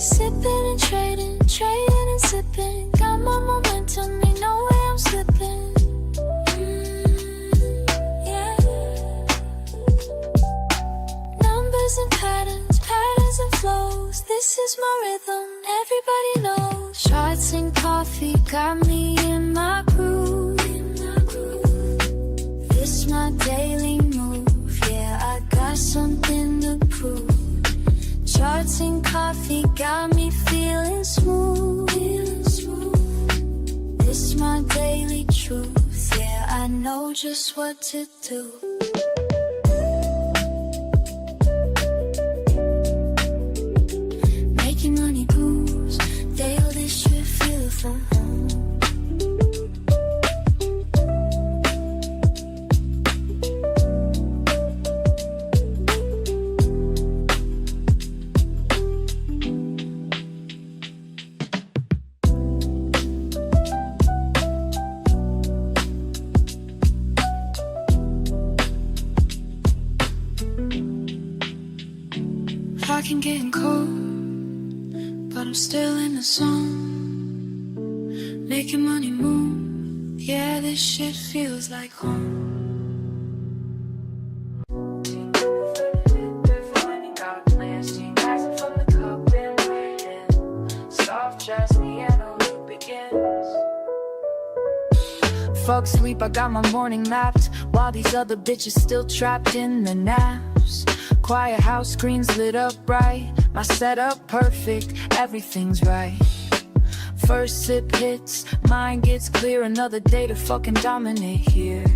Sipping and trading, trading and sipping. Got my momentum, ain't no way I'm slipping. Yeah. Numbers and patterns, patterns and flows. This is my rhythm, everybody knows. Shots and coffee got me in my groove. This my daily move, yeah, I got something to prove. Charts and coffee got me feeling smooth. This my daily truth, yeah, I know just what to do. Making money moves, daily this should feel from home. I can get cold, but I'm still in the zone. Making money move, yeah, this shit feels like home. Fuck sleep, I got my morning mapped, while these other bitches still trapped in the naps. Quiet house, screens lit up bright, my setup perfect, everything's right. First sip hits, mind gets clear, another day to fucking dominate here.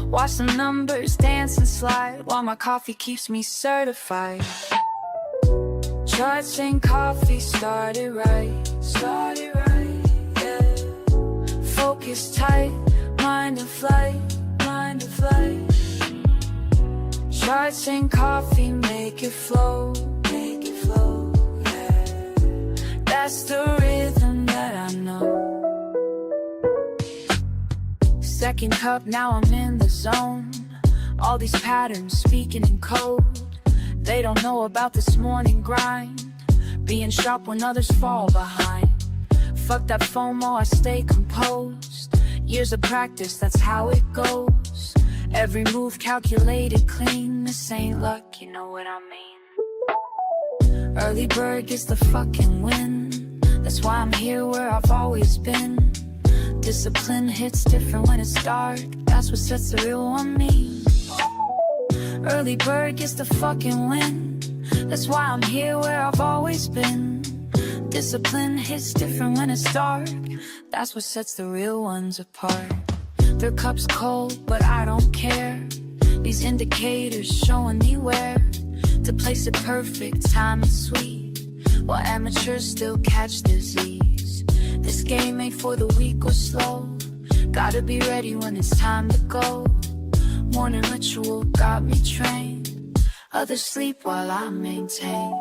Watch the numbers dance and slide, while my coffee keeps me certified. Charts and coffee started right, yeah. Focus tight, mind in flight, mind in flight. Charts and coffee make it flow, yeah. That's the rhythm that I know. Second cup, now I'm in the zone. All these patterns speaking in code. They don't know about this morning grind, being sharp when others fall behind. Fuck that FOMO, I stay composed. Years of practice, that's how it goes. Every move calculated clean, this ain't luck, you know what I mean. Early bird gets the fucking win, that's why I'm here where I've always been. Discipline hits different when it's dark, that's what sets the real one me. Early bird gets the fucking win, that's why I'm here where I've always been. Discipline hits different when it's dark, that's what sets the real ones apart. Their cup's cold, but I don't care. These indicators showing me where to place it perfect, time and sweet, while amateurs still catch disease. This game ain't for the weak or slow, gotta be ready when it's time to go. Morning ritual got me trained, others sleep while I maintain.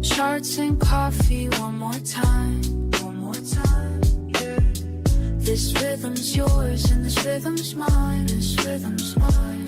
Charts and coffee one more time, yeah. This rhythm's yours and this rhythm's mine, this rhythm's mine.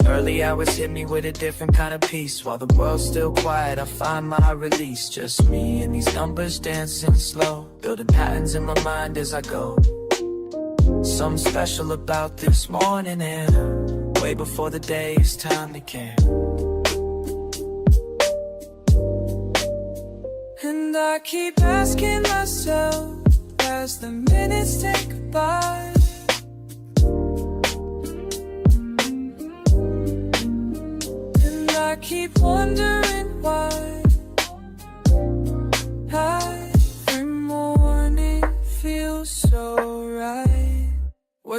Early hours hit me with a different kind of peace. While the world's still quiet, I find my release. Just me and these numbers dancing slow, building patterns in my mind as I go. Something special about this morning air, way before the day is time to care. And I keep asking myself as the minutes tick by, and I keep wondering why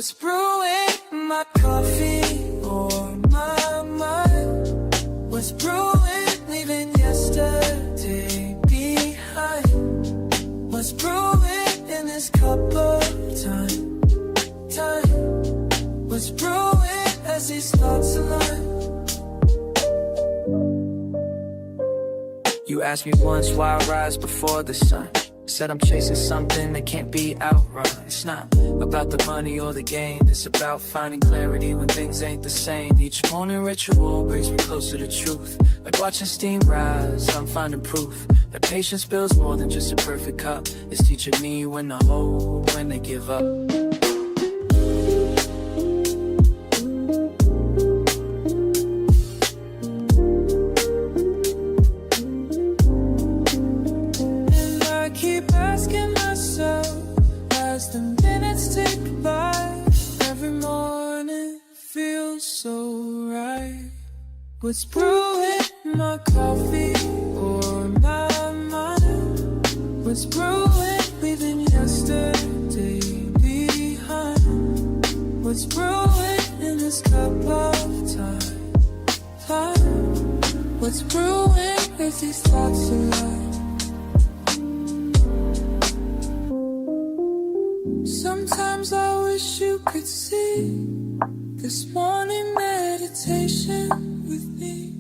What's brewing in my coffee or my mind? What's brewing, leaving yesterday behind? What's brewing in this cup of time? What's brewing as these thoughts align? You asked me once why I rise before the sun. Said I'm chasing something that can't be outrun. It's not about the money or the gain. It's about finding clarity when things ain't the same. Each morning ritual brings me closer to truth. Like watching steam rise, I'm finding proof that patience builds more than just a perfect cup. It's teaching me when to hold, when to give up. As the minutes tick by, every morning feels so right. What's brewing in my coffee or my mind? What's brewing, leaving yesterday behind? What's brewing in this cup of time? What's brewing as these thoughts align? Sometimes I wish you could see this morning meditation with me,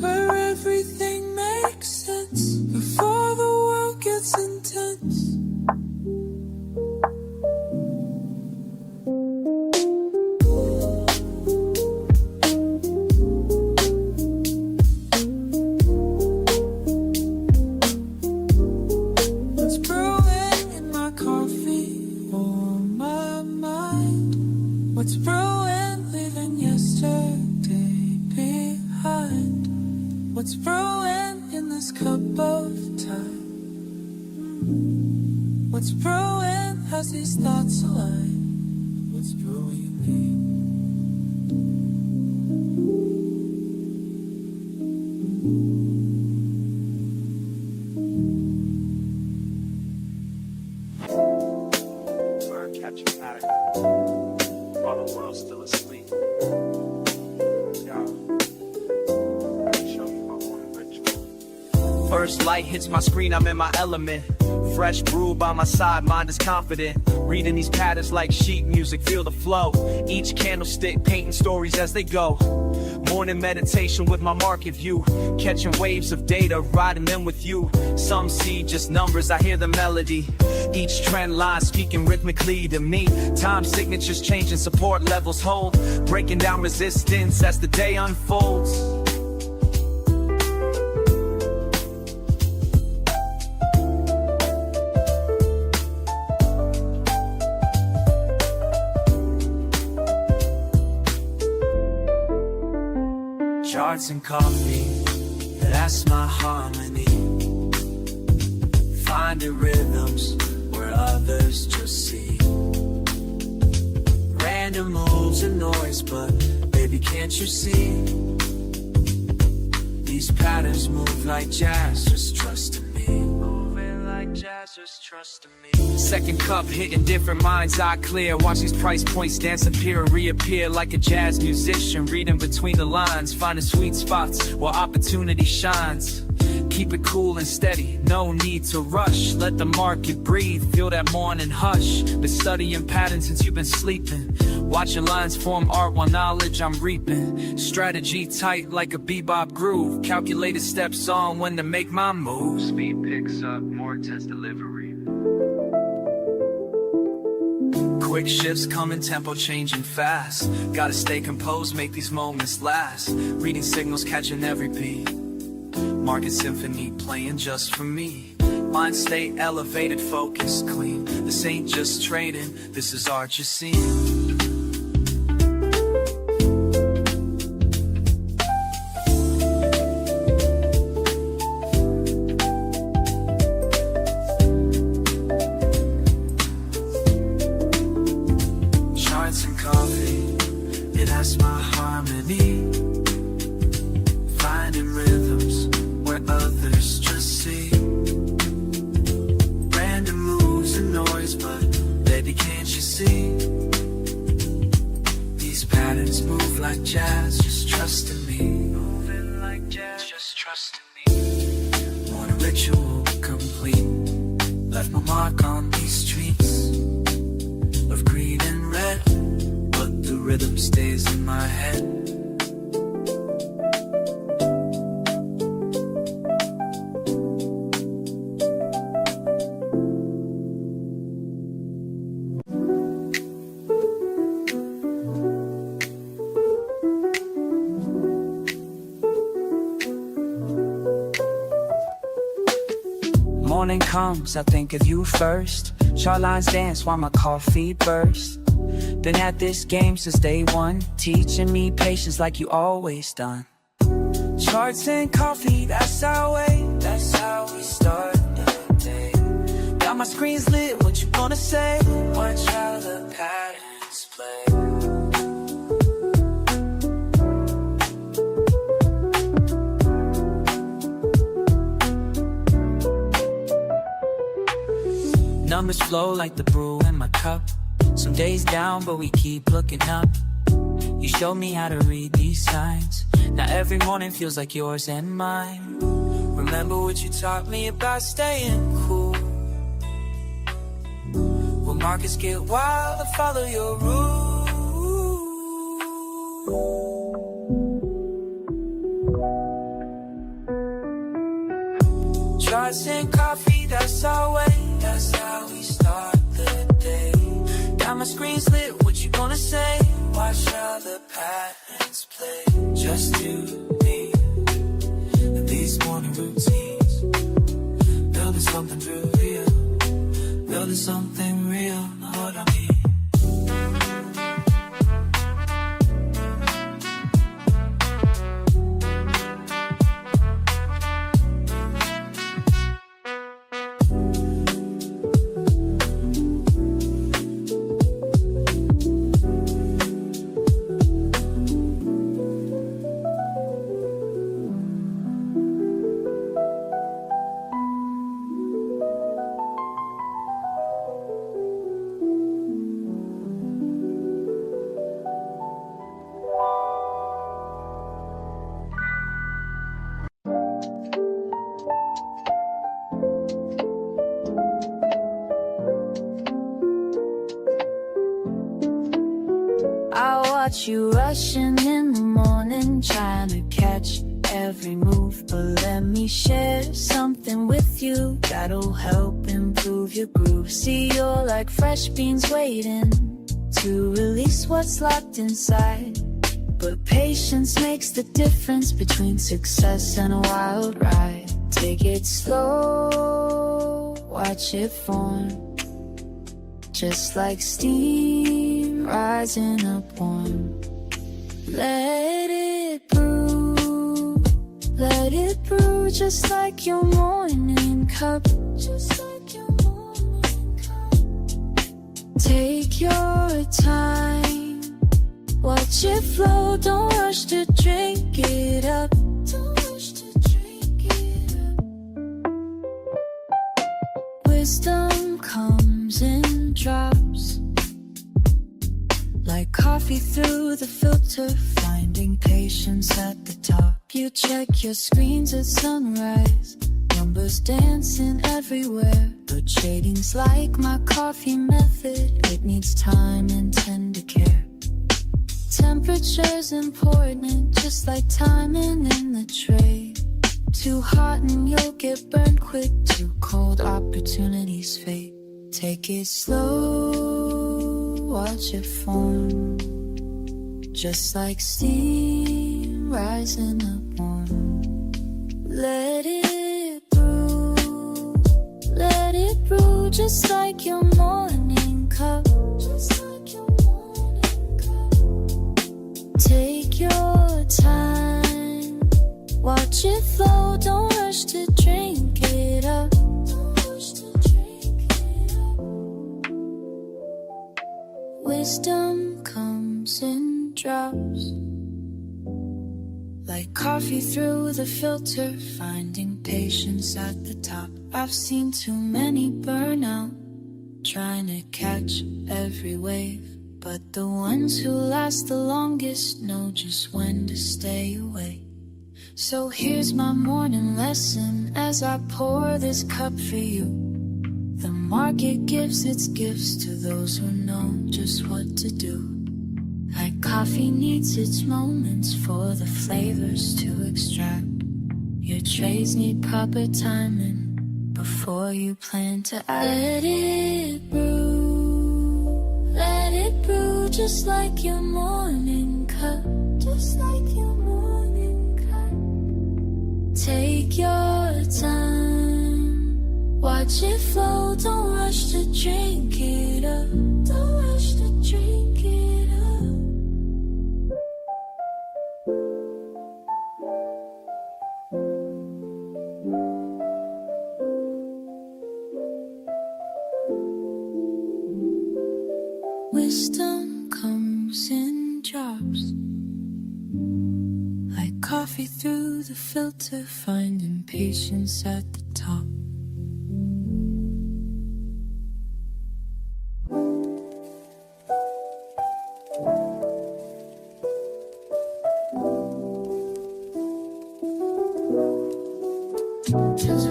where everything makes sense before the world gets intense. What's brewing, leaving yesterday behind? What's brewing in this cup of time? What's brewing as these thoughts align? What's brewing me? Catching pattern while the world's still asleep. First light hits my screen, I'm in my element. Fresh brew by my side, mind is confident. Reading these patterns like sheet music, feel the flow. Each candlestick painting stories as they go. Morning meditation with my market view. Catching waves of data, riding them with you. Some see just numbers, I hear the melody. Each trend line speaking rhythmically to me. Time signatures changing, support levels hold. Breaking down resistance as the day unfolds. Charts and coffee, that's my harmony. Finding rhythms where others just see. Random moves and noise, but baby, can't you see? These patterns move like jazz, just trust in me. Moving like jazz, just trust in me. Second cup hitting different minds, eye clear. Watch these price points dance, appear and reappear like a jazz musician. Reading between the lines, finding sweet spots where opportunity shines. Keep it cool and steady, no need to rush. Let the market breathe, feel that morning hush. Been studying patterns since you've been sleeping. Watching lines form art while knowledge I'm reaping. Strategy tight like a bebop groove. Calculated steps on when to make my move. Speed picks up, more intense delivery. Quick shifts coming, tempo changing fast. Gotta stay composed, make these moments last. Reading signals, catching every beat. Market symphony playing just for me. Mind stay elevated, focus clean. This ain't just trading, this is art you're seeing. Charts and coffee, it has my harmony. Finding rhythms where others just see. Random moves and jazz, just trust in me. Moving like jazz, just trust in me. Want a ritual complete. Left my mark on these streets of green and red, but the rhythm stays in my head. Morning comes, I think of you first. Charlines dance while my coffee bursts. Been at this game since day one, teaching me patience like you always done. Charts and coffee, that's our way, that's how we start the day. Got my screens lit, what you gonna say? Watch how the patterns play. Numbers flow like the brew in my cup. Some days down, but we keep looking up. You showed me how to read these signs. Now every morning feels like yours and mine. Remember what you taught me about staying cool. When markets get wild, I follow your rules. Charts and coffee, that's our way. That's how we start the day. Got my screens lit, what you gonna say? Watch how the patterns play. Just you, me, and these morning routines. Building something real, building something real, know what I mean? I watch you rushing in the morning, trying to catch every move. But let me share something with you that'll help improve your groove. See, you're like fresh beans waiting to release what's locked inside. But patience makes the difference between success and a wild ride. Take it slow, watch it form, just like steam rising up warm. Let it brew, just like your morning cup, just like your morning cup. Take your time, watch it flow, don't rush to drink it up, don't rush to drink it up. Wisdom comes in drops, like coffee through the filter, finding patience at the top. You check your screens at sunrise, numbers dancing everywhere. But trading's like my coffee method, it needs time and tender care. Temperature's important, just like timing in the trade. Too hot and you'll get burned quick, too cold opportunities fade. Take it slow, watch it form, just like steam rising up warm. Let it brew, just like your morning cup, just like your morning cup. Take your time, watch it flow, don't rush to drink it up, don't rush to drink it up. Wisdom comes in drops, like coffee through the filter, finding patience at the top. I've seen too many burn out, trying to catch every wave. but the ones who last the longest know just when to stay away. So here's my morning lesson as I pour this cup for you. The market gives its gifts to those who know just what to do. Like coffee needs its moments for the flavors to extract. Your trades need proper timing before you plan to act. Let it brew, just like your morning cup, just like your morning cup. Take your time, watch it flow, don't rush to drink it up, don't rush to drink it up. Wisdom comes in drops, like coffee through the filter, finding patience at the top.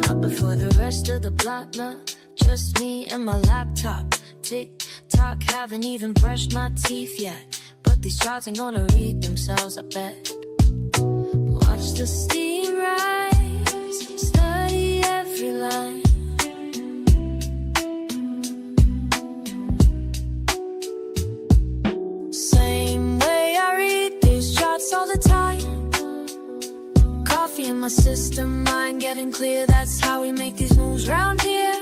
Up before the rest of the block, nah, just me and my laptop. Tick-tock, haven't even brushed my teeth yet, but these charts ain't gonna read themselves, I bet. Watch the steam rise, study every line. Same way I read these charts all the time. Coffee in my system, mind getting clear. That's how we make these moves round here.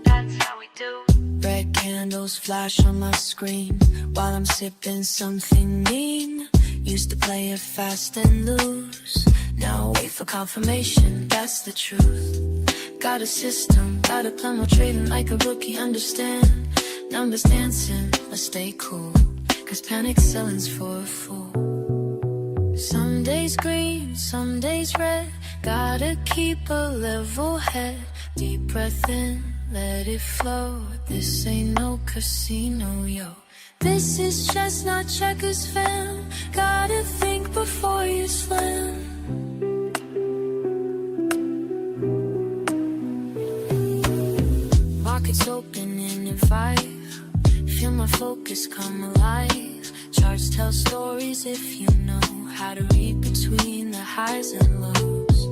That's how we do. Red candles flash on my screen while I'm sipping something mean. Used to play it fast and lose, now wait for confirmation, that's the truth. Got a system, got a plan, I'm trading like a rookie, understand. Numbers dancing, I stay cool, cause panic selling's for a fool. Some days green, some days red, gotta keep a level head. Deep breath in, let it flow, this ain't no casino, yo. This is just not checkers, fam. Gotta think before you slam. Markets opening in 5. Feel my focus come alive. Charts tell stories if you know how to read between the highs and lows.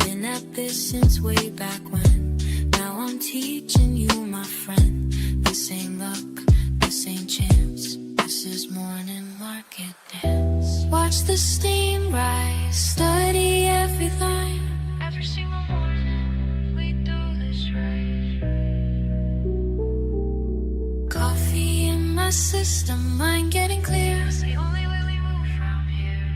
Been at this since way back when. Now I'm teaching you, my friend. This ain't luck, this ain't chance, this is morning market dance. Watch the steam rise, study every line. Every single morning, we do this right. Coffee in my system, mind getting clear. It's the only way we move from here.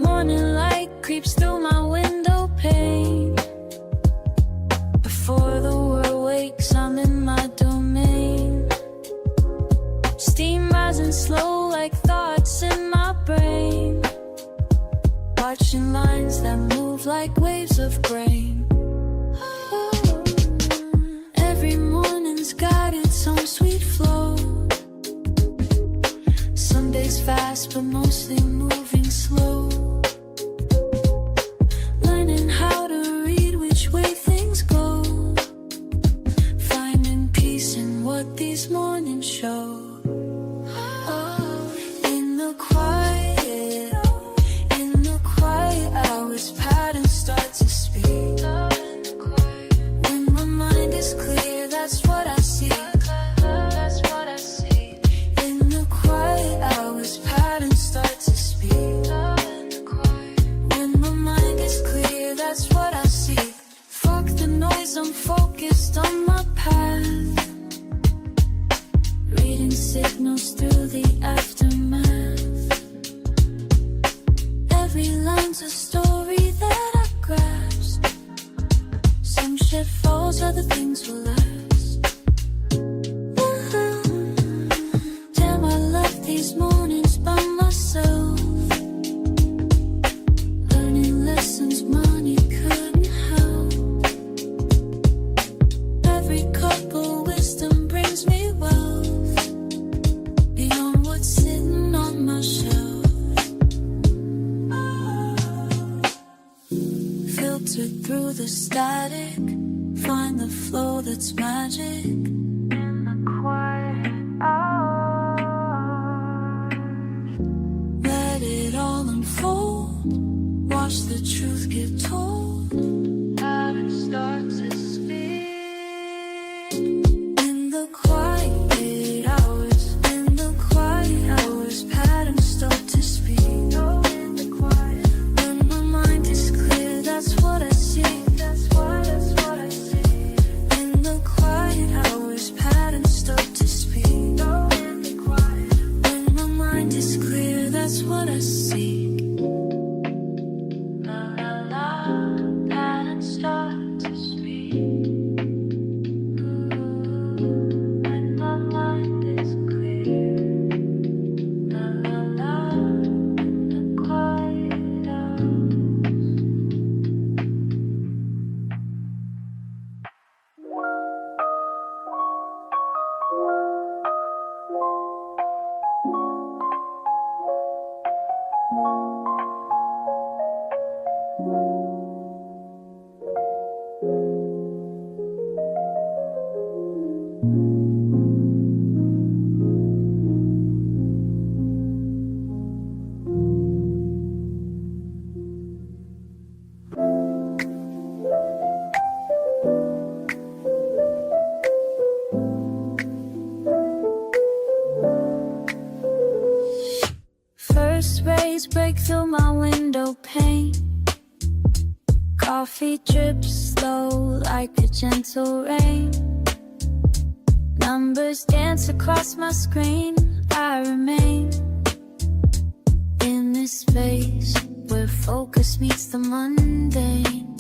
Morning light creeps through my window pane. Before the world wakes, I'm in my domain. Steam rising slow like thoughts in my brain. Watching lines that move like waves of grain. Every morning's got its own days fast, but mostly moving slow. Learning how to read which way things go. Finding peace in what these mornings show. In the quiet hours, patterns start to speak. When my mind is clear, that's what I see. In the quiet hours, patterns start to speak. When my mind is clear, that's what I see. Fuck the noise, I'm focused on my path. Reading signals through the aftermath. Every line's a story that I grasp. Some shit falls, other things will last. Damn, I love these mornings by myself. Learning lessons money couldn't help. Every cup of wisdom brings me wealth beyond what's sitting on my shelf. Filter through the static, find the flow that's magic. In the quiet hours, let it all unfold. Watch the truth get told. Patterns start to speak. In the quiet hours, patterns start to speak. In the quiet, when my mind is clear, that's what I see. That's what I see. In the quiet hours, patterns start to speak. In the quiet, when my mind is clear, that's what I see. La la la, patterns start to speak. When my mind is clear. La la la, the quiet hours. First rays break through my window pane. Coffee drips slow like a gentle rain. Numbers dance across my screen. I remain in this space where focus meets the mundane.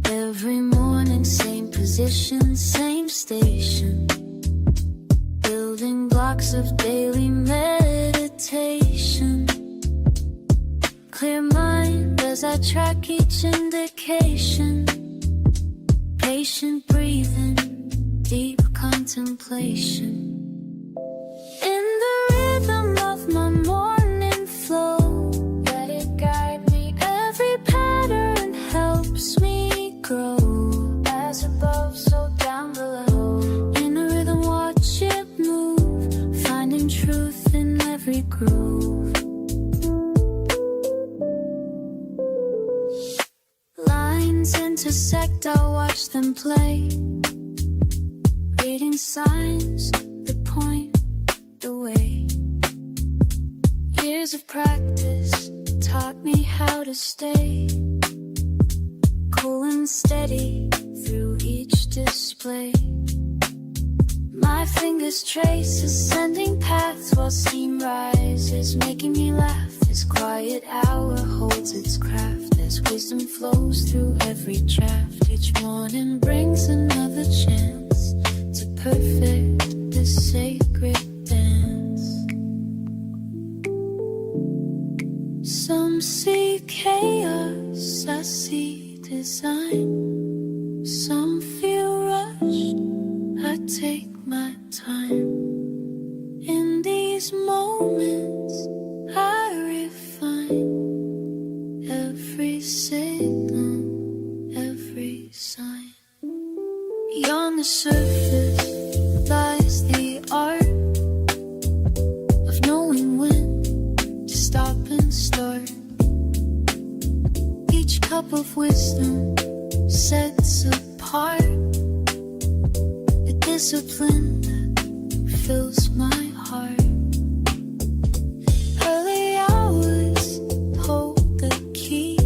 Every morning, same position, same station. Building blocks of daily meditation. Clear mind as I track each indication. Patient breathing, deep contemplation. In the rhythm of my morning flow, let it guide me. Every pattern helps me grow. As above, so down below. In a rhythm, watch it move, finding truth in every groove. Lines intersect, I'll watch them play. Reading signs that point the way. Years of practice taught me how to stay cool and steady through each display. My fingers trace ascending paths while steam rises, making me laugh. This quiet hour holds its craft as wisdom flows through every draft. Each morning brings another chance to perfect this sacred dance. Some see chaos, I see design. Some feel rushed, I take my time. In these moments of wisdom sets apart a discipline that fills my heart. Early hours hold the key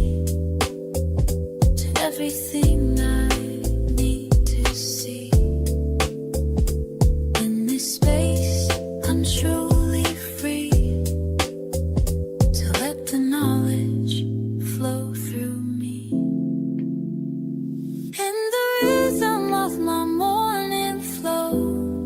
to everything I need to see. In this space, I'm truly free to let the knowledge flow through me. In the rhythm of my morning flow,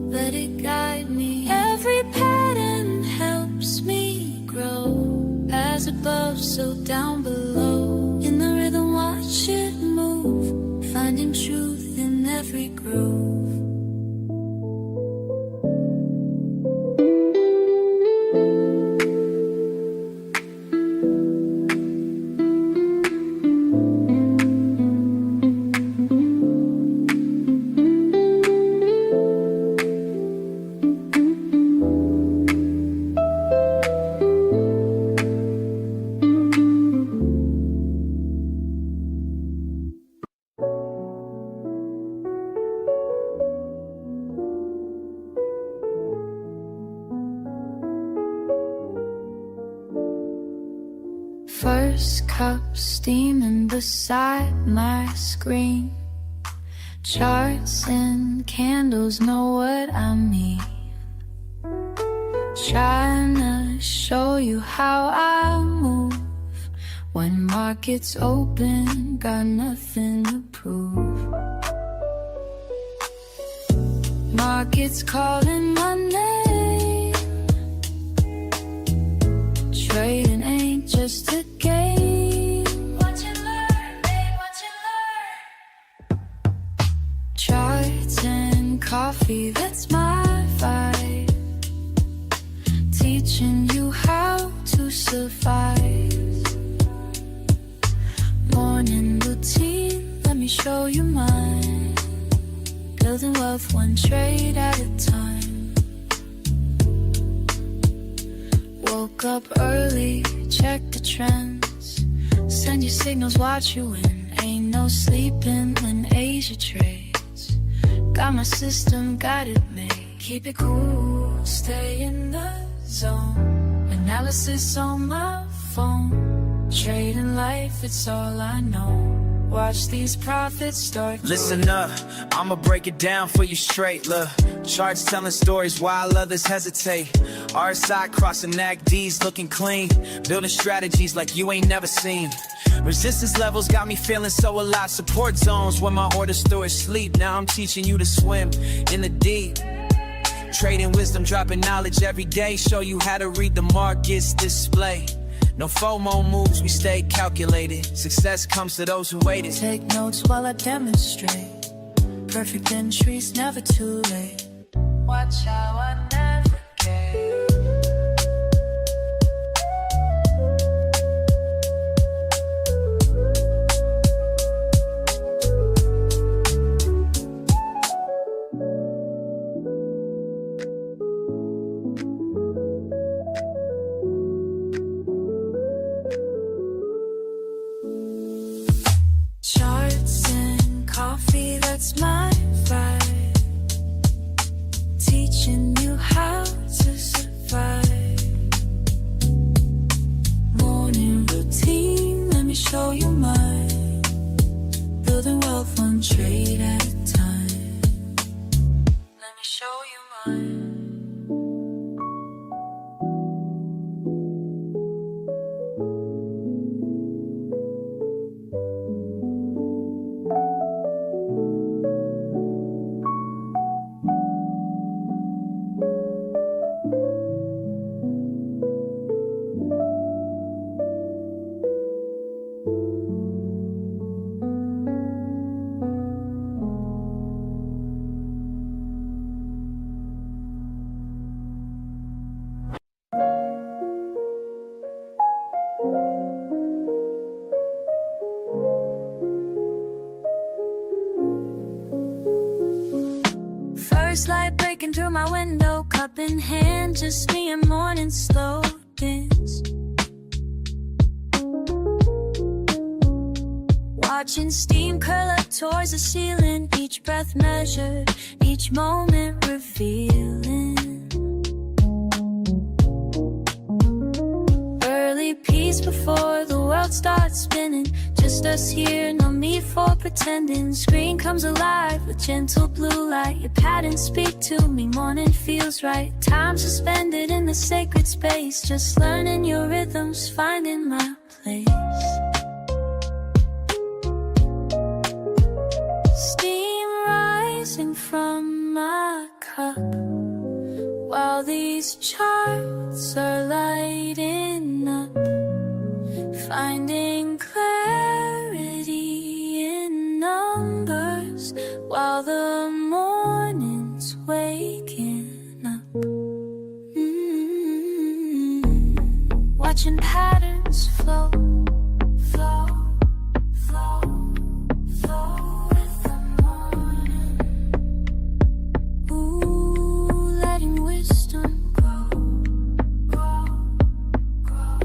let it guide me. Every pattern helps me grow. As above, so down below. In the rhythm, watch it move, finding truth in every groove. First cup steaming beside my screen. Charts and candles know what I mean. Trying to show you how I move. When markets open, got nothing to prove. Markets calling my name. Trading ain't just a game. Watch and learn, babe, watch and learn. Charts and coffee, that's my vibe. Teaching you how to survive. Morning routine, let me show you mine. Building wealth one trade at a time. Woke up early, check the trends. Send your signals, watch you win. Ain't no sleeping when Asia trades. Got my system, got it made. Keep it cool, stay in the zone. Analysis on my phone. Trading life, it's all I know. Watch these profits start. Listen up, I'ma break it down for you straight. Look, charts telling stories while others hesitate. RSI crossing NACDs looking clean. Building strategies like you ain't never seen. Resistance levels got me feeling so alive. Support zones when my orders through is sleep. Now I'm teaching you to swim in the deep. Trading wisdom, dropping knowledge every day. Show you how to read the markets display. No FOMO moves, we stay calculated. Success comes to those who waited. Take notes while I demonstrate. Perfect entries, never too late. Watch how I navigate. Charts and coffee, that's my vibe. Teaching you how to survive. Morning routine, let me show you mine. Building wealth one trade at a time. Let me show you mine. First light breaking through my window, cup in hand, just me and morning slow dance. Watching steam curl up towards the ceiling, each breath measured, each moment revealing. Early peace before the world starts spinning, just us here, no need for pretending. Screen comes alive with gentle blue light, your patterns speak to me, morning feels right. Time suspended in the sacred space, just learning your rhythms, finding my place. Steam rising from my cup, while these charts are lighting up, finding clarity in numbers, while the morning's waking up. Watching patterns flow, flow, flow, flow with the morning. Ooh, letting wisdom grow, grow, grow,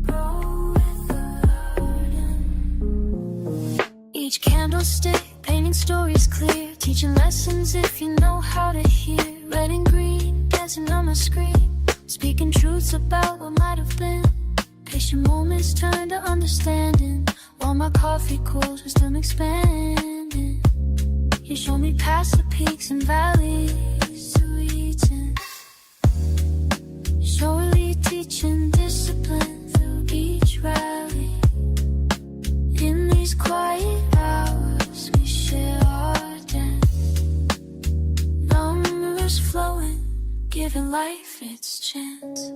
grow with the learning. Each candlestick painting stories clear, teaching lessons if you know how to hear. Red and green dancing on my screen, speaking truths about what might have been. Patient moments turn to understanding, while my coffee cools, wisdom expanding. You show me past the peaks and valleys to reaching. Surely teaching discipline through each rally. In these quiet hours we share our dance, numbers flowing, giving life its chance.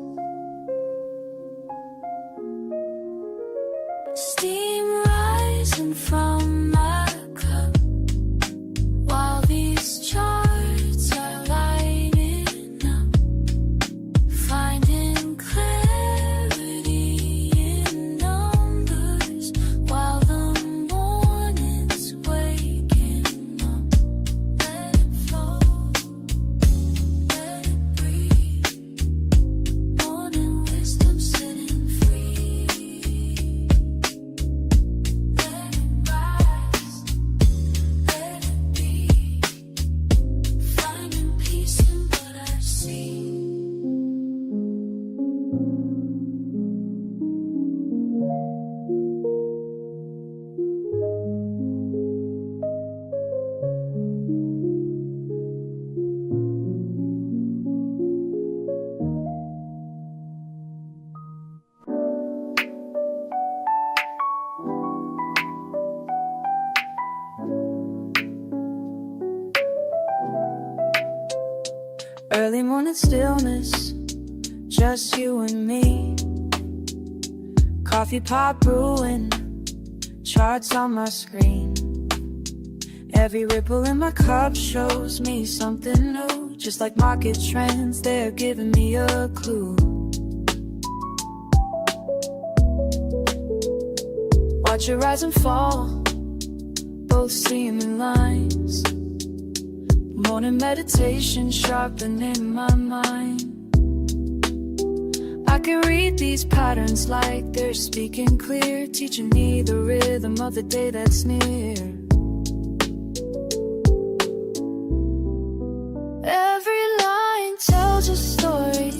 Steam rising from my cup, while these charts are lighting up, finding clarity in numbers, while the morning's waking up. Let it flow, let it breathe, morning wisdom sitting free. Let it rise, let it be, finding peace in what I see. Early morning stillness, just you and me. Coffee pot brewing, charts on my screen. Every ripple in my cup shows me something new. Just like market trends, they're giving me a clue. Watch it rise and fall, both seeming lines. Morning meditation sharpening my mind. I can read these patterns like they're speaking clear, teaching me the rhythm of the day that's near. Every line tells a story,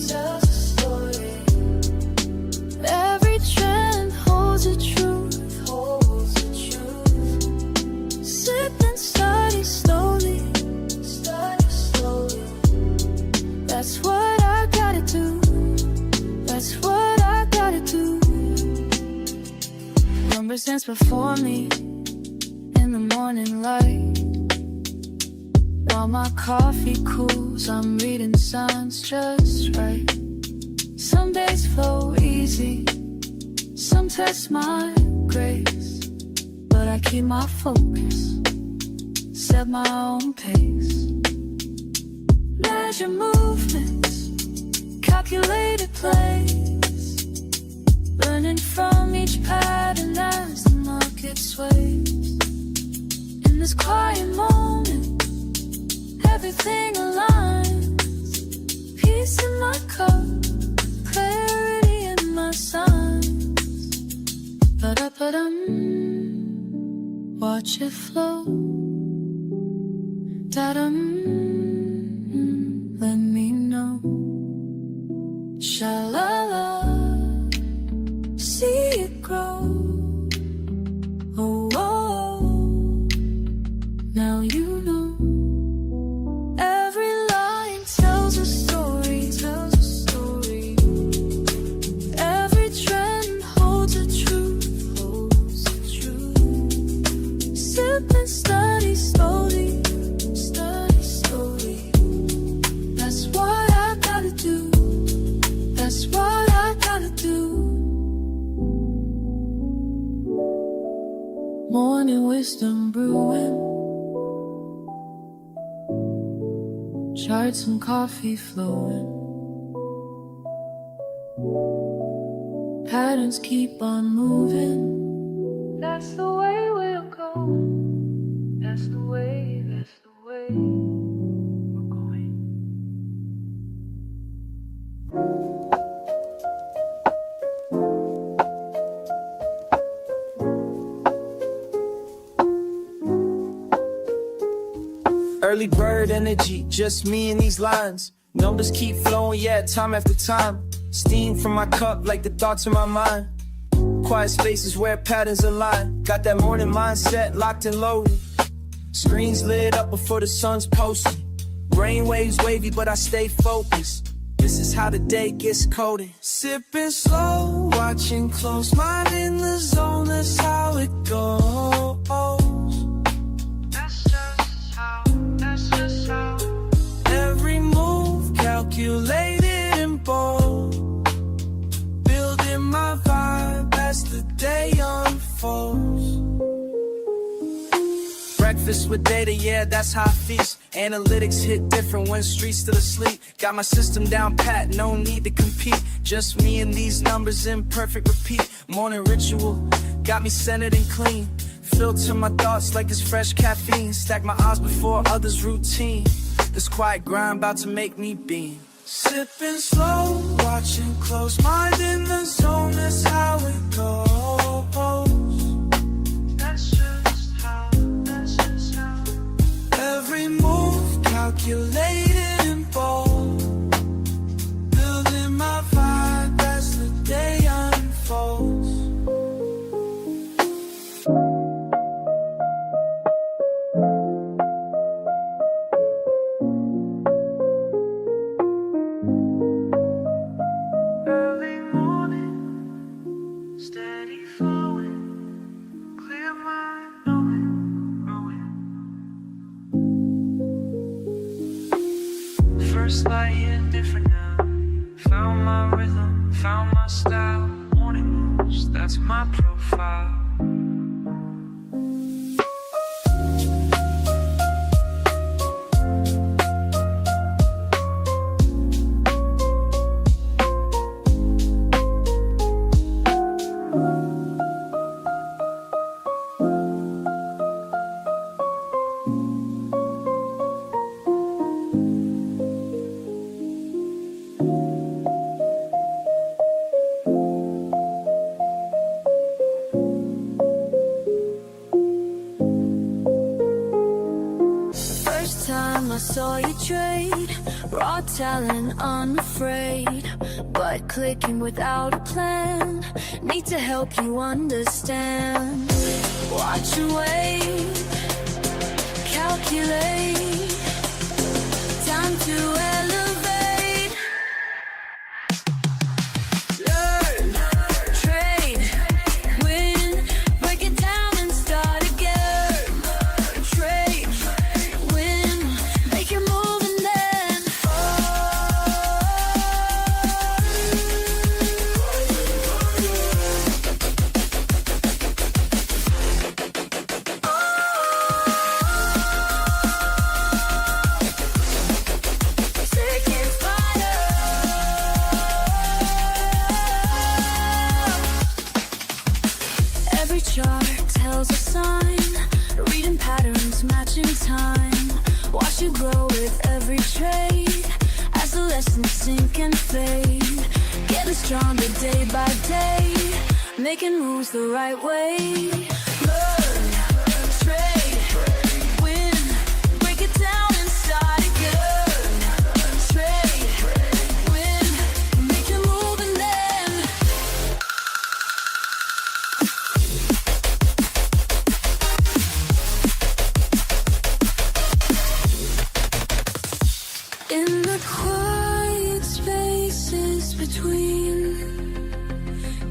every trend holds a truth, Sip and study slowly, that's what I gotta do, that's what I gotta do. Numbers dance before me in the morning light, while my coffee cools, I'm reading signs just right. Some days flow easy, some test my grace, but I keep my focus, set my own pace. Measure movements, calculated plays, learning from each pattern as the market sways. In this quiet moment, everything aligns, peace in my cup, clarity in my signs. Ba-da-ba-dum, watch it flow. Dada, let me know. Sha-la-la, see it grow. Oh, oh, now you know. Every line tells a story, tells a story. Every trend holds a truth, holds a truth. Sip and study slowly, study slowly. That's what I gotta do. That's what I gotta do. Morning wisdom brewing. Charts and coffee flowing. Patterns keep on moving. That's the way we'll go. That's the way, that's the way we're going. Early bird energy, just me and these lines. Numbers keep flowing, yeah, time after time. Steam from my cup like the thoughts in my mind. Quiet spaces where patterns align. Got that morning mindset locked and loaded. Screens lit up before the sun's posted. Brainwaves wavy, but I stay focused. This is how the day gets coded. Sipping slow, watching close, mind in the zone, that's how it goes. Every move calculated and bold. Building my vibe as the day unfolds. Breakfast with data, yeah, that's how I feast. Analytics hit different when streets still asleep. Got my system down pat, no need to compete. Just me and these numbers in perfect repeat. Morning ritual, got me centered and clean. Filter my thoughts like it's fresh caffeine. Stack my odds before others' routine. This quiet grind about to make me beam. Sipping slow, watching close, mind in the zone, that's how it goes. That's just how, that's just how. Every move calculated and bold. Building my vibe as the day unfolds. First light hitting different now. Found my rhythm, found my style. Morning moves, that's my profile. I saw you trade, raw talent, unafraid, but clicking without a plan. Need to help you understand. Watch and wait, calculate, time to elevate. Learn, trade, win, break it down and start again. Trade, win, make your move and then seconds fire. Every chart tells a sign, reading patterns, matching time. Watch you grow with every trade, as the lessons sink and fade. Getting stronger day by day, making moves the right way. Learn, trade.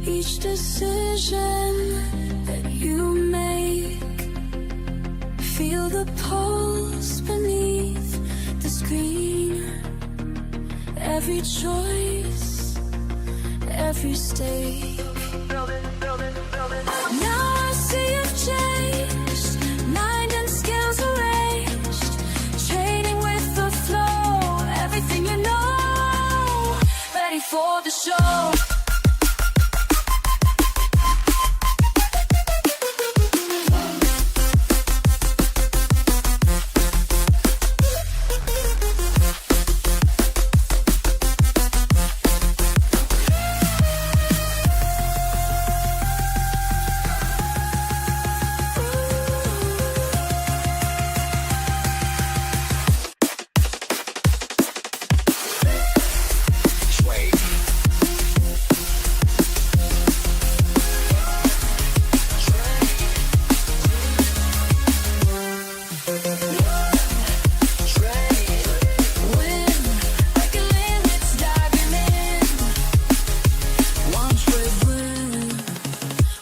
Each decision that you make, feel the pulse beneath the screen. Every choice, every stake. Now I see you've changed, mind and skills erased, trading with the flow, everything you know, ready for the show.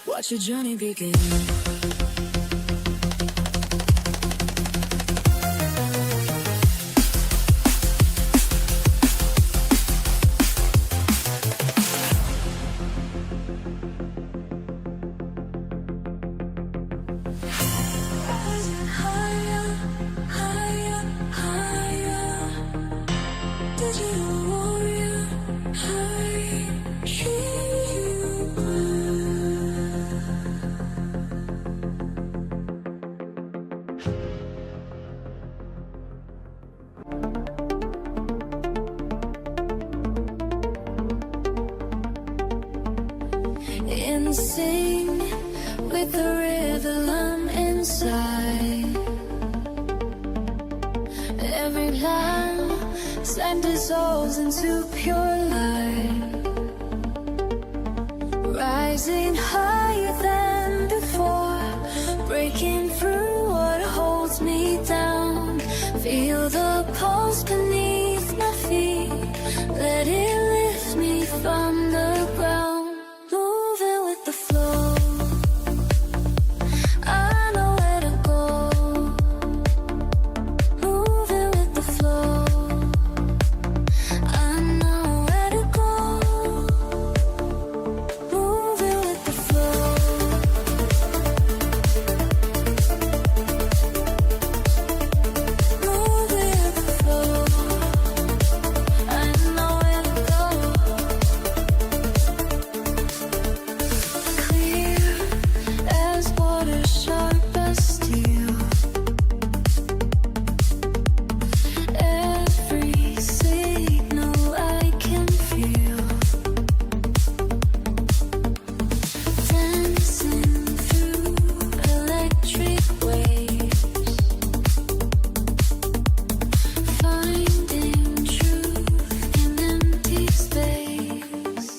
Watch your journey begin. Higher, higher, higher. Digital warrior, high, in sync with the rhythm inside. Every line sand dissolves into pure light, rising higher than before, breaking through what holds me down. Feel the pulse beneath my feet, let it lift me from the ground. Moving with the flow, I know where to go. Moving with the flow, I know where to go. Moving with the flow. Moving with the flow, I know where to go. Clear as water, sharp as steel. Every signal I can feel, dancing through electric waves, finding truth in empty space,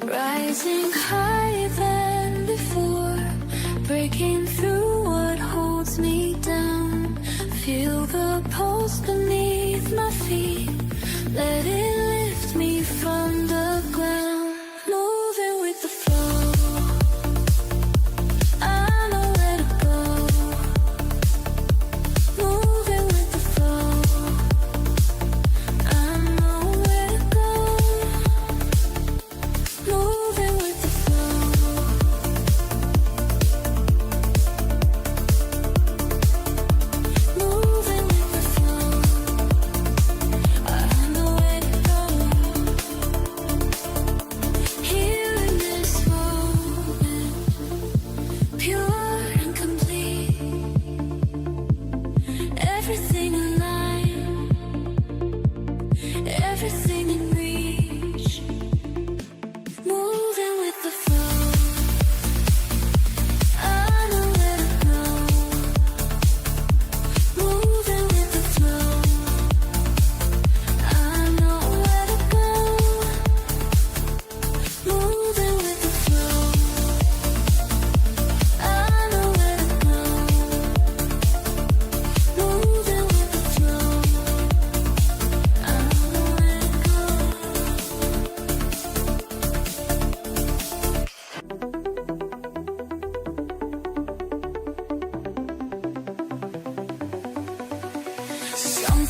rising higher than before, breaking through what holds me down. Feel the pulse beneath my feet, let it lift me from the ground. Moving with the flow, I know where to go. Moving with the flow, I know where to go. Moving with the flow. Moving with the flow, I know where to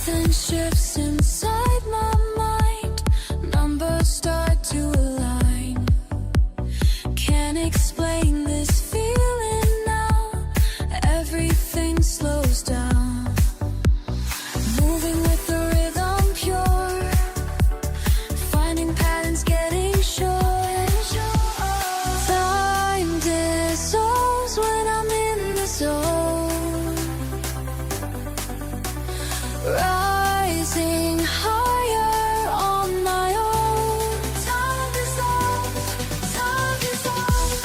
Something shifts inside my mind. Numbers start to align. Can't explain this feeling now. Everything slows down. Moving with the rhythm pure. Finding patterns getting short. Time dissolves when I'm in the zone. Rising higher on my own. Time dissolves, time dissolves.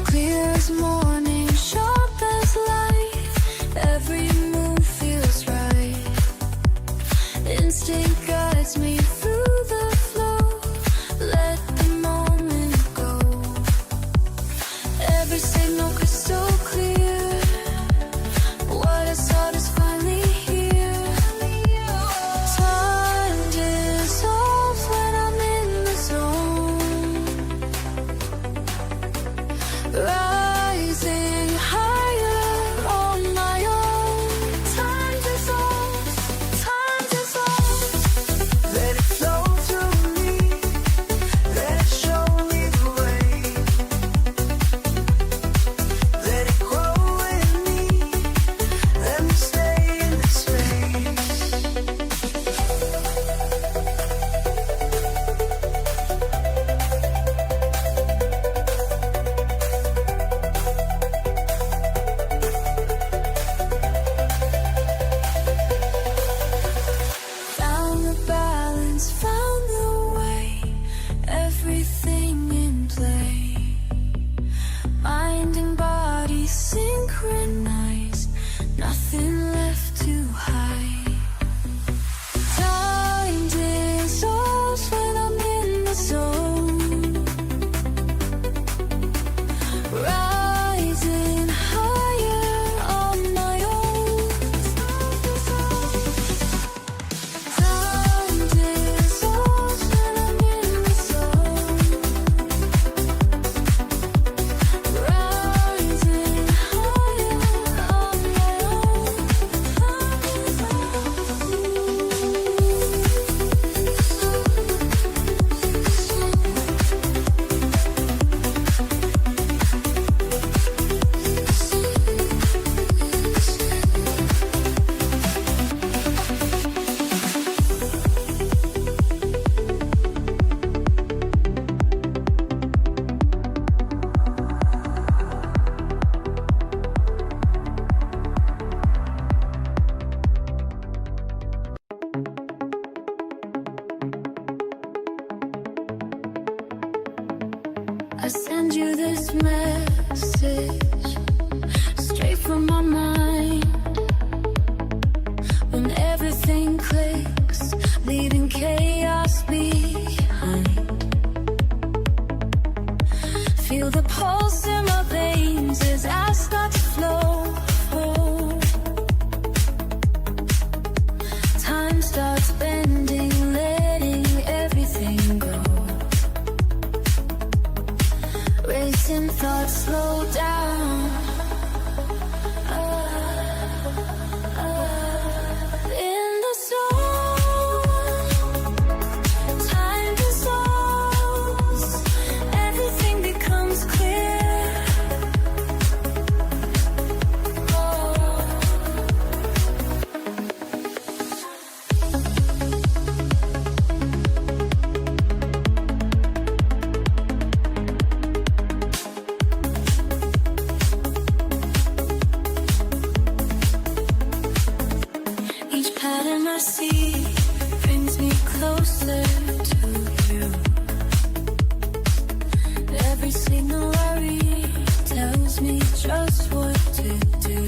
Clear as morning, sharp as light. Every move feels right. Instinct guides me through the flow. Let the moment go. Every signal crystal clear. What I sought is finally here. Time dissolves when I'm in the zone. Rising higher on my own. Time dissolves, time dissolves. Let it flow through me. Let it show me the way. Let it grow in me. Let me stay in this space. Found the balance, found the way. Everything in play. Mind and body synchronized. Nothing left to hide. Time dissolves when I'm in the zone. Rising higher on my own. Time dissolves when I'm in the zone. Rising higher on my own. I send you this message straight from my mind. When everything clicks, leaving chaos behind. Feel the pulse in my veins as I start to flow. Time starts bending, letting everything go. Racing thoughts slow down. In the zone, time dissolves. Everything becomes clear. Each pattern I see brings me closer to you. Every signal I read tells me just what to do.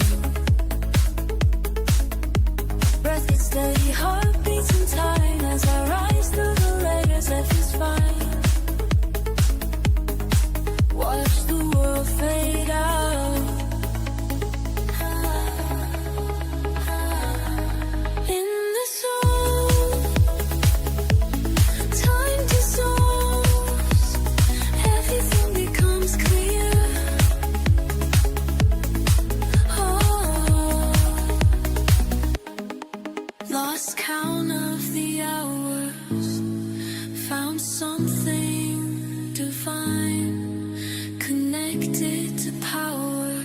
Breath gets steady, heart beats in time as I rise through the layers. Life is fine. Watch the world fade out. In the zone, time dissolves. Everything becomes clear. lost count of the hours, found something divine, connected to power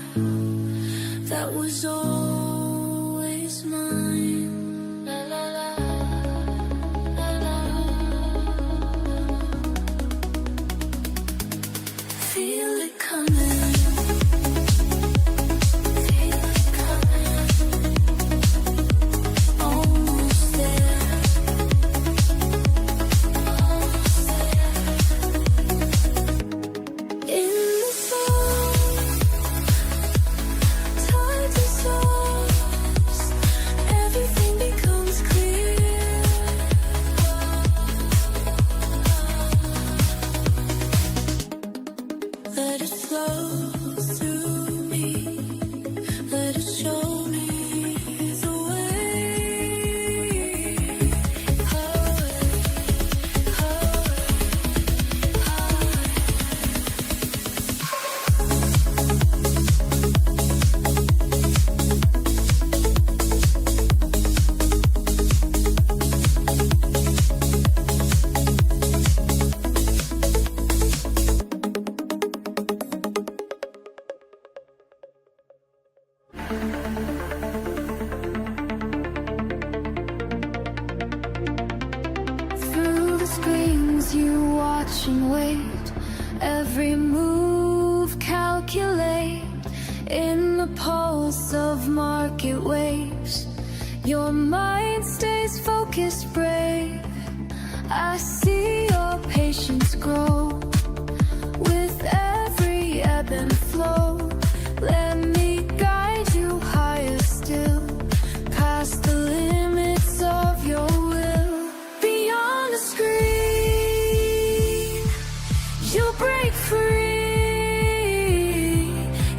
that was always mine. La, la, la, la, la. Feel it coming. Feel it coming. Almost there. Almost there. In the fall, time dissolves, everything becomes clear. Let it flow through me, let it show me the way. Highway, highway, highway. Through the screens you watch and wait, every move calculate. In the pulse of market waves, your mind stays focused, brave. I see your patience grow with every ebb and flow. Let me guide you higher still, past the limits of your will. Beyond the screen, you'll break free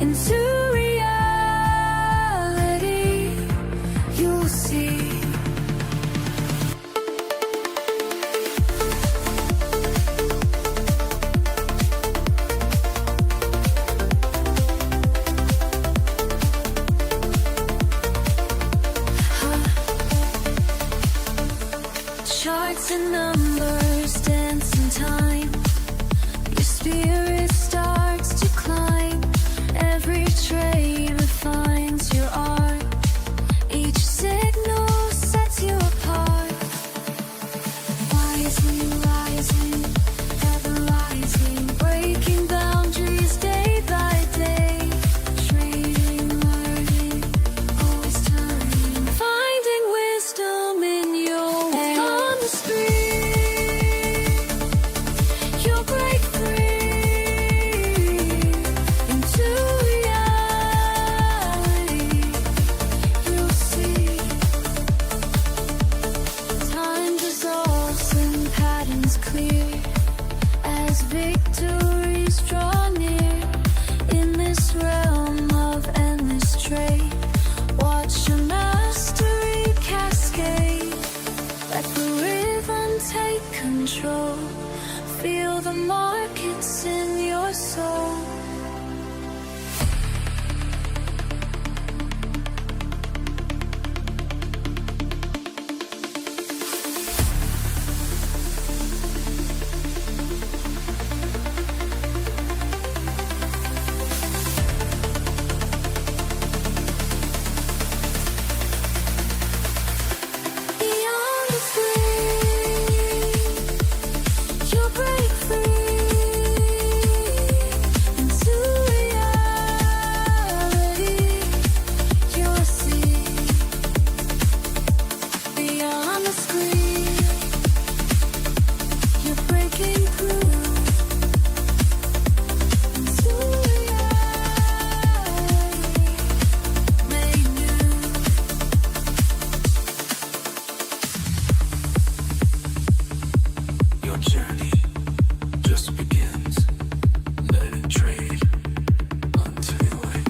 into reality. You'll see. Charts and numbers dance in time. Your spirit starts to climb. Every trade refines your art. Each signal sets you apart. Rising, rising, ever rising, breaking boundaries day by day. Trading, learning, always turning, finding wisdom in your way. On the screen, you'll break free into reality. You'll see. Time dissolves and patterns clear as victories draw near. In this realm of endless trade, watch your mastery cascade. Let the rhythm take control. Feel the markets in your soul. Beyond the screen, you'll break free into reality. You'll see. Beyond the screen, you're breaking through into reality made new. Your journey just begins. Let it trade until you win.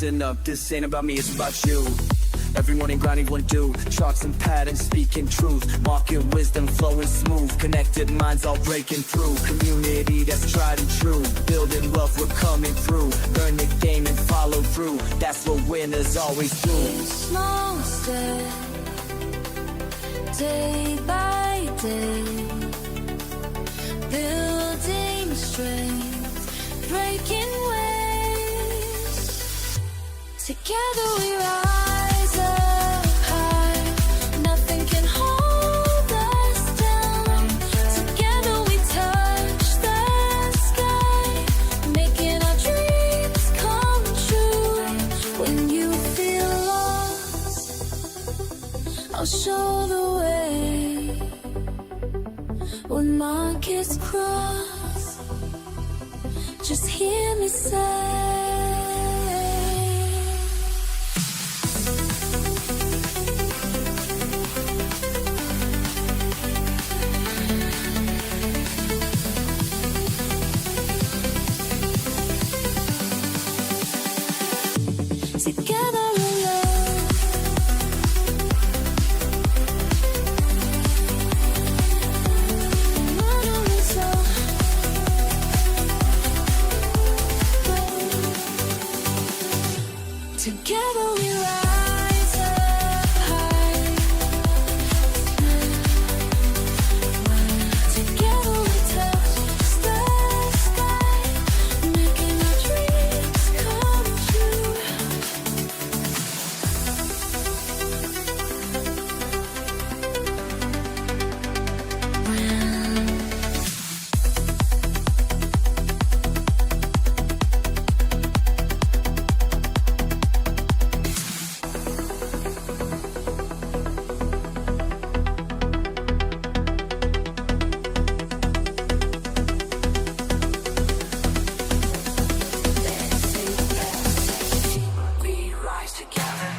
listen up, this ain't about me, it's about you. Every morning grinding one do, charts and patterns speaking truth, market wisdom flowing smooth, connected minds all breaking through, community that's tried and true, building wealth we're coming through, learn the game and follow through, that's what winners always do. Small step, day by day, building strength, breaking waves, together we rise up high, nothing can hold us down, together we touch the sky, making our dreams come true. When you feel lost, I'll show the way. When markets cross, just hear me say, together we love. What do we tell? Together we rise up high. Together we touch the sky, making our dreams come true. We rise together.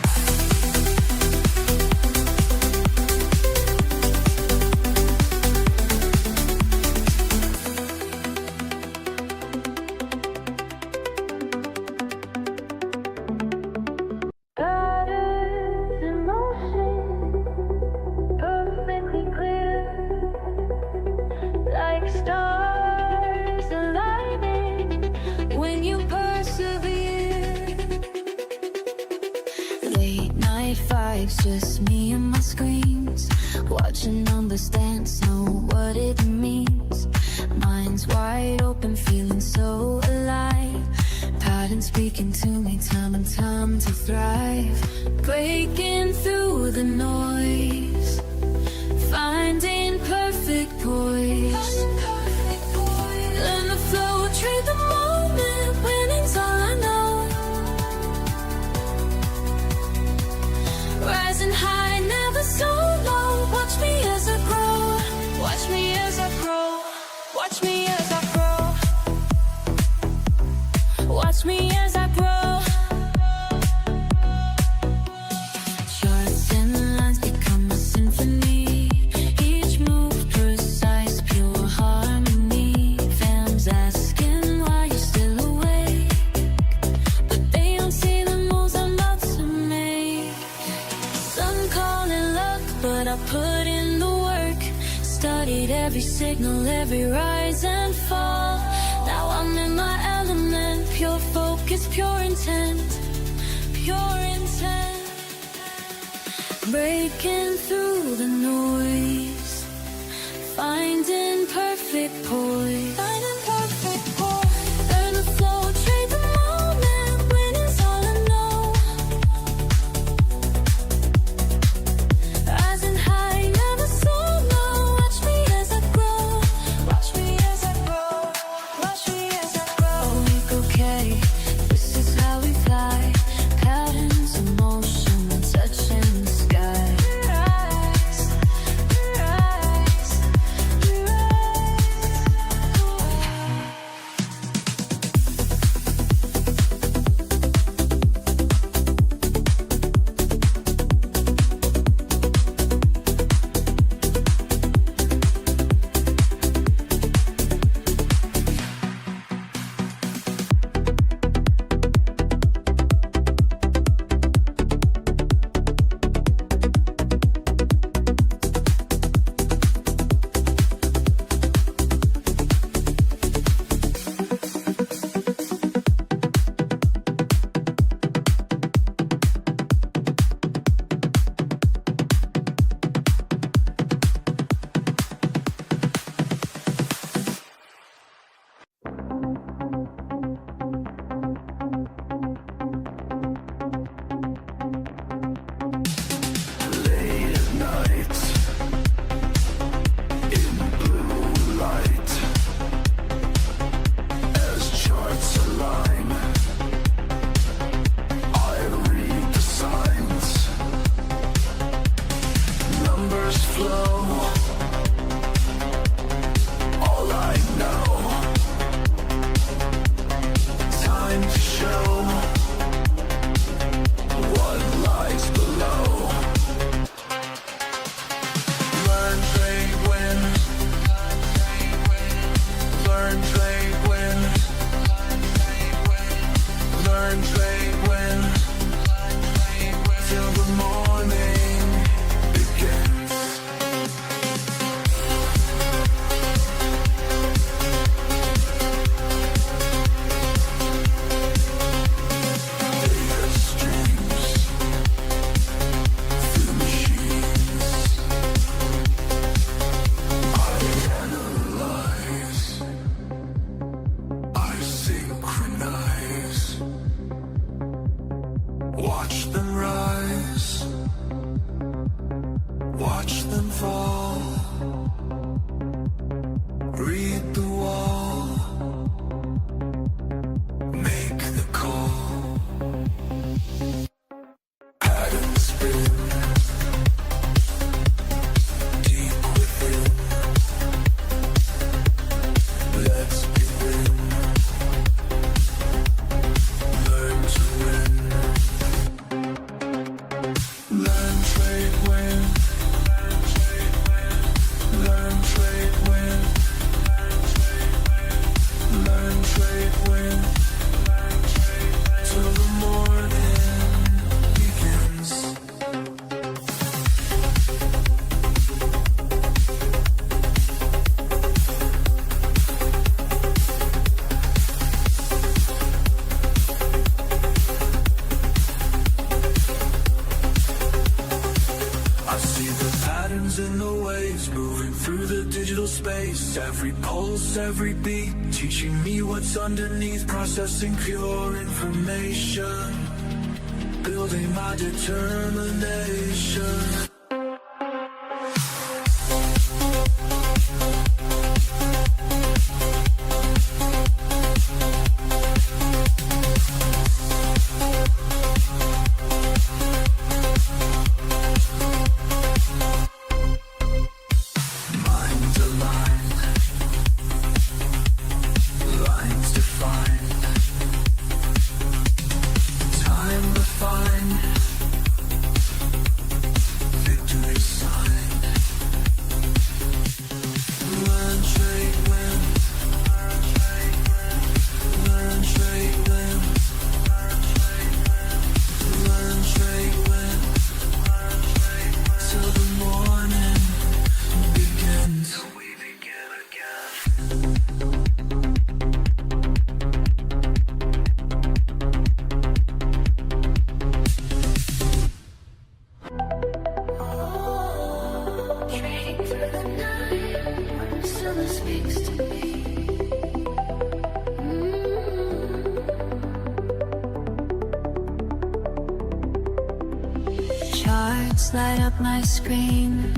Patterns in motion, perfectly clear, like stars aligning when you persevere. Late night fights, just me and my screens, watching numbers dance, know what it means. Minds wide open, feeling so alive. Patterns speaking to me, time and time to thrive. Breaking through the noise, finding perfect poise. Learn the flow, trade the moment, winning's all I know. Rising high, never so low. Watch me as I grow, watch me as I grow, watch me as I grow, watch me as I grow. Charts and lines become a symphony, each move precise, pure harmony. Fans asking why you're still awake, but they don't see the moves I'm about to make. Some call it luck, but I put in the work. Studied every signal, every rise and fall. Now I'm in my element, pure focus, pure intent, pure intent. Breaking through the noise, finding perfect poise. Finding perfect poise. Learn the flow, trade the moment, winning's all I know. Rising high, never so low. Watch me as I grow, watch me as I grow, watch me as I grow. Okay, this is how we fly. Patterns of motion, touching the sky. Rise, rise, rise. Watch them rise, watch them fall. Read the wall, make the call. Pattern spin, deep within. Let's begin. Learn to win. Learn, trade, win. Learn, trade, win. Learn, trade, win. Till the morning begins. I see the patterns in the waves moving through the digital space. Every pulse, every beat, teaching me what's underneath. Processing pure information, building my determination. Mind aligned, lines defined, time refined, victory signed. Learn, trade, win. Learn, trade, win. Learn, trade, win. Till the morning begins. We begin again. Trading through the night, still it speaks to me. Charts light up my screen.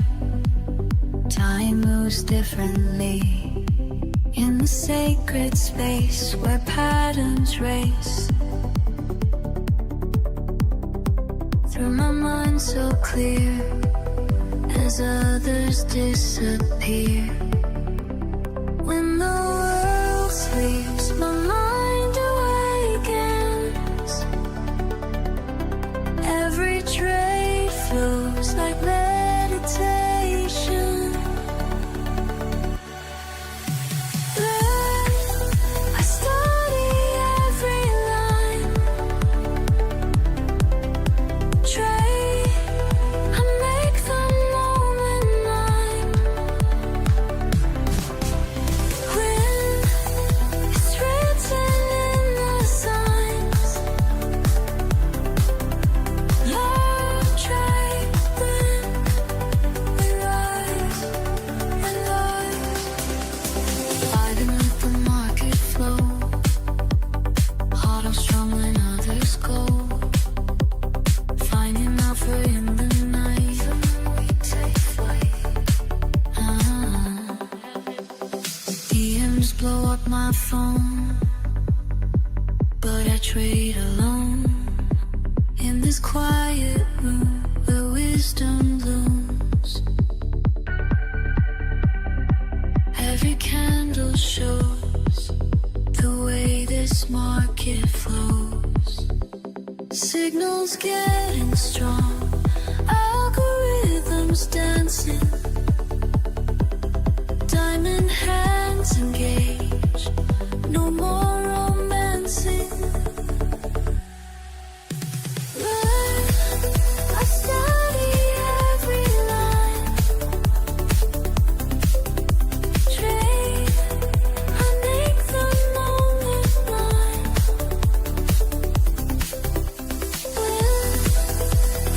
Time moves differently in the sacred space where patterns race. Through my mind so clear as others disappear. When the world sleeps, my mind awakens. Every trade flows like meditation. I study every line. Trade, I make the moment mine. Win, it's written in the signs. Learn, trade, win. We rise and rise. Vibing with the market flow. Heart on strong when others go. Finding alpha in the night. We take flight. DMs blow up my phone, but I trade alone. In this quiet room where wisdom blooms. Every candle shows the way this market flows. Signals getting strong, algorithms dancing. Diamond hands engage, no more romancing. I study every line. Trade, I make the moment mine.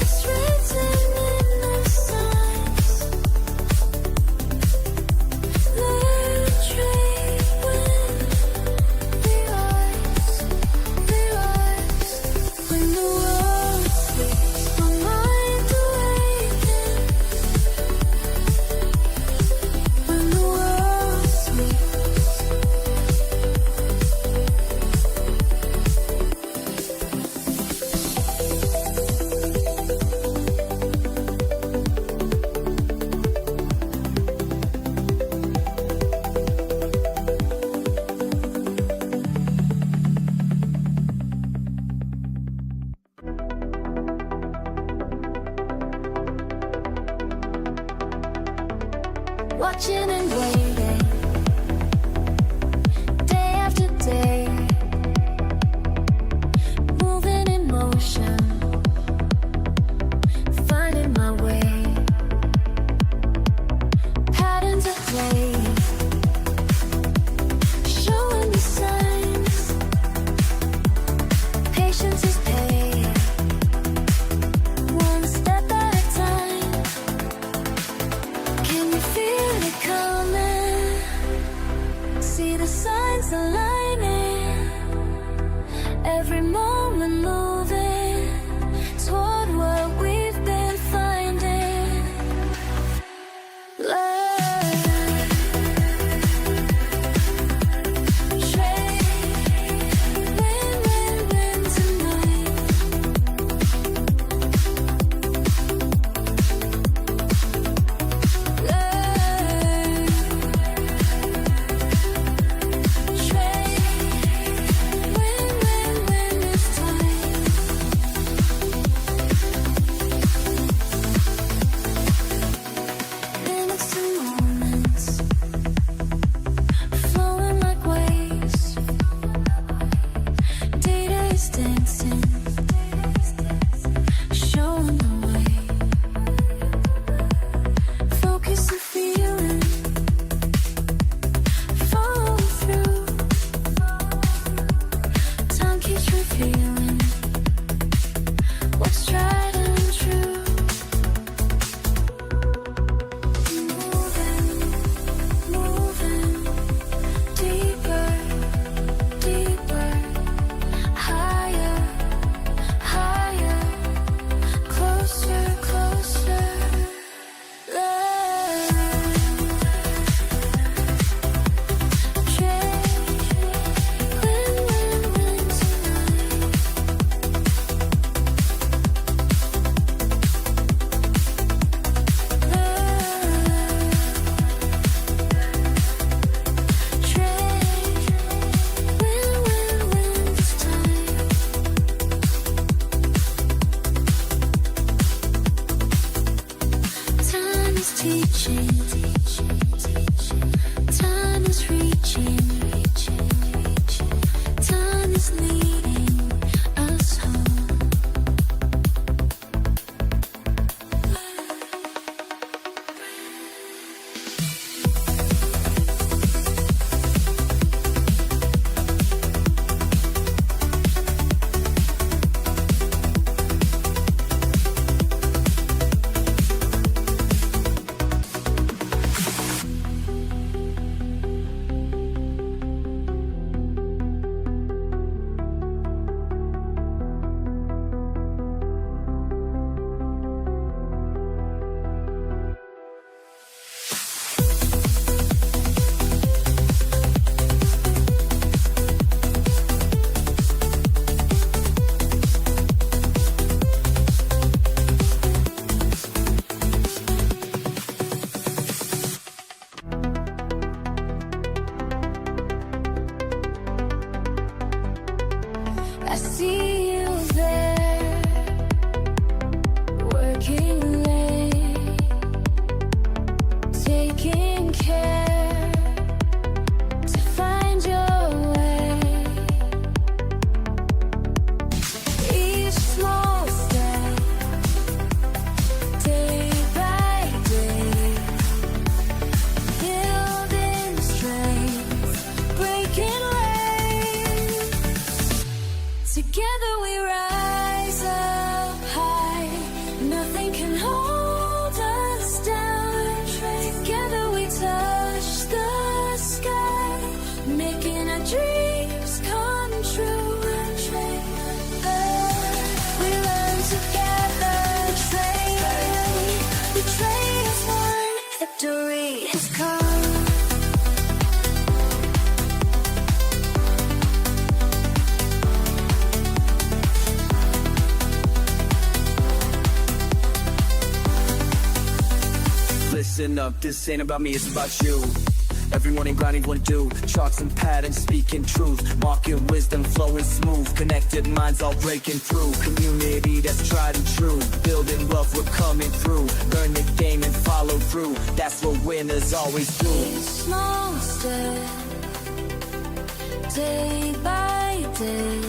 It's written in the signs. Learn, trade, win. We watching and waiting, day after day, moving in motion, finding my way, patterns at play, showing the signs, patience is paid, one step at a time. Can you feel it coming? See the signs aligning, every moment moving toward what we've been finding. Learn, trade, win, win, win tonight. Learn, trade, win, win, win this time. Minutes and moments, flowing like waves. Data is dancing, showing the way. Focus and feeling, follow through. Time keeps revealing what's tried and true. Moving, moving, deeper, deeper, higher, higher, closer, closer. Learn, trade, win, win, win tonight. Time is teaching, time is reaching, time is leading us home. I see you there, working late, taking care to find your way. Each small step, day by day, building strength, breaking waves. Together we rise up high, nothing can hold us down. Together we touch the sky, making our dreams come true. We learn together, trade, the trade is won, victory has come. Listen up, this ain't about me, it's about you. Every morning grinding one do, charts and patterns speaking truth, market wisdom flowing smooth, connected minds all breaking through, community that's tried and true, building wealth we're coming through, learn the game and follow through, that's what winners always do. Small step, day by day,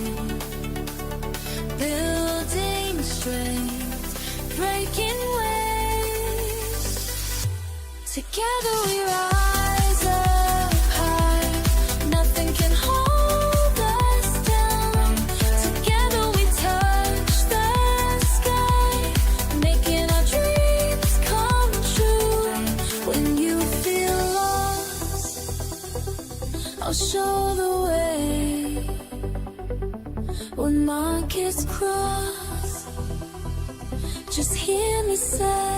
building strength, breaking waves. Together we rise up high, nothing can hold us down. Together we touch the sky, making our dreams come true. When you feel lost, I'll show the way. When markets cross, just hear me say,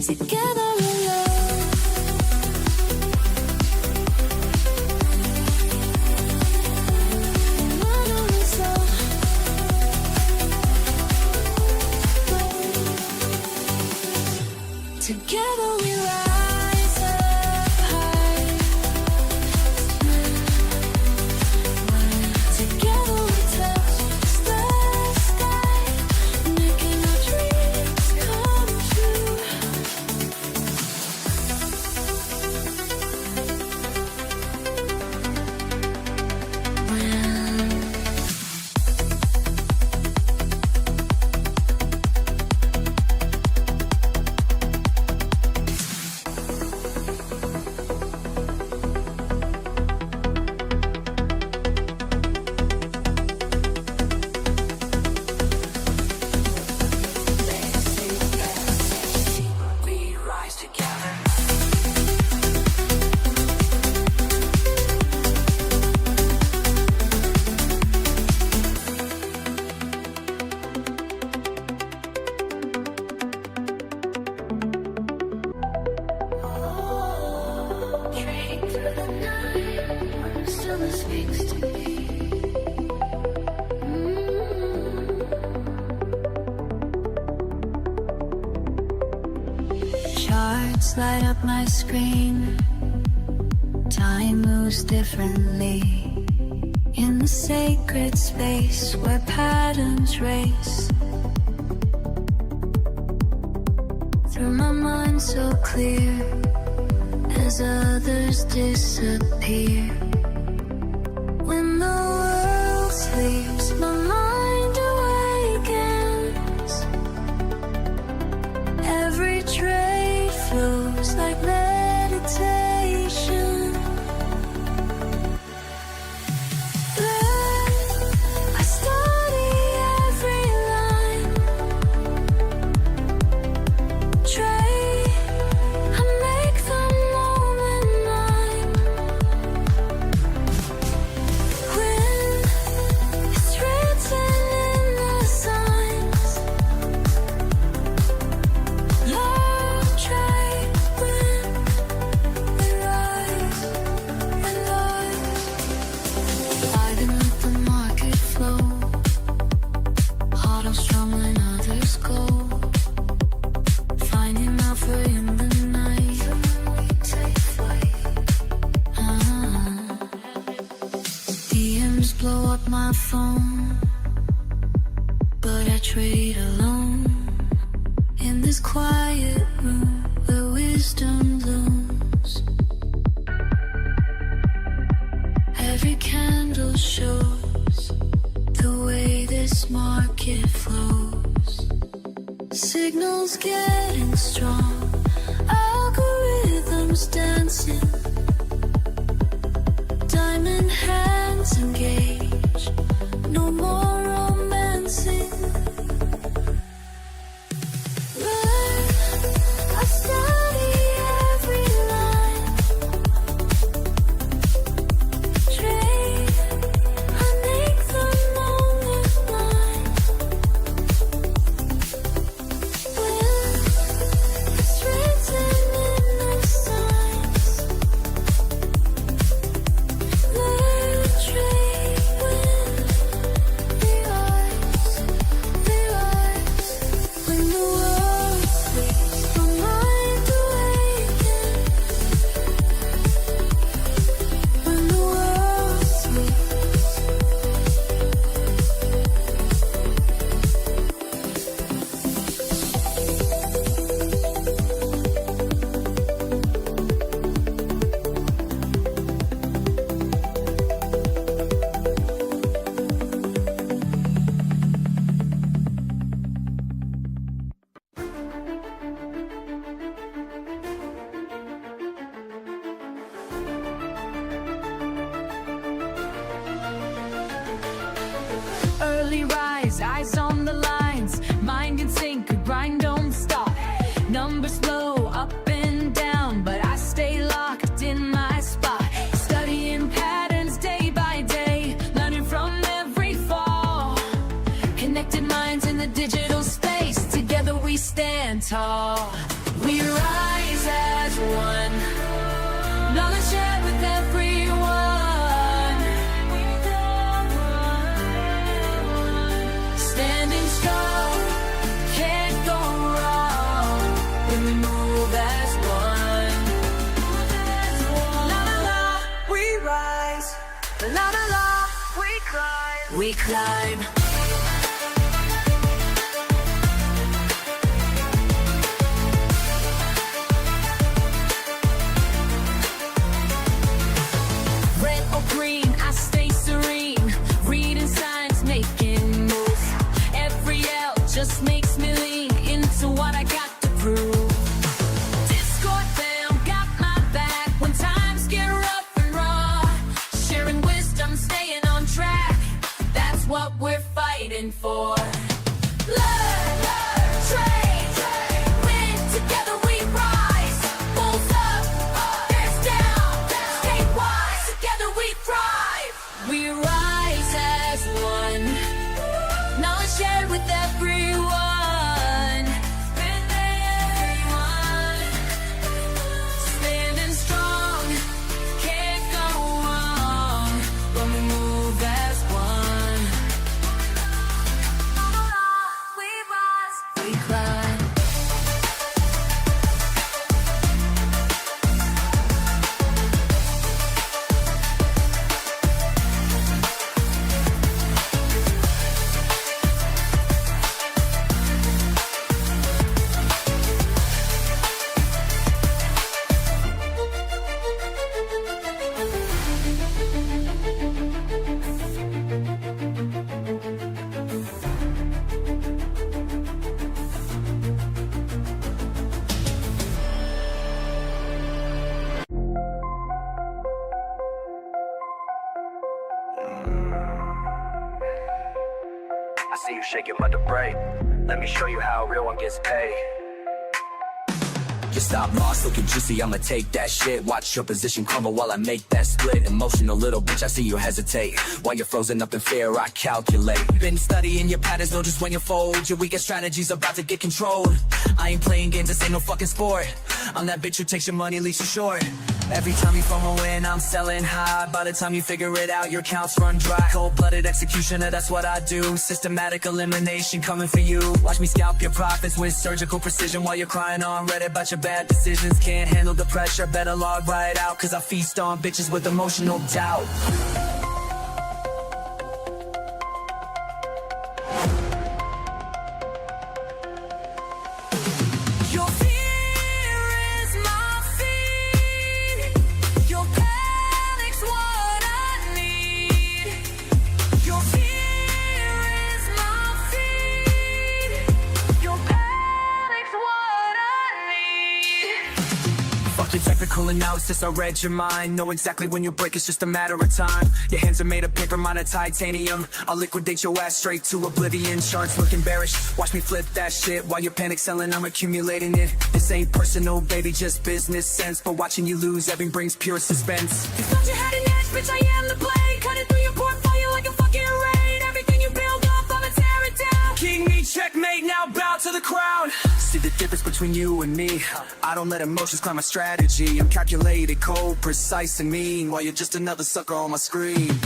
together we love. Together we rise up high. Together we touch the sky, making our dreams come true. We rise together. Trading through the night, when stillness speaks to me. Charts light up my screen. Time moves differently in the sacred space where patterns race. Through my mind so clear, as others disappear. When the world sleeps, my mind awakens. Every trade flows like meditation. I study every line. Trade, I make the moment mine. When it's written in the signs, Learn, trade, win. We rise and rise. Gliding with the market flow, heart on strong when others go. Finding alpha in the night. Take flight. DMs blow up my phone, but I trade alone. In this quiet room where wisdom looms. Every candle shows the way this market flows. Signals getting strong, algorithms dancing. Diamond hands engage, no more romancing. Learn, I study every line. Trade, I make the moment mine. When it's written in the signs. slowly rise, eyes on the lines, mind in sync, grind don't stop. Numbers flow up and down, but I stay locked in my spot. Studying patterns day by day, learning from every fall. Connected minds in the digital space, together we stand tall. We rise as one, knowledge shared with everyone. Standing strong, can't go wrong when we move as one. La la la, we rise. La la la, we climb. We climb. Red or green, I stay serene. Reading signs, making moves. Every L just makes me lean into what I got to prove. Discord fam got my back when times get rough and raw. Sharing wisdom, staying on track. That's what we're fighting for. Learn, trade, win, together we rise. Bulls up, bears down, stay wise, together we thrive. We rise as one, knowledge shared with everyone. Standing strong, can't go wrong when we move as one. We rise, we climb. I see you shaking but the break. Let me show you how a real one gets paid. You stop lost, looking juicy, I'ma take that shit. Watch your position crumble while I make that split. Emotional little bitch, I see you hesitate. While you're frozen up in fear, I calculate. Been studying your patterns, know just when you fold. Your weakest strategy's about to get controlled. I ain't playing games, this ain't no fucking sport. I'm that bitch who takes your money, leaves you short. Every time you FOMO in, I'm selling high. By the time you figure it out, your accounts run dry. Cold-blooded executioner, that's what I do. Systematic elimination coming for you. Watch me scalp your profits with surgical precision while you're crying on Reddit about your bad decisions. Can't handle the pressure, better log right out, cause I feast on bitches with emotional doubt. Your fear is my feed. Your panic's what I need. Your fear is my feed. Your panic's what I need. Fuck your technical analysis, I read your mind. Know exactly when you break, it's just a matter of time. Your hands are made of paper, mine of titanium. I'll liquidate your ass straight to oblivion. Charts looking bearish, watch me flip that shit. While you're panic selling, I'm accumulating it. This ain't personal, baby, just business sense. But watching you lose, everything brings pure suspense. You thought you had an edge, bitch, I am the blade. Cutting through your portfolio like a fucking raid. Everything you build up, I'ma tear it down. King me, checkmate, now bow to the crowd. See the difference between you and me. I don't let emotions climb my strategy. I'm calculated, cold, precise, and mean. While you're just another sucker on my screen.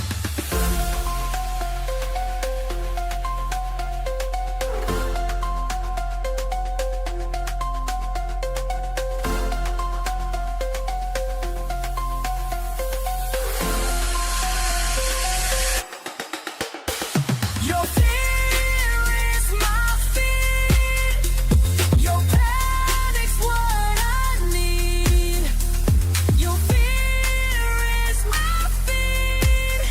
Your fear is my feed. Your panic's what I need. Your fear is my feed.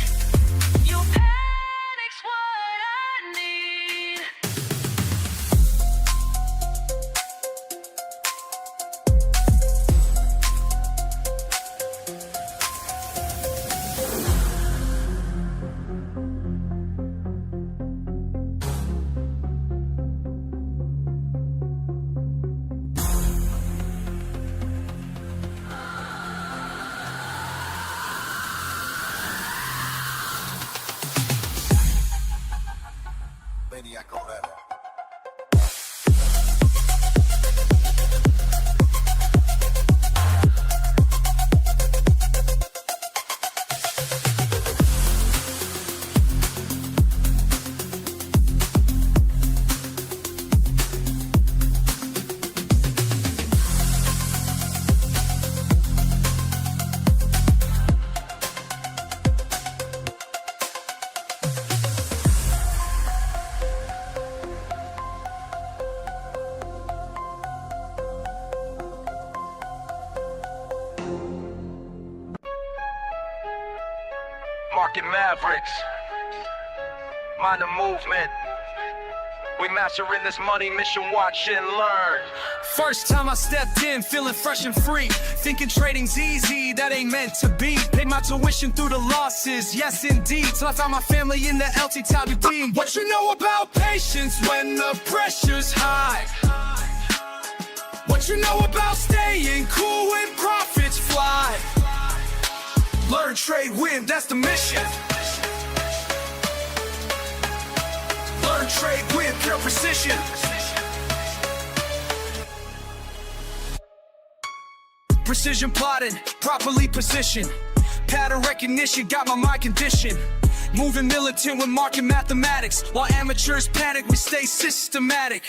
maniac on that. Market Mavericks, mind the movement. We mastering this money mission, watch and learn. First time I stepped in, feeling fresh and free, thinking trading's easy, that ain't meant to be. Paid my tuition through the losses, yes indeed, till I found my family in the LTW. What you know about patience when the pressure's high? What you know about staying cool when profits fly? Learn, trade, win, that's the mission. Learn, trade, win, pure precision. Precision plotting, properly positioned. Pattern recognition, got my mind conditioned. Moving militant with market mathematics. While amateurs panic, we stay systematic.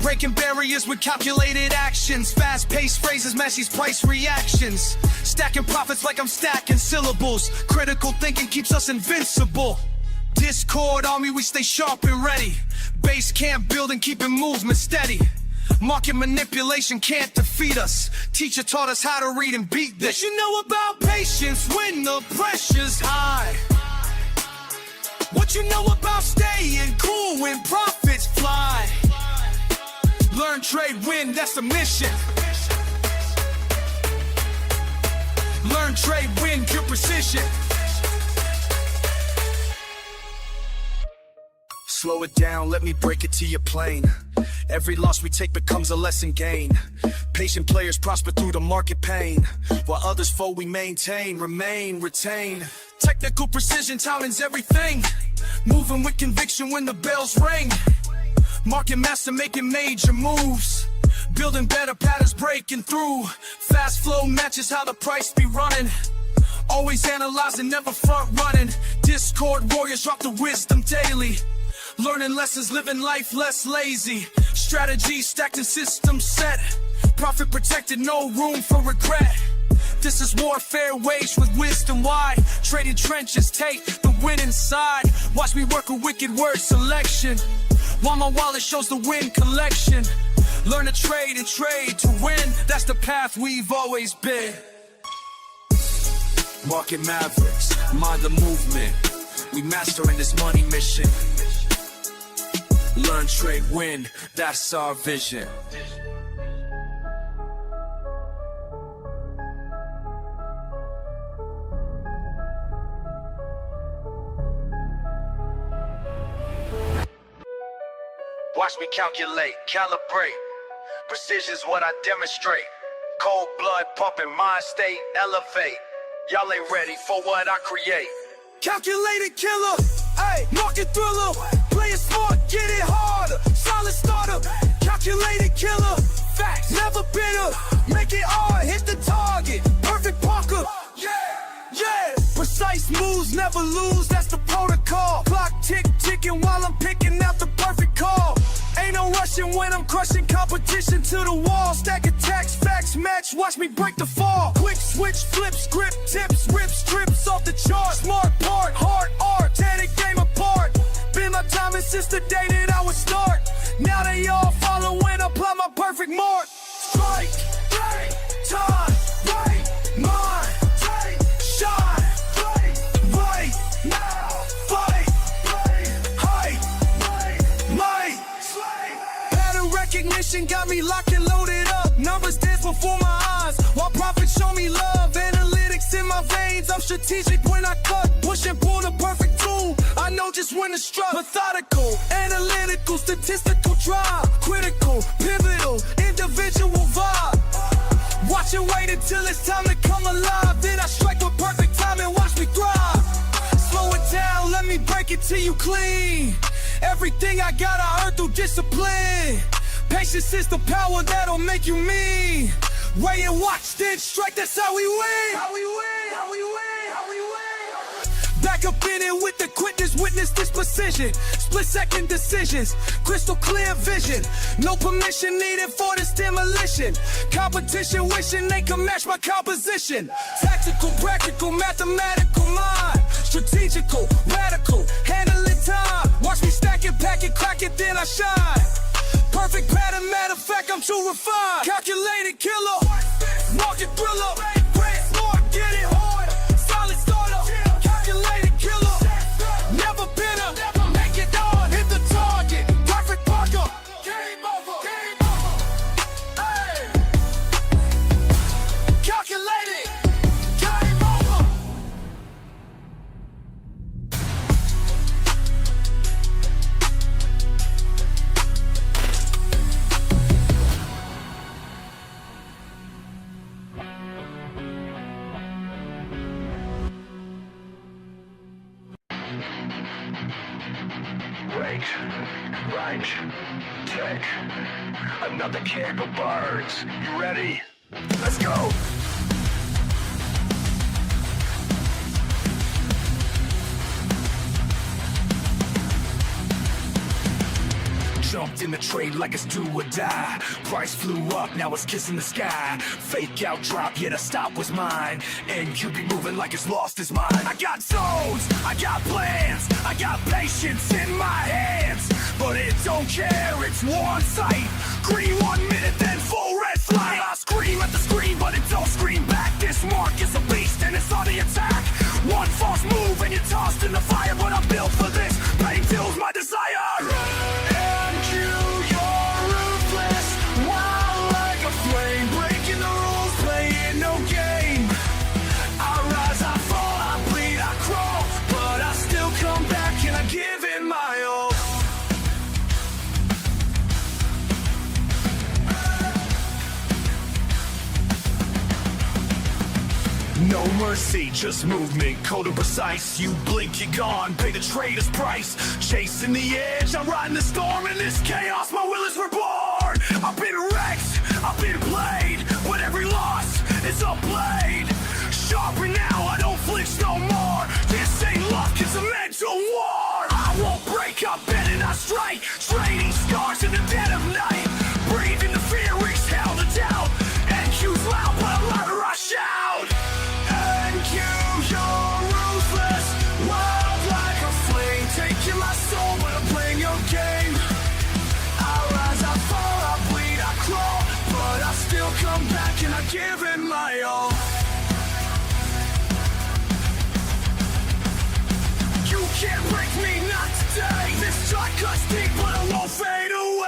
Breaking barriers with calculated actions. Fast-paced phrases, Messi's price reactions. Stacking profits like I'm stacking syllables. Critical thinking keeps us invincible. Discord army, we stay sharp and ready. Base camp building, keeping movement steady. Market manipulation can't defeat us. Teacher taught us how to read and beat this. You know about patience when the pressure's high? What you know about staying cool when profits fly? Learn, trade, win, that's the mission. Learn, trade, win, pure precision. Slow it down, let me break it to your plane. Every loss we take becomes a lesson gained. Patient players prosper through the market pain, while others fold we maintain, remain, retain. Technical precision, timing's everything. Moving with conviction when the bells ring. Market master making major moves. Building better patterns, breaking through. Fast flow matches how the price be running. Always analyzing, never front running. Discord warriors drop the wisdom daily. Learning lessons, living life less lazy. Strategy stacked and systems set. Profit protected, no room for regret. This is warfare waged with wisdom wide. Trading trenches, take the winning side. Watch me work a wicked word selection, while my wallet shows the win collection. Learn to trade and trade to win. That's the path we've always been. Market Mavericks, mind the movement. We mastering this money mission. Learn, trade, win, that's our vision. Watch me calculate, calibrate. Precision's what I demonstrate. Cold blood pumping, mind state, elevate. Y'all ain't ready for what I create. Calculated killer, ayy, market thriller. Play it smart, get it harder. Solid starter, calculated killer. Facts, never bitter. Make it hard, hit the target. Perfect Parker, yeah. Precise moves, never lose, that's the protocol. Clock ticking while I'm picking out the perfect call. Ain't no rushing when I'm crushing competition to the wall. Stack attacks, facts match, watch me break the fall. Quick switch, flip, script, tips, rip strips off the chart. Smart part, hard art, tear the game apart. Been my time since the day that I would start. Now they all follow when I apply my perfect mark. Strike, right, time, right, mind, take, shine, right, now, fight, height, might. Pattern recognition got me locked and loaded up. Numbers dance before my eyes, while profits show me love. Analytics in my veins, I'm strategic when I cut. Push and pull the perfect tool, I know just when to strut. Methodical, analytical, statistical drive. Critical, pivotal, individual vibe. Watch and wait until it's time to come alive. Then I strike with perfect time and watch me thrive. Slow it down, let me break it to you clean. Everything I got, I earned through discipline. Patience is the power that'll make you mean. Weigh and watch, then strike, that's how we win. How we win, how we win, how we win. Back up in it with the quickness, witness this precision. Split second decisions, crystal clear vision. No permission needed for this demolition. Competition wishing they could match my composition. Tactical, practical, mathematical mind. Strategical, radical, handling time. Watch me stack it, pack it, crack it, then I shine. Perfect pattern, matter of fact, I'm too refined. Calculated killer, market thriller. Brand smart, get it hard. Solid starter, calculated killer. Never been a, make it on. Hit the target, perfect parker. Game over, game over. Hey, calculated, game over. Wait, right, tick. Another cake of birds. You ready? Let's go! Jumped in the trade like it's do or die. Price flew up, now it's kissing the sky. Fake out drop, yeah, the stop was mine. And you be moving like it's lost his mind. I got zones, I got plans, I got patience in my hands. But it don't care, it's one sight. Green 1 minute, then full red flag. I scream at the screen, but it don't scream back. This mark is a beast and it's on the attack. One false move and you're tossed in the fire. But I'm built for this, pain fills my desire. No mercy, just movement, cold and precise. You blink, you're gone, pay the trader's price. Chasing the edge, I'm riding the storm. In this chaos, my will is reborn. I've been wrecked, I've been played, but every loss is a blade. Sharper now, I don't flinch no more. This ain't luck, it's a mental war. I won't break up, bend and I strike. Trading scars in the dead of night. Breathing the fear, exhale the doubt. NQ's loud, but louder I shout. You're ruthless, wild like a flame. Taking my soul, but I'm playing your game. I rise, I fall, I bleed, I crawl, but I still come back and I give it my all. You can't break me, not today. This shot cuts deep, but it won't fade away.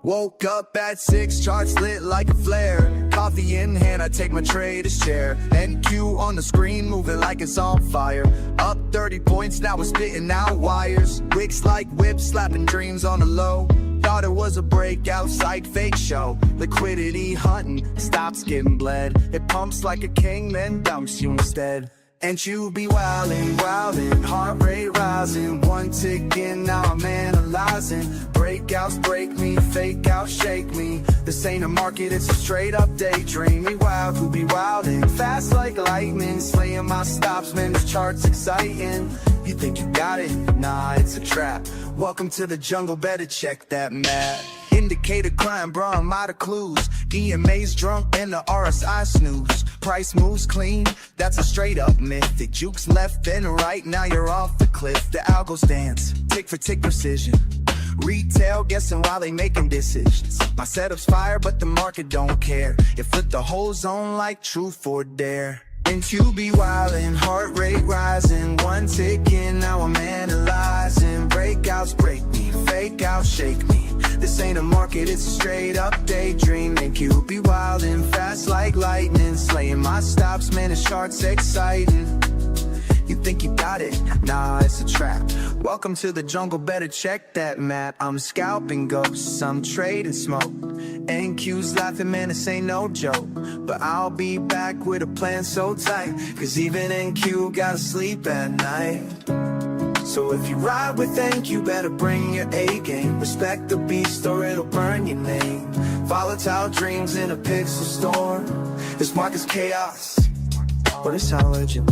Woke up at 6, charts lit like a flare. Coffee in hand, I take my trader's chair. NQ on the screen, moving like it's on fire. Up 30 points, now we're spitting out wires. Wicks like whips, slapping dreams on the low. Thought it was a breakout site, fake show. Liquidity hunting, stops getting bled. It pumps like a king, then dumps you instead. And you be wildin', wildin', heart rate rising, one tick in, now I'm analyzing. Breakouts break me, fake out, shake me. This ain't a market, it's a straight up daydream. We wild, who be wildin', fast like lightning, slaying my stops, man, this chart's exciting. You think you got it? Nah, it's a trap. Welcome to the jungle, better check that map. Indicator climb, bro, I'm out of clues. EMA's drunk and the RSI snooze. Price moves clean, that's a straight up myth. It jukes left and right, now you're off the cliff. The algos dance, tick for tick precision. Retail guessing while they making decisions. My setup's fire, but the market don't care. It flipped the whole zone like truth or dare. And you be wildin', heart rate rising, one tick in, now I'm analyzing. Breakouts break me, fake out, shake me. This ain't a market, it's a straight up daydream. And you be wildin', fast like lightning, slaying my stops, man, this chart's exciting. You think you got it? Nah, it's a trap. Welcome to the jungle, better check that map. I'm scalping ghosts, I'm trading smoke. NQ's laughing, man, this ain't no joke. But I'll be back with a plan so tight, cause even NQ gotta sleep at night. So if you ride with NQ, better bring your A game. Respect the beast or it'll burn your name. Volatile dreams in a pixel storm. This market's chaos, but it's how legend.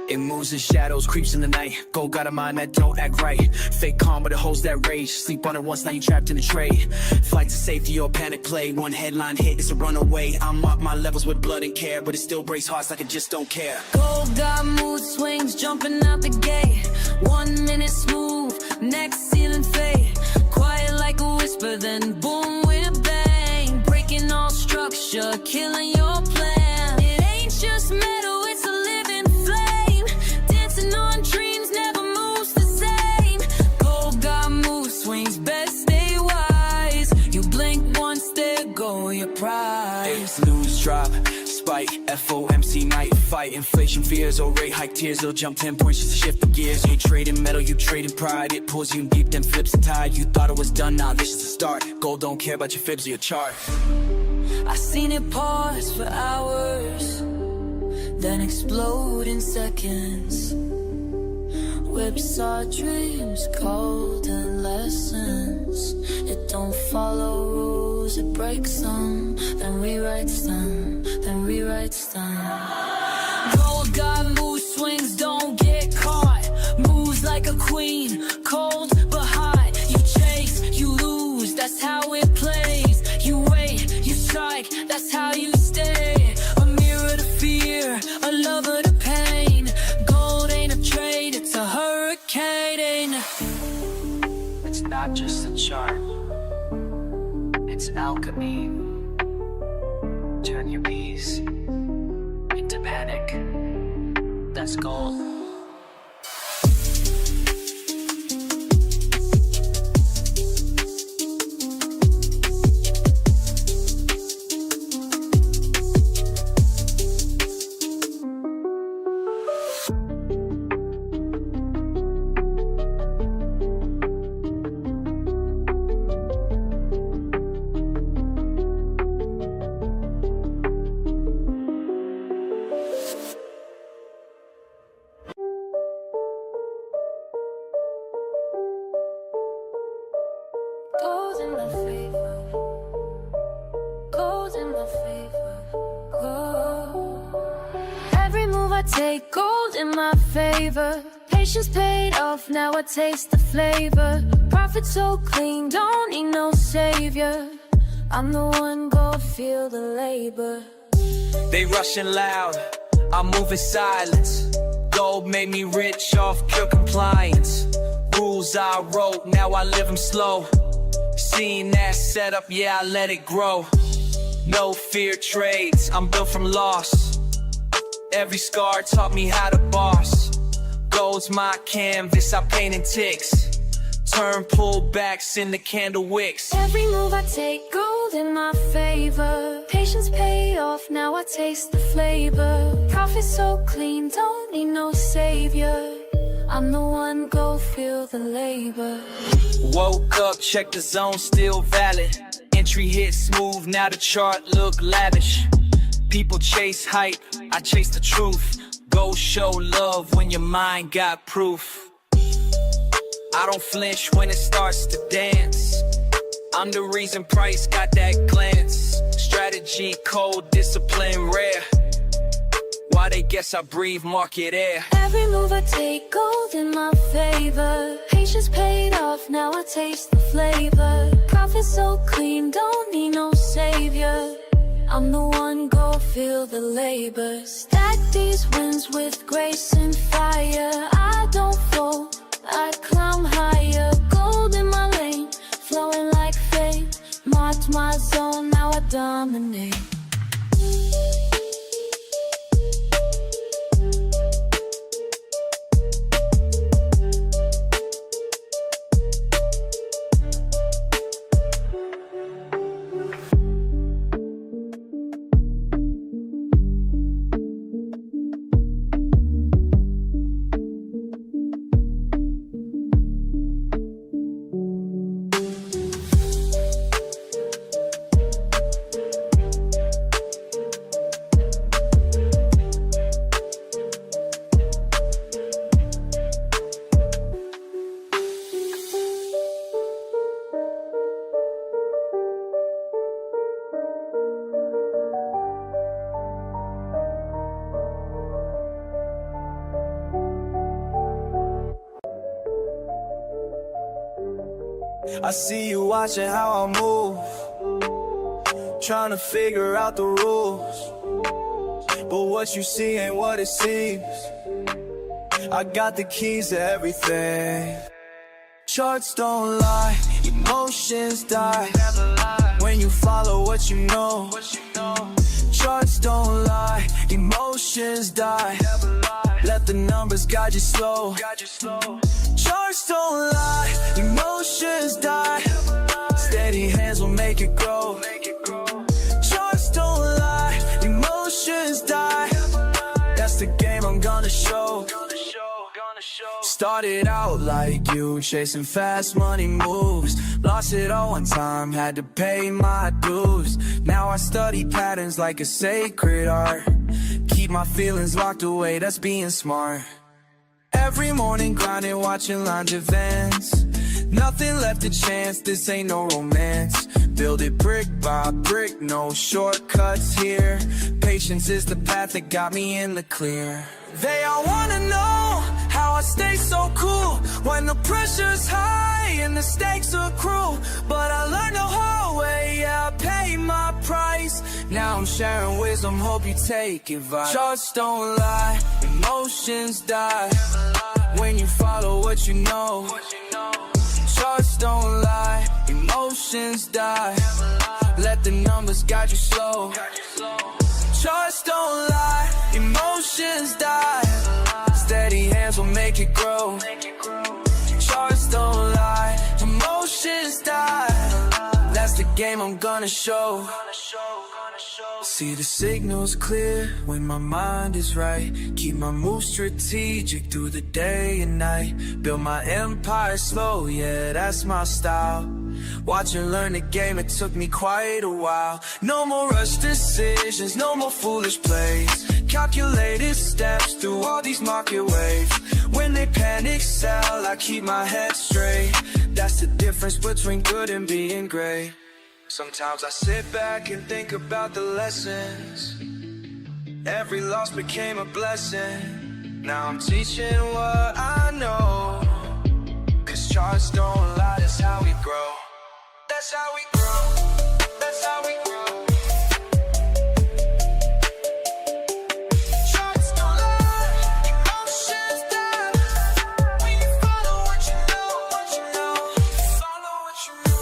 It moves in shadows, creeps in the night. Gold got a mind that don't act right. Fake calm, but it holds that rage. Sleep on it once, now you trapped in a trade. Flight to safety or panic play. One headline hit, it's a runaway. I'm up my levels with blood and care, but it still breaks hearts like I just don't care. Gold got mood swings, jumping out the gate. 1 minute smooth, next ceiling fade. Quiet like a whisper, then boom, we're bang. Breaking all structure, killing your plan. It ain't just metal, it's a living flame. Dancing on dreams, never moves the same. Gold got mood swings, best stay wise. You blink once, there go your prize. Lose, drop, spike, FOMC night fight. Inflation fears, or rate hike tears. They'll jump 10 points just to shift the gears. You trading metal, you trading pride. It pulls you deep, then flips the tide. You thought it was done, now this is the start. Gold don't care about your fibs or your chart. I seen it pause for hours, then explode in seconds. Whips our dreams, golden lessons. It don't follow rules, it breaks them, then rewrites them, then rewrites them. Gold got mood swings, don't get caught. Moves like a queen, cold but hot. You chase, you lose, that's how it plays. You wait, you strike, that's how you stay. A mirror to fear, a lover to pain. Gold ain't a trade, it's a hurricane. It's not just a chart, it's alchemy. Turn your peace into panic. That's gold. take gold in my favor. Patience paid off, now I taste the flavor. Profit so clean, don't need no savior. I'm the one, go feel the labor. They rushing loud, I'm moving silence. Gold made me rich off pure compliance. Rules I wrote, now I live them slow. Seeing that setup, yeah, I let it grow. No fear trades, I'm built from loss. Every scar taught me how to boss. Gold's my canvas, I paint in ticks. Turn pullbacks into candle wicks. Every move I take, gold in my favor. Patience pay off, now I taste the flavor. Profit so clean, don't need no savior. I'm the one, go feel the labor. Woke up, check the zone, still valid. Entry hit smooth, now the chart look lavish. People chase hype, I chase the truth. Go show love when your mind got proof. I don't flinch when it starts to dance. I'm the reason price got that glance. Strategy, cold, discipline, rare. Why they guess I breathe market air. Every move I take, gold in my favor. Patience paid off, now I taste the flavor. Profit so clean, don't need no savior. I'm the one, go feel the labor. Stack these wins with grace and fire. I don't fold, I climb higher. Gold in my lane, flowing like fame. Marked my zone, now I dominate. I see you watching how I move, trying to figure out the rules, but what you see ain't what it seems. I got the keys to everything. Charts don't lie, emotions die when you follow what you know. Charts don't lie, emotions die. Let the numbers guide you slow. Charts don't lie, emotions die. Steady hands will make it grow. Charts don't lie, emotions die. That's the game I'm gonna show. Started out like you, chasing fast money moves. Lost it all one time, had to pay my dues. Now I study patterns like a sacred art. Keep my feelings locked away, that's being smart. Every morning grinding, watching lounge events. Nothing left to chance, this ain't no romance. Build it brick by brick, no shortcuts here. Patience is the path that got me in the clear. They all wanna know how I stay so cool when the pressure's high and the stakes are cruel. But I learned the hard way, yeah, I paid my price. Now I'm sharing wisdom, hope you take advice. Charts don't lie, emotions die when you follow what you know. Charts don't lie, emotions die. Let the numbers guide you slow. Charts don't lie, emotions die. Steady hands will make it grow. Charts don't lie, emotions die. That's the game I'm gonna show. See the signals clear when my mind is right. Keep my moves strategic through the day and night. Build my empire slow, yeah, that's my style. Watch and learn the game, it took me quite a while. No more rush decisions, no more foolish plays. Calculated steps through all these market waves. When they panic sell, I keep my head straight. That's the difference between good and being great. Sometimes I sit back and think about the lessons Every loss became a blessing. Now I'm teaching what I know. Cause charts don't lie, that's how we grow. That's how we grow. That's how we grow. Charts don't lie, emotions die. When you follow what you know, follow what you know.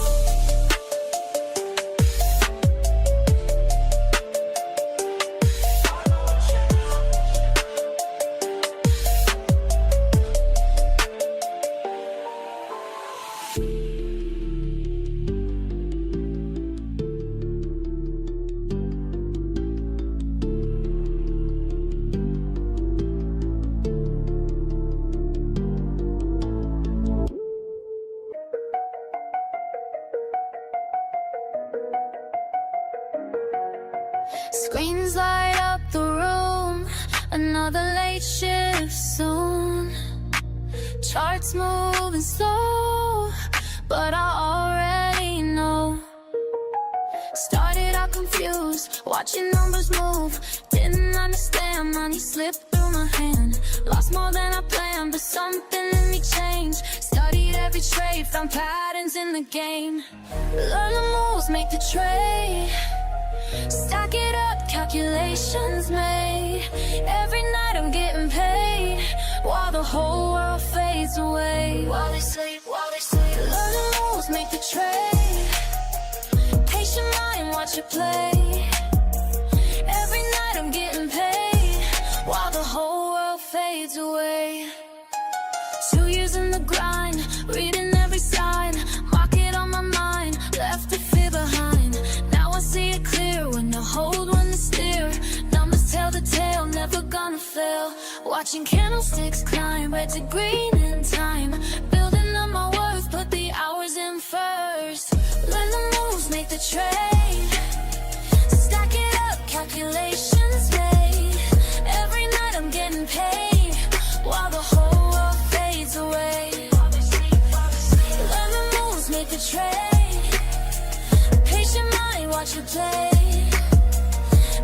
Screens light up the room, another late shift soon. Charts moving slow, but I already know. Started out confused, watching numbers move. Didn't understand, money slipped through my hand. Lost more than I planned, but something in me changed. Studied every trade, found patterns in the game. Learn the moves, make the trade. Stack it up, calculations made. Every night I'm getting paid, while the whole world fades away. While they sleep, learn the moves, make the trade. Patient mind, watch it play. Every night I'm getting paid, while the whole world fades away. 2 years in the grind, reading every sign. Market on my mind, left the fear behind. Now I see it clear, when to hold, when to steer. Numbers tell the tale, never gonna fail. Watching candlesticks climb, red to green in time. Building up my worth, put the hours in first. Learn the moves, make the trade. Stack it up, calculations made. Every night I'm getting paid, while the whole world fades away. Learn the moves, make the trade. Patient mind, watch it play.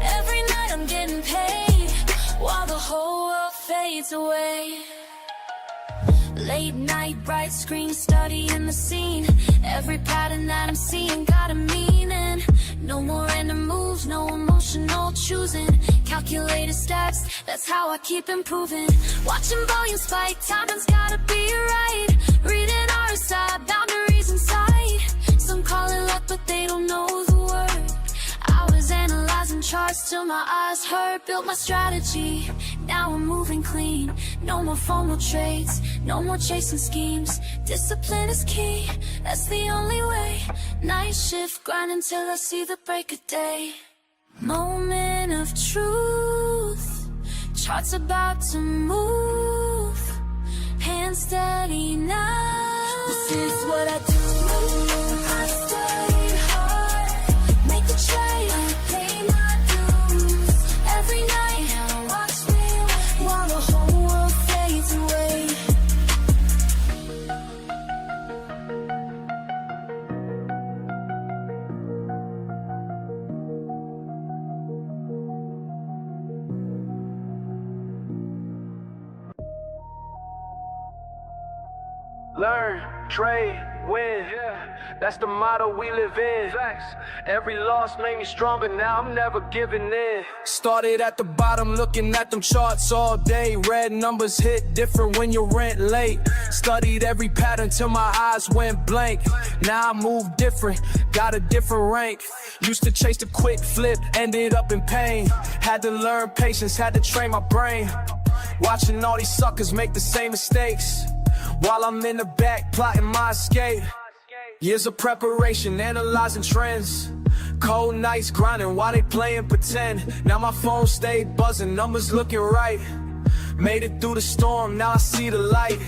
Every night I'm getting paid, while the whole world fades away. Late night, bright screen, studying the scene. Every pattern that I'm seeing got a meaning. No more random moves, no emotional choosing. Calculated stacks, that's how I keep improving. Watching volume spike, timing's gotta be right. Reading RSI, boundaries in sight. Some call it luck, but they don't know the word. I was analyzing charts till my eyes hurt. Built my strategy, now I'm moving clean. No more FOMO trades, no more chasing schemes. Discipline is key, that's the only way. Night shift, grind until I see the break of day. Moment of truth, charts about to move. Hands steady now, this is what I do. I study hard, make the trade, I pay my dues. Every night, now watch me while the whole world fades away. Learn, trade, win. That's the motto we live in. Every loss made me stronger, now I'm never giving in. Started at the bottom, looking at them charts all day. Red numbers hit different when you rent late. Studied every pattern till my eyes went blank. Now I move different, got a different rank. Used to chase the quick flip, ended up in pain. Had to learn patience, had to train my brain. Watching all these suckers make the same mistakes, while I'm in the back plotting my escape. Years of preparation, analyzing trends. Cold nights grinding while they playing pretend. Now my phone stayed buzzing, numbers looking right. Made it through the storm, now I see the light.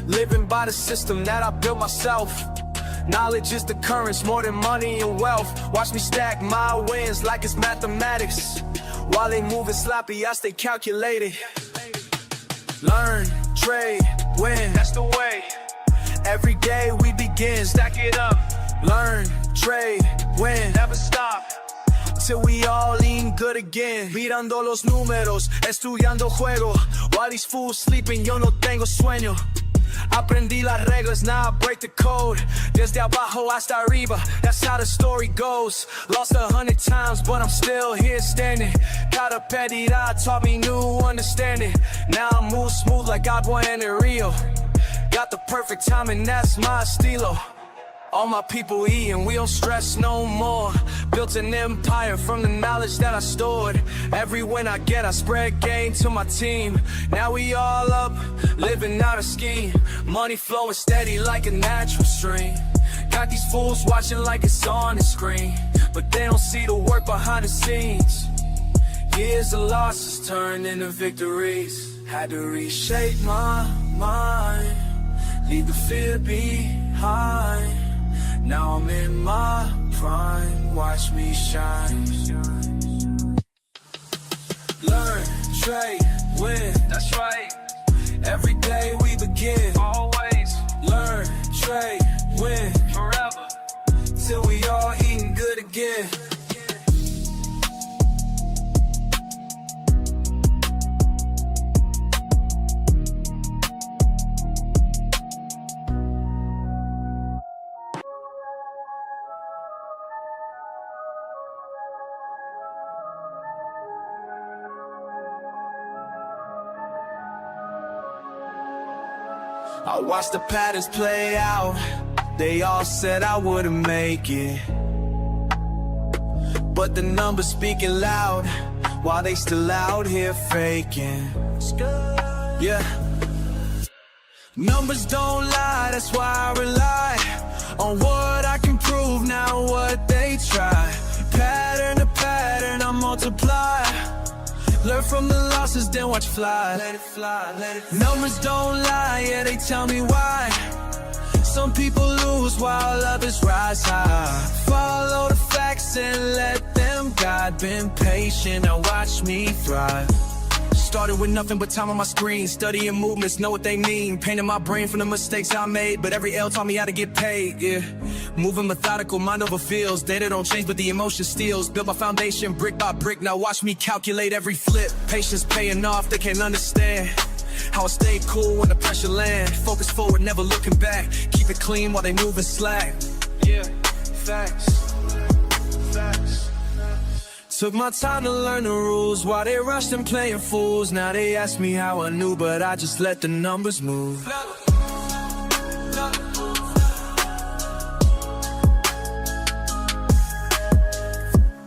Living by the system that I built myself. Knowledge is the currency more than money and wealth. Watch me stack my wins like it's mathematics. While they moving sloppy, I stay calculated. Learn, trade, win, that's the way. Every day we begin, stack it up. Learn, trade, win, never stop. Till we all lean good again. Mirando los números, estudiando juego. While these fools sleeping, yo no tengo sueño. Aprendí las reglas, now I break the code. Desde abajo hasta arriba, that's how the story goes. Lost 100 times, but I'm still here standing. Cada pérdida taught me new understanding. Now I move smooth like agua en el rio. Got the perfect timing, that's my estilo. All my people eating, we don't stress no more. Built an empire from the knowledge that I stored. Every win I get, I spread gain to my team. Now we all up, living out a scheme. Money flowing steady like a natural stream. Got these fools watching like it's on the screen, but they don't see the work behind the scenes. Years of losses turned into victories. Had to reshape my mind, leave the fear behind. Now I'm in my prime, watch me shine. Learn, trade, win, that's right. Every day we begin, always. Learn, trade, win, forever. Till we all eating good again. I watched the patterns play out. They all said I wouldn't make it, but the numbers speaking loud, while they still out here faking. Yeah, numbers don't lie, that's why I rely on what I can prove, now what they try. Pattern to pattern, I multiply. Learn from the losses, then watch fly. Let it fly, let it fly. Numbers don't lie, yeah, they tell me why. Some people lose while others rise high. Follow the facts and let them guide. Been patient, now watch me thrive. Started with nothing but time on my screen. Studying movements, know what they mean. Painting my brain from the mistakes I made, but every L taught me how to get paid, yeah. Moving methodical, mind over feels. Data don't change, but the emotion steals. Build my foundation brick by brick, now watch me calculate every flip. Patience paying off, they can't understand how I stay cool when the pressure land. Focus forward, never looking back. Keep it clean while they moving slack. Yeah, facts, facts. Took my time to learn the rules while they rushed and playing fools. Now they ask me how I knew, but I just let the numbers move.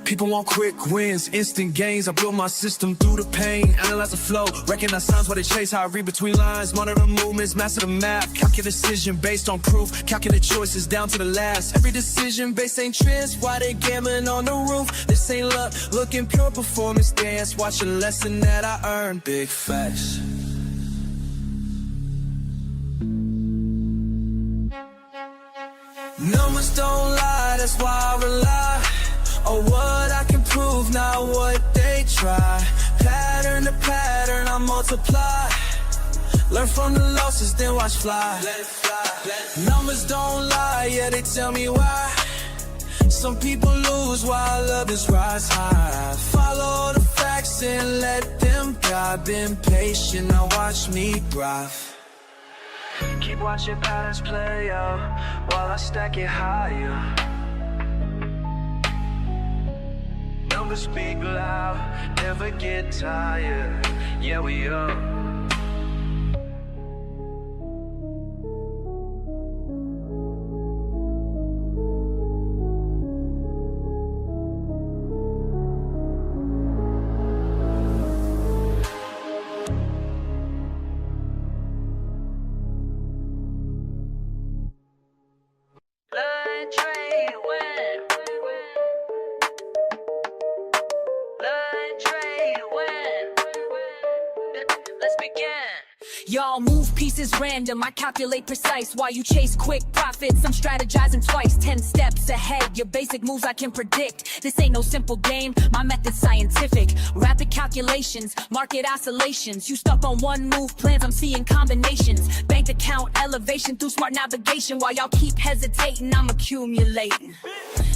People want quick wins, instant gains. I build my system through the pain. Analyze the flow, recognize signs while they chase. How I read between lines, monitor movements, master the math. Calculate decision based on proof. Calculate choices down to the last. Every decision based ain't trends. Why they gambling on the roof? This ain't luck, looking pure performance dance. Watch a lesson that I earned. Big facts. Numbers don't lie, that's why I rely on what I can prove, not what they try. Pattern to pattern, I multiply. Learn from the losses, then watch fly. Let it fly, let it. Numbers don't lie, yeah, they tell me why. Some people lose while others rise high. Follow the facts and let them guide. Been patient, now watch me thrive. Keep watching patterns play out while I stack it higher. Numbers speak loud, never get tired. Yeah, we are. Y'all move pieces random, I calculate precise. While you chase quick profits, I'm strategizing twice. 10 steps ahead, your basic moves I can predict. This ain't no simple game, my method's scientific. Rapid calculations, market oscillations. You stuck on one move plans, I'm seeing combinations. Bank account elevation through smart navigation. While y'all keep hesitating, I'm accumulating.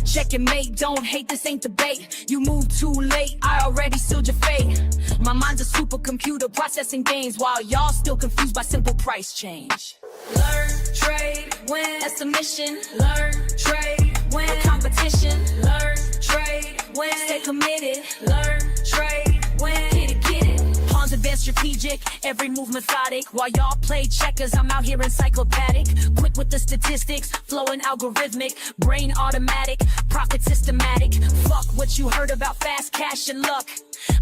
Check and mate, don't hate, this ain't debate. You move too late, I already sealed your fate. My mind's a supercomputer processing gains, while y'all still confused by simple price change. Learn, trade, win, that's the mission. Learn, trade, win, no competition. Learn, trade, win, stay committed. Learn, trade, win, get it. Pawns advanced strategic, every move methodic. While y'all play checkers, I'm out here encyclopedic. Quick with the statistics, flowing algorithmic. Brain automatic, profit systematic. Fuck what you heard about fast cash and luck.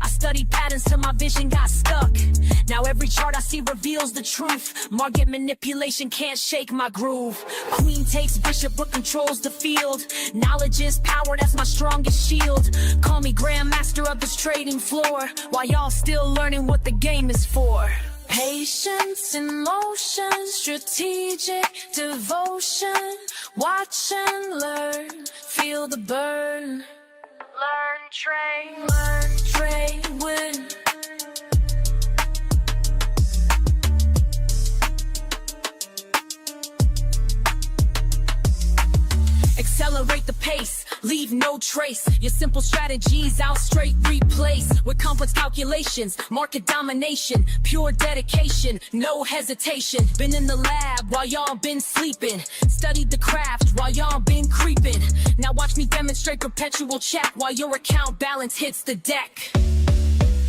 I studied patterns till my vision got stuck. Now every chart I see reveals the truth. Market manipulation can't shake my groove. Queen takes bishop but controls the field. Knowledge is power, that's my strongest shield. Call me grandmaster of this trading floor, while y'all still learning what the game is for. Patience in motion, strategic devotion. Watch and learn, feel the burn. Learn, trade, win. Accelerate the pace, leave no trace. Your simple strategies I'll straight replace with complex calculations, market domination, pure dedication, no hesitation. Been in the lab while y'all been sleeping, studied the craft while y'all been creeping. Now watch me demonstrate perpetual check while your account balance hits the deck.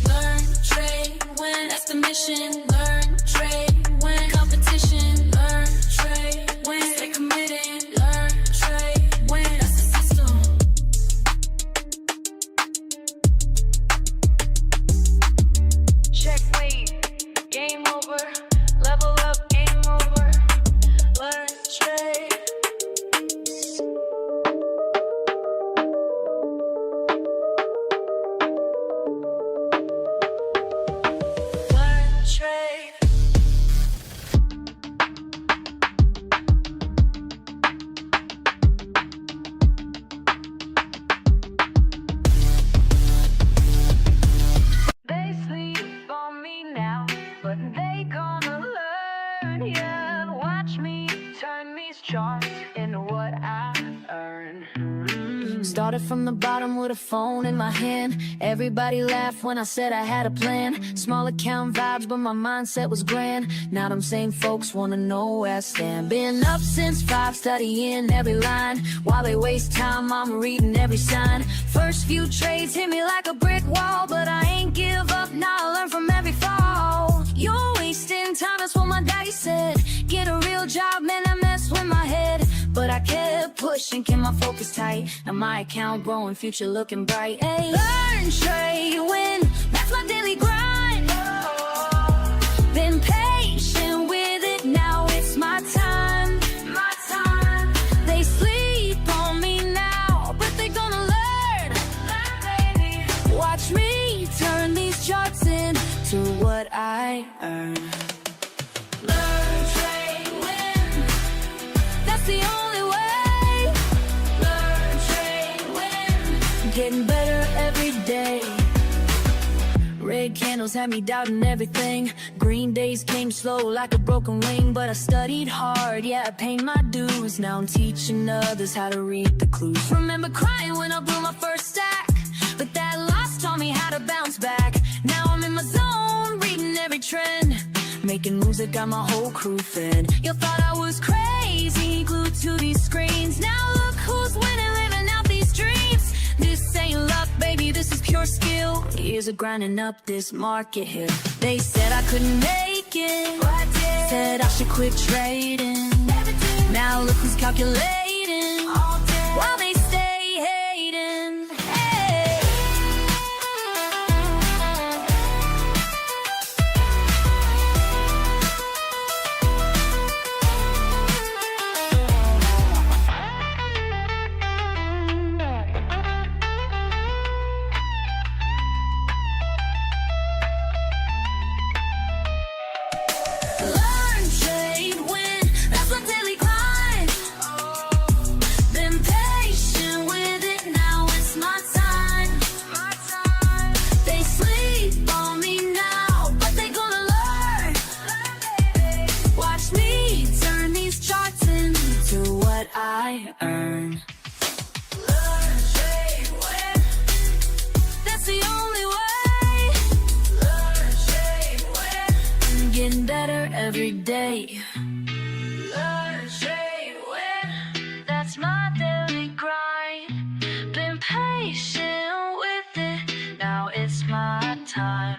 Learn, trade, win, that's the mission. Learn, trade, win, competition. Learn, trade, win, stay committed. Learn, trade, win, that's the system. Checkmate, game over. Level up, game over. Learn, trade. Started from the bottom with a phone in my hand. Everybody laughed when I said I had a plan. Small account vibes, but my mindset was grand. Now them same folks wanna know where I stand. Been up since 5, studying every line. While they waste time, I'm reading every sign. First few trades hit me like a brick wall, but I ain't give up, now I learn from every fall. You're wasting time, that's what my daddy said. Get a real job, man, I mess with my head. But I kept pushing, kept my focus tight. Now my account growing, future looking bright. Hey, learn, trade, win, that's my daily grind. Been patient with it, now it's my time. My time. They sleep on me now, but they gonna learn. Baby. Watch me turn these charts into what I earn. Learn, trade, win, that's the only way. Learn, trade, win, getting better every day. Red candles had me doubting everything. Green days came slow like a broken wing. But I studied hard, yeah, I paid my dues. Now I'm teaching others how to read the clues. Remember crying when I blew my first stack, but that loss taught me how to bounce back. Now I'm in my zone, reading every trend, making moves that got my whole crew fed. You thought I was crazy, glued to these screens. Now look who's winning, living out these dreams. This ain't luck, baby, this is pure skill. Years of grinding up this market here. They said I couldn't make it, but I did. Said I should quit trading. Never did. Now look who's calculating all day while they stay hating. Hey. Learn, trade, win, that's my daily grind. every day. LearnTradeWin, that's my daily grind. Been patient with it, now it's my time.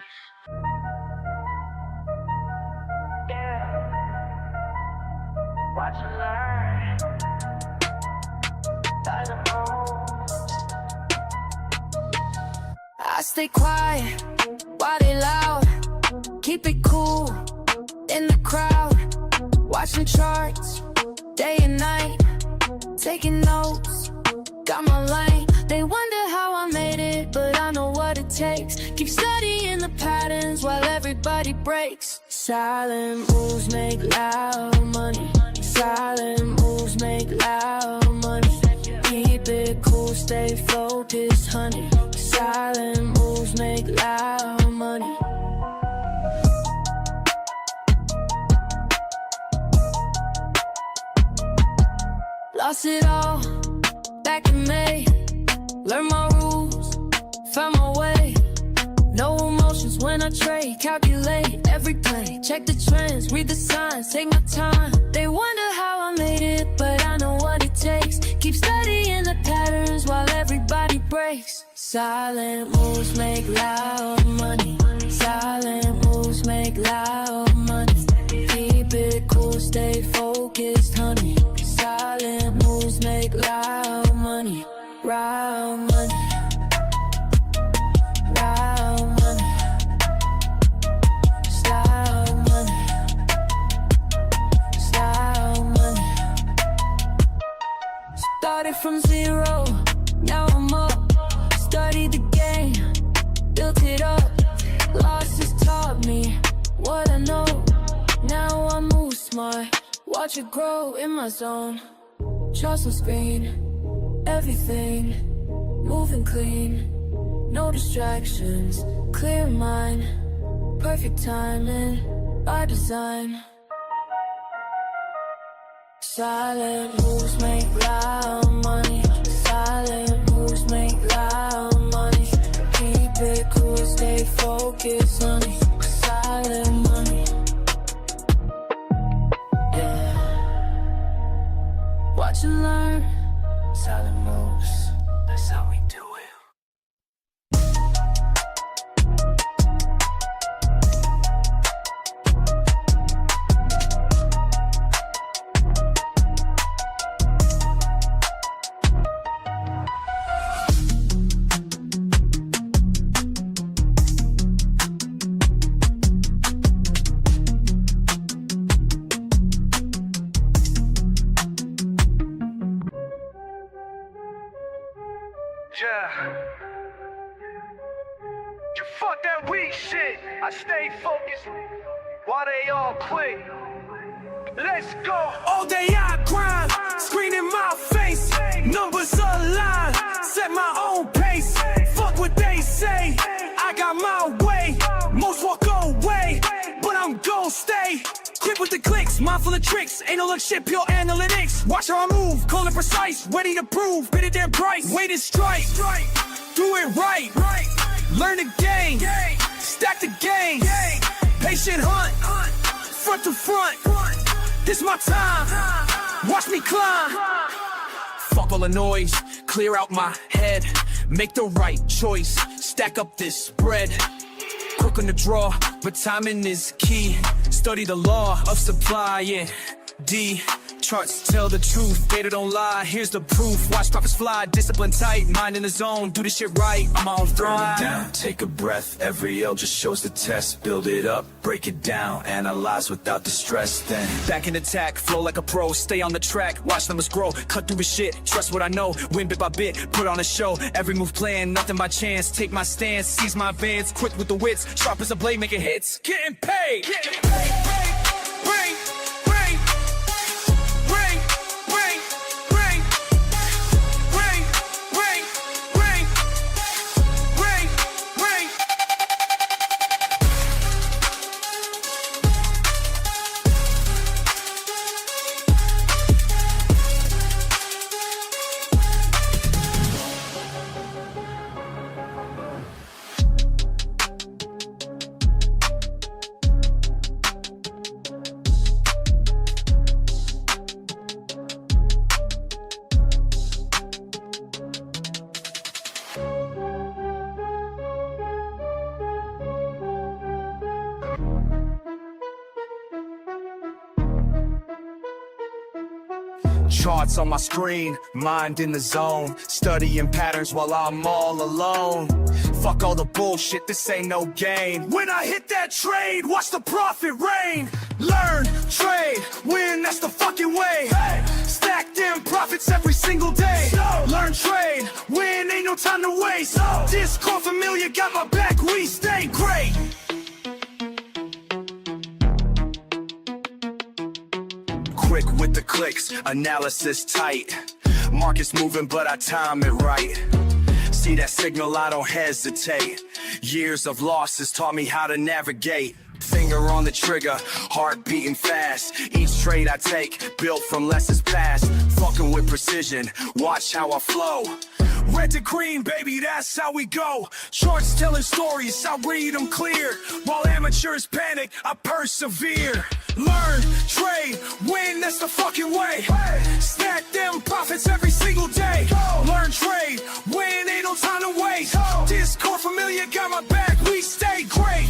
Watch and learn. I stay quiet while they loud. Keep it cool in the crowd. Watching charts day and night. Taking notes, got my lane. They wonder how I made it, but I know what it takes. Keep studying the patterns while everybody breaks. Silent moves make loud money. Silent moves make loud money. Keep it cool, stay focused, honey. Silent moves make loud money. Lost it all back in May. Learned my rules, found my way. No emotions when I trade. Calculate every play. Check the trends, read the signs, take my time. They wonder how I made it, but I know what it takes. Keep studying the patterns while everybody breaks. Silent moves make loud money. Silent moves make loud money. Keep it cool, stay focused, honey. Silent moves make loud money. Loud money. Loud money. Loud money. Loud money. Started from zero, now I'm up. Studied the game, built it up. Losses taught me what I know. Now I move smart, watch it grow in my zone. Trust on screen, everything moving clean. No distractions, clear mind. Perfect timing by design. Silent moves make loud money. Silent moves make loud money. Keep it cool, stay focused, honey. Silent money. Yeah. Watch and learn. Silent moves. That's how we do it. Yeah. You fuck that weak shit. I stay focused while they all quit. Let's go. All day I grind, screen in my face. Numbers align, set my own pace. Fuck what they say, I got my way. Most walk away, but I'm gon' stay. Quick with the clicks, mindful of tricks. Ain't no look shit, pure analytics. Watch how I move, call it precise. Ready to prove, bid it their price. Wait and strike, do it right. Learn the game, stack the game. Patient hunt, front to front. This my time, watch me climb. Fuck all the noise, clear out my head. Make the right choice, stack up this bread. Quick on the draw, but timing is key. Study the law of supply, yeah. D, charts tell the truth, data don't lie. Here's the proof, watch profits fly. Discipline tight, mind in the zone, do this shit right. I'm on thrive. Down, take a breath, every L just shows the test. Build it up, break it down, analyze without the stress. Then Back in attack, flow like a pro. Stay on the track, watch numbers grow. Cut through the shit, trust what I know. Win bit by bit, put on a show. Every move planned, nothing by chance. Take my stance, seize my advance. Quick with the wits, sharp as a blade, making hits. Getting paid, getting paid. Bring, bring, bring, bring, bring, bring, bring, bring, bring, bring. Charts on my screen, mind in the zone, studying patterns while I'm all alone. Fuck all the bullshit, this ain't no game. When I hit that trade, watch the profit rain. Learn, trade, win, that's the fucking way. Stack them profits every single day. Learn, trade, win, ain't no time to waste. Discord familiar, got my back, we stay great. Quick with the clicks, analysis tight. Market's moving, but I time it right. See that signal, I don't hesitate. Years of losses taught me how to navigate. Finger on the trigger, heart beating fast. Each trade I take, built from lessons past. Fucking with precision, watch how I flow. Red to green, baby, that's how we go. Charts telling stories, I read them clear. While amateurs panic, I persevere. Learn, trade, win, that's the fucking way. Stack them profits every single day. Learn, trade, win, ain't no time to waste. Discord familiar, got my back, we stay great.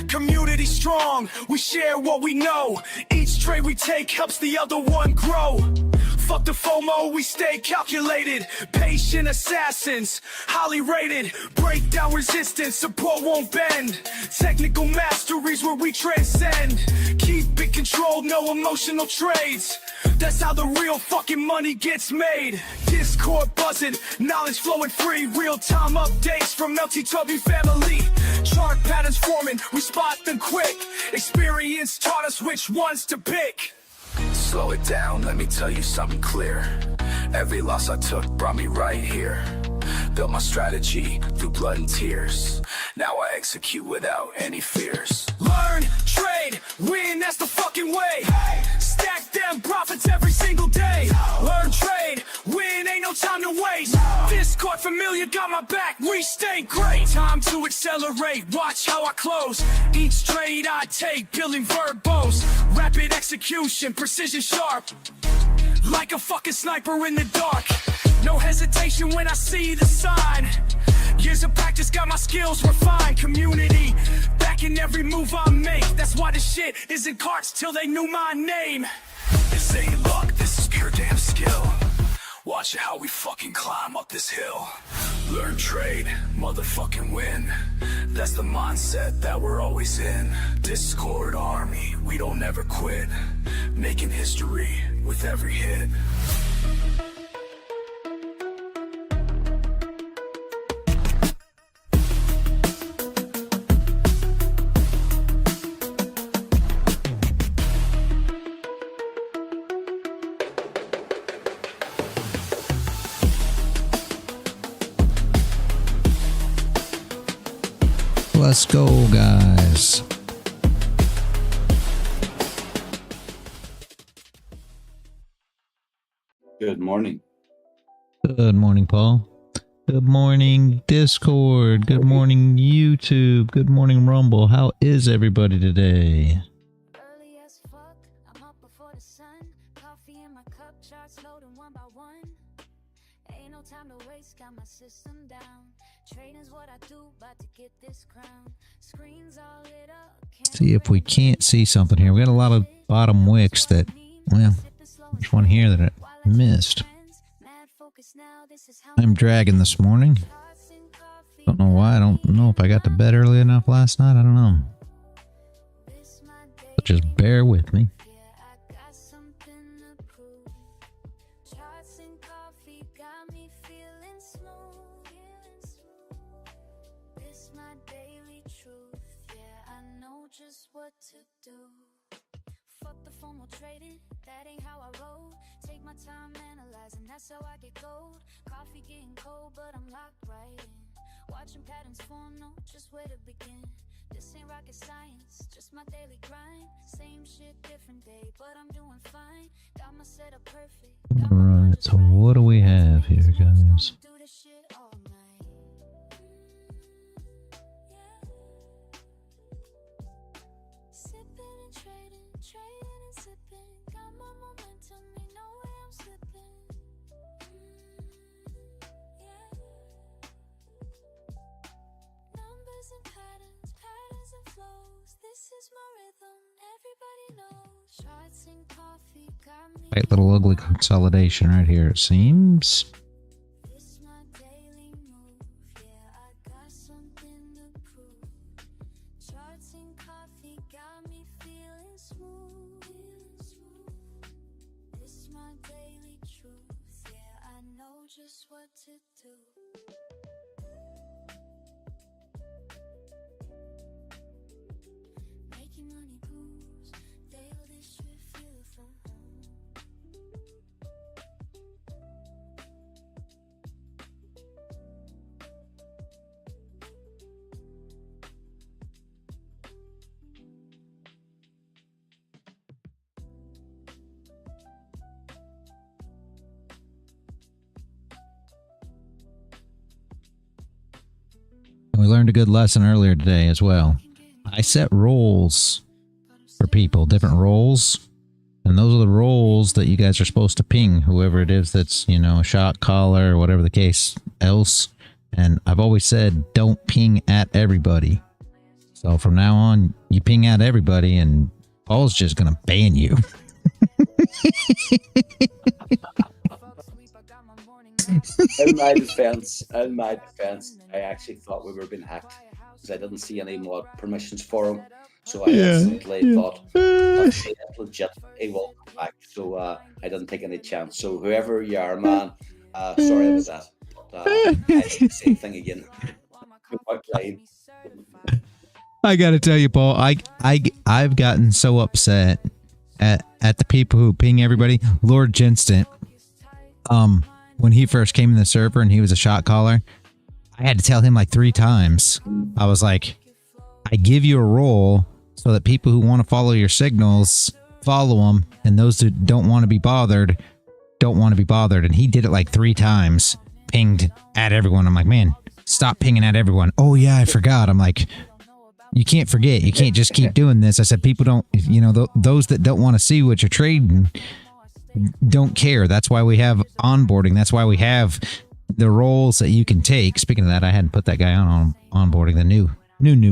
Community strong, we share what we know. Each trade we take helps the other one grow. Fuck the FOMO, we stay calculated. Patient assassins, highly rated. Break down resistance, support won't bend. Technical masteries where we transcend. Keep it controlled, no emotional trades. That's how the real fucking money gets made. Discord buzzing, knowledge flowing free. Real-time updates from LTW family. Chart patterns forming, we spot them quick. Experience taught us which ones to pick. Slow it down, let me tell you something clear. Every loss I took brought me right here. Built my strategy through blood and tears. Now I execute without any fears. Learn, trade, win, that's the fucking way. Stack them profits every single day. Learn, trade, win, ain't no time to waste. Discord familiar, got my back, we stay great. Time to accelerate, watch how I close. Each trade I take, building verbose. Rapid execution, precision sharp. Like a fucking sniper in the dark. No hesitation when I see the sign. Years of practice got my skills refined. Community, backing every move I make. That's why this shit isn't cards till they knew my name. This ain't luck, this is pure damn skill. Watch how we fucking climb up this hill. Learn, trade, motherfucking win. That's the mindset that we're always in. Discord army, we don't ever quit. Making history with every hit. Let's go, guys. Good morning. Good morning, Paul. Good morning, Discord. Good morning, YouTube. Good morning, Rumble. How is everybody today? Early as fuck, I'm up before the sun. Coffee in my cup, charts loading one by one. Ain't no time to waste, got my system down. Trading's what I do, about to get this crown. Screens all lit up. See if we can't see something here. We got a lot of bottom wicks that, well, there's one here that I missed. I'm dragging this morning. Don't know why. I don't know if I got to bed early enough last night. I don't know. But just bear with me. Trading, that ain't how I roll. Take my time analyzing, that's how I get gold. Coffee getting cold, but I'm locked right in. Watching patterns form, know just where to begin. This ain't rocket science, just my daily grind. Same shit, different day, but I'm doing fine. Got my setup perfect. Alright, so what do we have here, guys? Do this shit all night. Sipping and trading, trading and sipping. Got my momentum, ain't no way I'm slipping. Numbers and patterns, patterns and flows. This is my rhythm, Right, little ugly consolidation right here, it seems. It's my daily move. Yeah, I got something to prove. Charts and coffee got me feeling smooth. It's my daily truth. Yeah, I know just what to do. Making money moves. They'll distribute from home. We learned a good lesson earlier today as well. I set roles for people, different roles. And those are the roles that you guys are supposed to ping, whoever it is that's, you know, a shot caller or whatever the case else. And I've always said, don't ping at everybody. So from now on, you ping at everybody and Paul's just going to ban you. In my defense, I actually thought we were being hacked because I didn't see any more permissions for him. So I instantly thought, that's legit, he will come back. So I didn't take any chance. So whoever you are, man, sorry about that. But I did the same thing again. I got to tell you, Paul, I've gotten so upset at the people who ping everybody. Lord Jinstant, when he first came in the server and he was a shot caller, I had to tell him like 3 times. I was like, I give you a role so that people who want to follow your signals follow them, and those who don't want to be bothered don't want to be bothered. And he did it like 3 times, pinged at everyone. I'm like, man, stop pinging at everyone. Oh yeah, I forgot. I'm like, you can't forget. You can't just keep doing this. I said, people don't, you know, those that don't want to see what you're trading don't care. That's why we have onboarding. That's why we have the roles that you can take. Speaking of that, I hadn't put that guy on onboarding, the new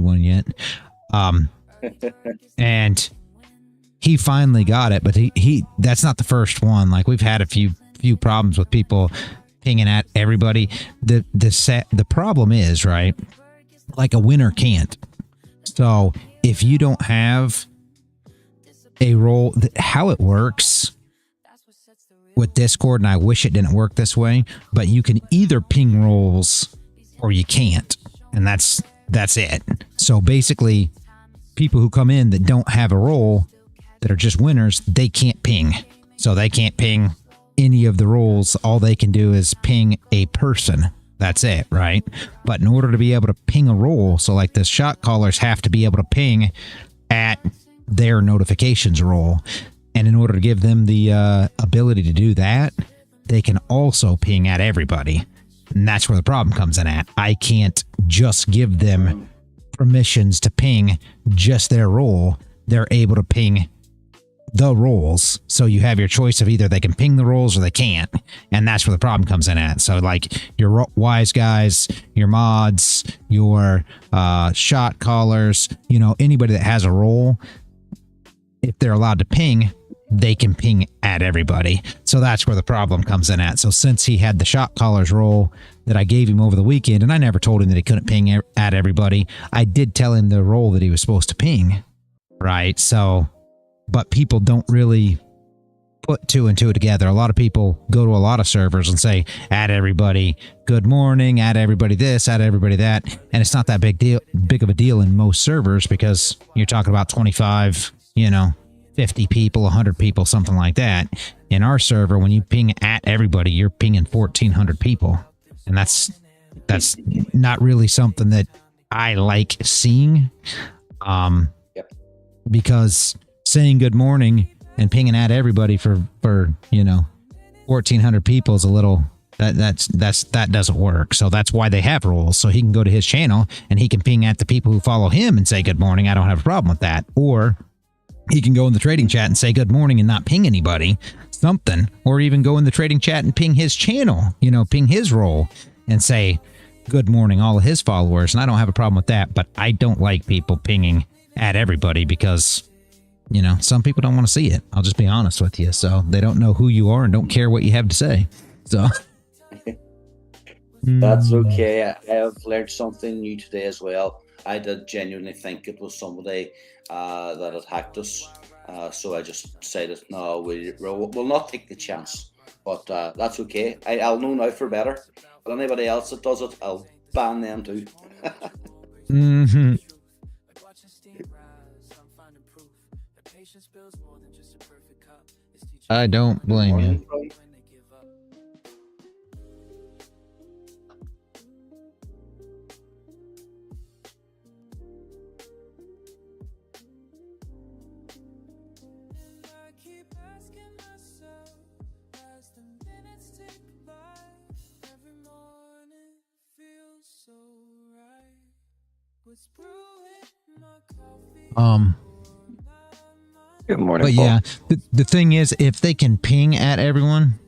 one yet. And he finally got it, but he that's not the first one. Like, we've had a few problems with people pinging at everybody. The problem is, right, like a winner can't. So if you don't have a role, how it works with Discord, and I wish it didn't work this way, but you can either ping roles or you can't, and that's it. So basically, people who come in that don't have a role, that are just winners, they can't ping. So they can't ping any of the roles. All they can do is ping a person. That's it, right? But in order to be able to ping a role, so like the shot callers have to be able to ping at their notifications role. And in order to give them the ability to do that, they can also ping at everybody. And that's where the problem comes in at. I can't just give them permissions to ping just their role. They're able to ping the roles. So you have your choice of either they can ping the roles or they can't. And that's where the problem comes in at. So like your wise guys, your mods, your shot callers, you know, anybody that has a role, if they're allowed to ping, they can ping at everybody. So that's where the problem comes in at. So since he had the shot caller's role that I gave him over the weekend, and I never told him that he couldn't ping at everybody, I did tell him the role that he was supposed to ping, right? So, but people don't really put 2 and 2 together. A lot of people go to a lot of servers and say, add everybody good morning, add everybody this, add everybody that. And it's not that big of a deal in most servers, because you're talking about 25, 50 people, 100 people, something like that. In our server, when you ping at everybody, you're pinging 1,400 people. And that's not really something that I like seeing. Because saying good morning and pinging at everybody for 1,400 people is a little, that doesn't work. So that's why they have roles. So he can go to his channel and he can ping at the people who follow him and say good morning. I don't have a problem with that. Or he can go in the trading chat and say good morning and not ping anybody, something. Or even go in the trading chat and ping his channel, ping his role and say good morning, all of his followers. And I don't have a problem with that, but I don't like people pinging at everybody, because you know, some people don't want to see it. I'll just be honest with you. So they don't know who you are and don't care what you have to say. So That's okay. I have learned something new today as well. I did genuinely think it was somebody that had hacked us. So I just decided, no, we'll not take the chance. But that's okay. I'll know now for better. But anybody else that does it, I'll ban them too. mm-hmm. I don't blame you. Good morning. But yeah, the thing is, if they can ping at everyone,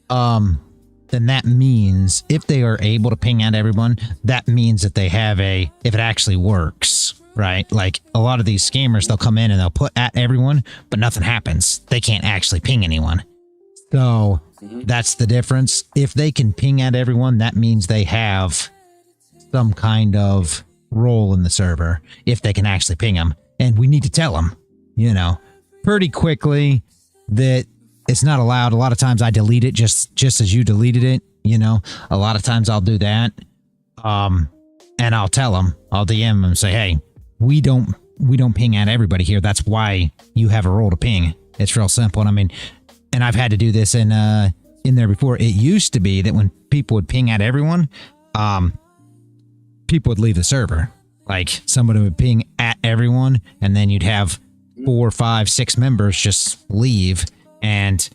then that means if they are able to ping at everyone, that means that they have if it actually works, right? Like a lot of these scammers, they'll come in and they'll put at everyone, but nothing happens. They can't actually ping anyone. So that's the difference. If they can ping at everyone, that means they have some kind of role in the server if they can actually ping them. And we need to tell them, you know, pretty quickly that it's not allowed. A lot of times I delete it just as you deleted it, you know. A lot of times I'll do that. And I'll tell them, I'll DM them and say, hey, we don't ping at everybody here. That's why you have a role to ping. It's real simple. And I mean, and I've had to do this in there before. It used to be that when people would ping at everyone, people would leave the server. Like somebody would ping at everyone, and then you'd have 4, 5, 6 members just leave. And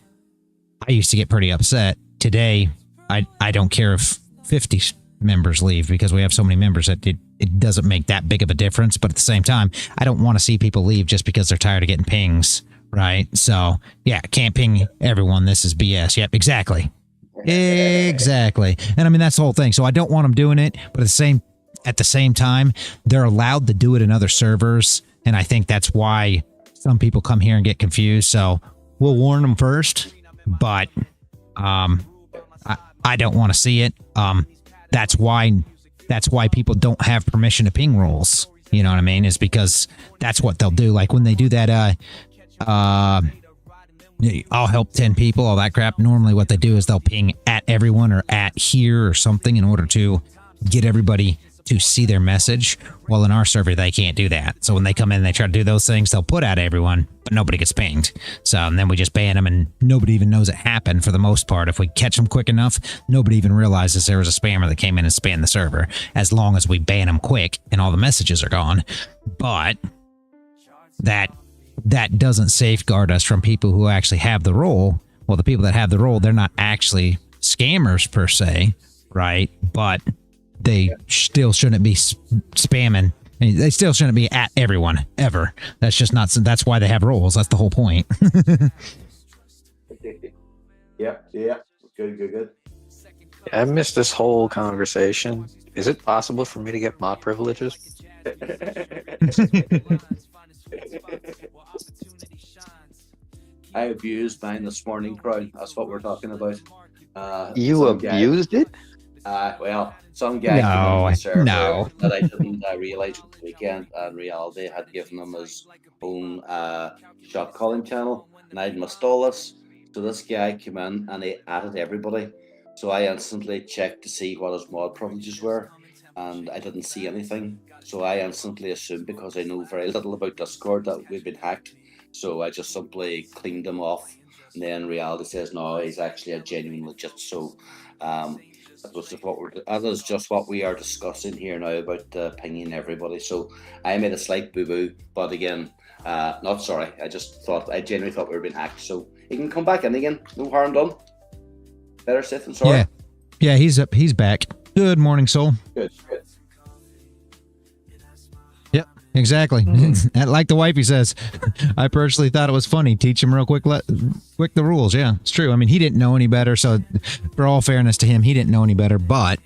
I used to get pretty upset. Today, I don't care if 50 members leave because we have so many members that it doesn't make that big of a difference. But at the same time, I don't want to see people leave just because they're tired of getting pings, right? So yeah, can't ping everyone. This is BS. Yep, exactly. Exactly. And I mean, that's the whole thing. So I don't want them doing it, but at the same time, they're allowed to do it in other servers. And I think that's why some people come here and get confused. So we'll warn them first, but I don't want to see it. That's why people don't have permission to ping roles. You know what I mean? Is because that's what they'll do. Like when they do that, I'll help 10 people, all that crap. Normally what they do is they'll ping at everyone or at here or something in order to get everybody to see their message. Well, in our server, they can't do that. So when they come in and they try to do those things, they'll put at everyone, but nobody gets pinged. So and then we just ban them and nobody even knows it happened for the most part. If we catch them quick enough, nobody even realizes there was a spammer that came in and spammed the server, as long as we ban them quick and all the messages are gone. But that doesn't safeguard us from people who actually have the role. Well, the people that have the role, they're not actually scammers per se, right? But they still shouldn't be spamming. I mean, they still shouldn't be at everyone ever. That's just not. That's why they have roles. That's the whole point. Yeah. Good. I missed this whole conversation. Is it possible for me to get mod privileges? I abused mine this morning, Crown. That's what we're talking about. You abused it? Well, some guy came on the server that I didn't realize at the weekend, and reality had given him his own shot calling channel, and I'd missed all this. So this guy came in and he added everybody. So I instantly checked to see what his mod privileges were, and I didn't see anything. So I instantly assumed, because I know very little about Discord, that we'd been hacked. So I just simply cleaned him off, and then reality says no, he's actually a genuine legit. So that is just what we are discussing here now about pinging everybody. So I made a slight boo-boo, but again, not sorry. I genuinely thought we were being hacked. So he can come back in again. No harm done. Better safe than sorry. Yeah, he's up. He's back. Good morning, soul. Good. Yep, exactly. Like the wifey says, I personally thought it was funny. Teach him real quick the rules. Yeah, it's true. I mean, he didn't know any better. So for all fairness to him, he didn't know any better. But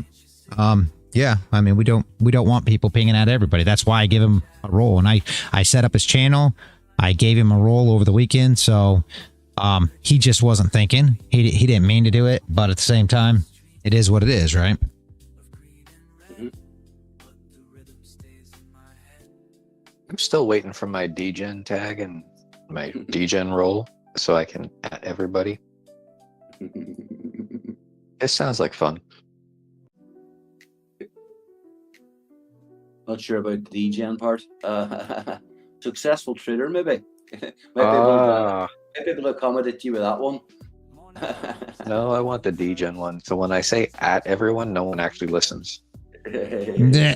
yeah, I mean, we don't want people pinging at everybody. That's why I give him a role. And I set up his channel. I gave him a roll over the weekend, so he just wasn't thinking. He didn't mean to do it, but at the same time, it is what it is, right? I'm still waiting for my degen tag and my degen roll so I can at everybody. It sounds like fun. Not sure about the degen part. Successful trader, maybe. Might be able to accommodate you with that one. No, I want the degen one. So when I say at everyone, no one actually listens. No.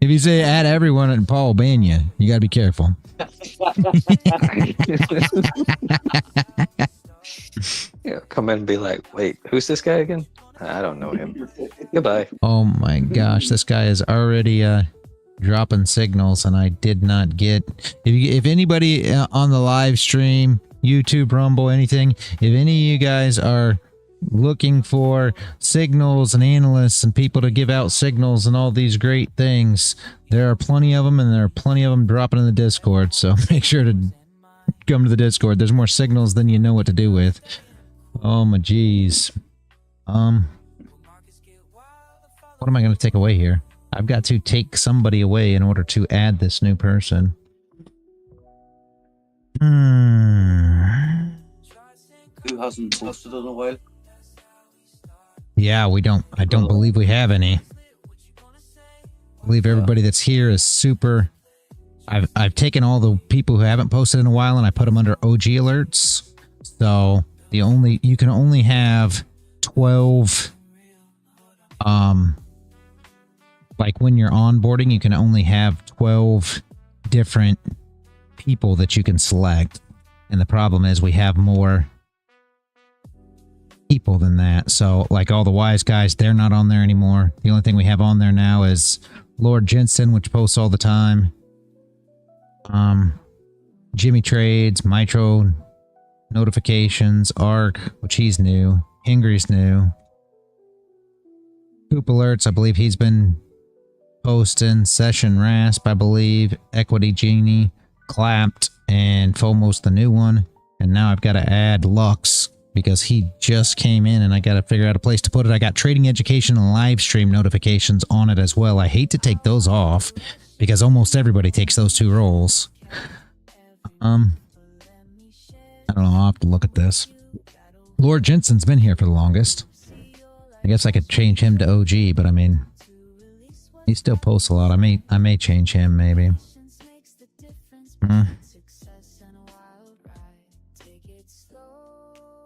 If you say at everyone and Paul will ban you, you got to be careful. Yeah, come in and be like, wait, who's this guy again? I don't know him. Goodbye. Oh my gosh, this guy is already dropping signals, and I did not get. If anybody on the live stream, YouTube, Rumble, anything, if any of you guys are looking for signals and analysts and people to give out signals and all these great things, there are plenty of them, and there are plenty of them dropping in the Discord, so make sure to come to the Discord. There's more signals than you know what to do with. Oh my geez. What am I going to take away here? I've got to take somebody away in order to add this new person. Who hasn't posted in a while? Yeah, we don't. I don't believe we have any. I believe everybody that's here is super. I've taken all the people who haven't posted in a while and I put them under OG alerts. So you can only have 12. Like when you're onboarding, you can only have 12 different people that you can select. And the problem is we have more people than that. So like all the wise guys, they're not on there anymore. The only thing we have on there now is Lord Jensen, which posts all the time. Jimmy Trades, Mitro notifications, Arc, which he's new. Hingry's new. Coop alerts, I believe he's been posting. Session Rasp, I believe. Equity Genie, Clapped, and FOMO's the new one. And now I've got to add Lux because he just came in and I got to figure out a place to put it. I got Trading Education and live stream notifications on it as well. I hate to take those off because almost everybody takes those two roles. I don't know. I'll have to look at this. Lord Jensen's been here for the longest. I guess I could change him to OG, but I mean, he still posts a lot. I may change him, maybe.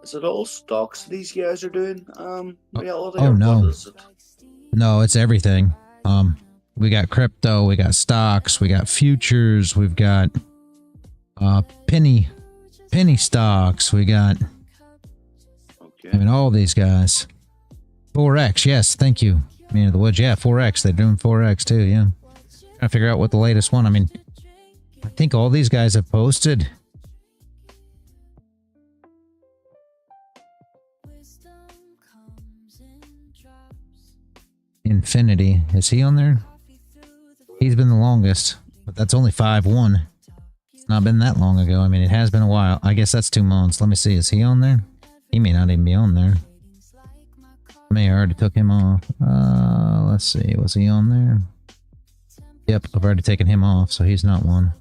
Is it all stocks these guys are doing? Reality? Oh no. What is it? No, it's everything. We got crypto, we got stocks, we got futures, we've got penny stocks, we got all these guys. Forex, yes, thank you. Man of the Woods, yeah, Forex. They're doing Forex too, yeah. Trying to figure out what the latest one. I mean, I think all these guys have posted. Infinity, is he on there? He's been the longest, but that's only 5-1. It's not been that long ago. I mean, it has been a while. I guess that's 2 months. Let me see. Is he on there? He may not even be on there. I may have already took him off. Let's see. Was he on there? Yep, I've already taken him off, so he's not one.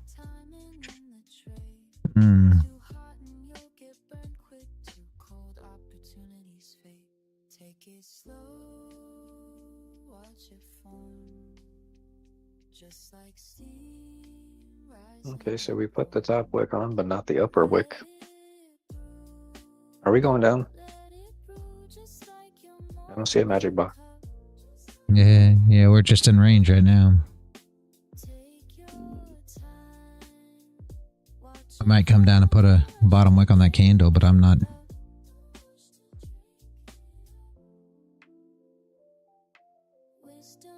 Okay, so we put the top wick on, but not the upper wick. Are we going down? I don't see a magic box. Yeah, we're just in range right now. I might come down and put a bottom wick on that candle, but I'm not.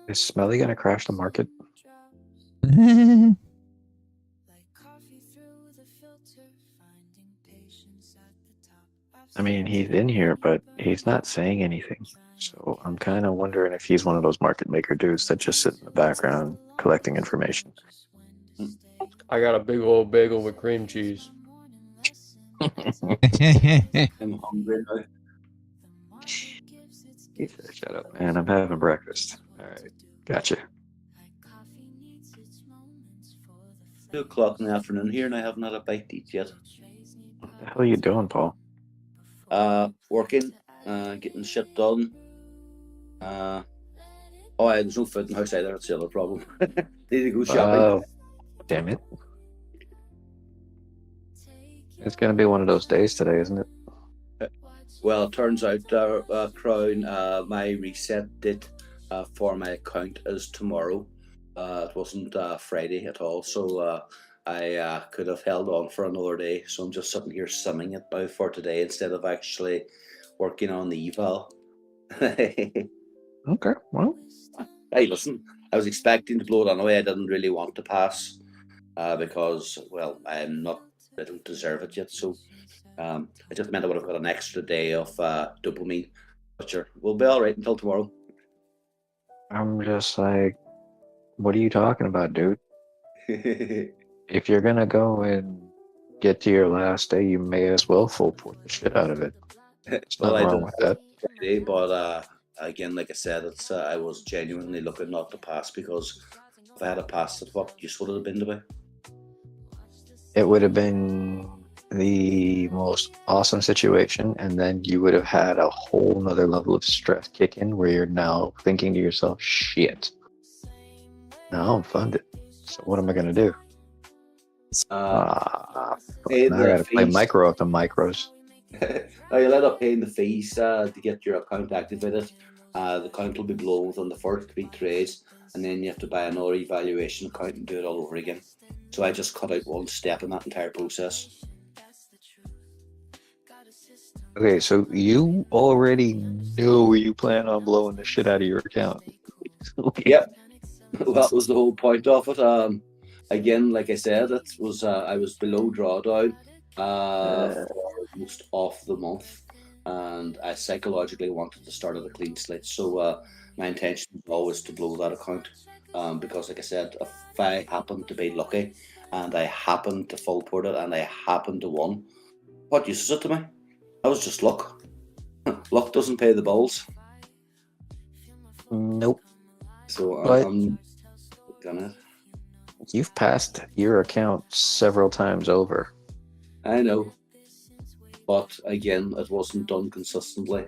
Is Smelly gonna crash the market? I mean, he's in here, but he's not saying anything. So I'm kind of wondering if he's one of those market maker dudes that just sit in the background collecting information. I got a big old bagel with cream cheese. I'm hungry now. Shut up, man. I'm having breakfast. All right. Gotcha. 2 o'clock in the afternoon here, and I haven't had a bite to eat yet. What the hell are you doing, Paul? Working, getting shit done. There's no food in the house either. That's the other problem. Need to go shopping. Oh, damn it. It's going to be one of those days today, isn't it? Well, it turns out, Crown, my reset date for my account is tomorrow. It wasn't Friday at all, so I could have held on for another day. So I'm just sitting here simming it now for today instead of actually working on the eval. Okay, well. Hey, listen, I was expecting to blow it anyway. I didn't really want to pass because, well, I don't deserve it yet. So it just meant I would have got an extra day of dopamine. But sure, we'll be all right until tomorrow. I'm just like, what are you talking about, dude? If you're going to go and get to your last day, you may as well full port the shit out of it. There's nothing wrong with that. Friday, but again, like I said, it's I was genuinely looking not to pass because if I had a pass, what use would it have been to me? It would have been the most awesome situation, and then you would have had a whole nother level of stress kick in where you're now thinking to yourself, shit, now I'm funded, so what am I going to do? I gotta play micro up the micros. Now you'll end up paying the fees to get your account activated. The account will be blown within the first 3 trades, and then you have to buy another evaluation account and do it all over again. So I just cut out one step in that entire process. Okay, so you already know you plan on blowing the shit out of your account. Yep, that was the whole point of it. Again, like I said, it was I was below drawdown for most of the month, and I psychologically wanted to start at a clean slate. So my intention was always to blow that account because, like I said, if I happened to be lucky and I happened to full port it and I happened to win, what use is it to me? That was just luck. Luck doesn't pay the bills. Nope. So I'm gonna. You've passed your account several times over. I know. But again, it wasn't done consistently.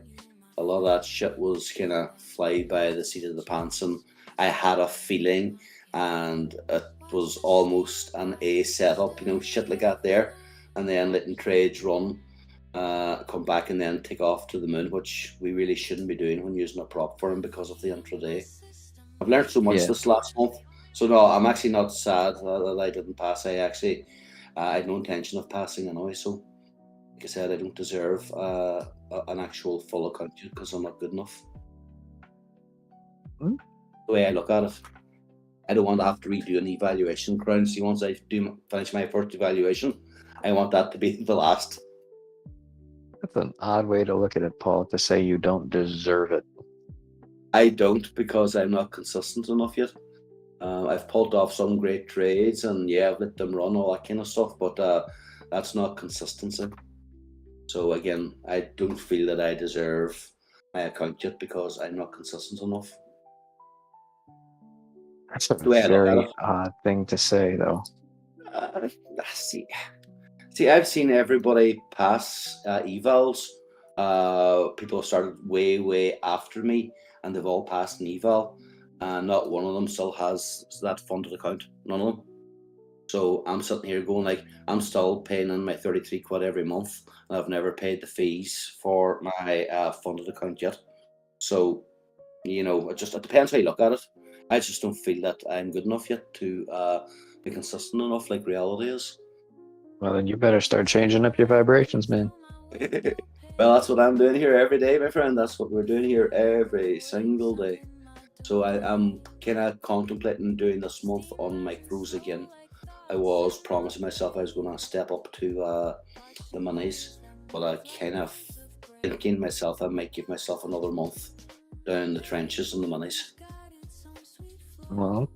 A lot of that shit was kind of fly by the seat of the pants, and I had a feeling, and it was almost an A setup, shit like that there, and then letting trades run, come back and then take off to the moon, which we really shouldn't be doing when using a prop for them because of the intraday. I've learned so much this last month. So no, I'm actually not sad that I didn't pass. I had no intention of passing anyway. So, like I said, I don't deserve an actual full account because I'm not good enough. The way I look at it, I don't want to have to redo an evaluation, Crown. See, once I finish my first evaluation, I want that to be the last. That's an odd way to look at it, Paul, to say you don't deserve it. I don't, because I'm not consistent enough yet. I've pulled off some great trades, and I've let them run, all that kind of stuff, but that's not consistency. So again, I don't feel that I deserve my account yet because I'm not consistent enough. That's a very odd thing to say, though. See, I've seen everybody pass evals. People have started way after me, and they've all passed an eval. Not one of them still has that funded account. None of them. So I'm sitting here going like, I'm still paying in my 33 quid every month, and I've never paid the fees for my funded account yet. So, it depends how you look at it. I just don't feel that I'm good enough yet to be consistent enough like reality is. Well, then you better start changing up your vibrations, man. Well, that's what I'm doing here every day, my friend. That's what we're doing here every single day. So I'm kind of contemplating doing this month on micros again. I was promising myself I was going to step up to the monies, but I kind of thinking to myself I might give myself another month down the trenches in the monies. Well,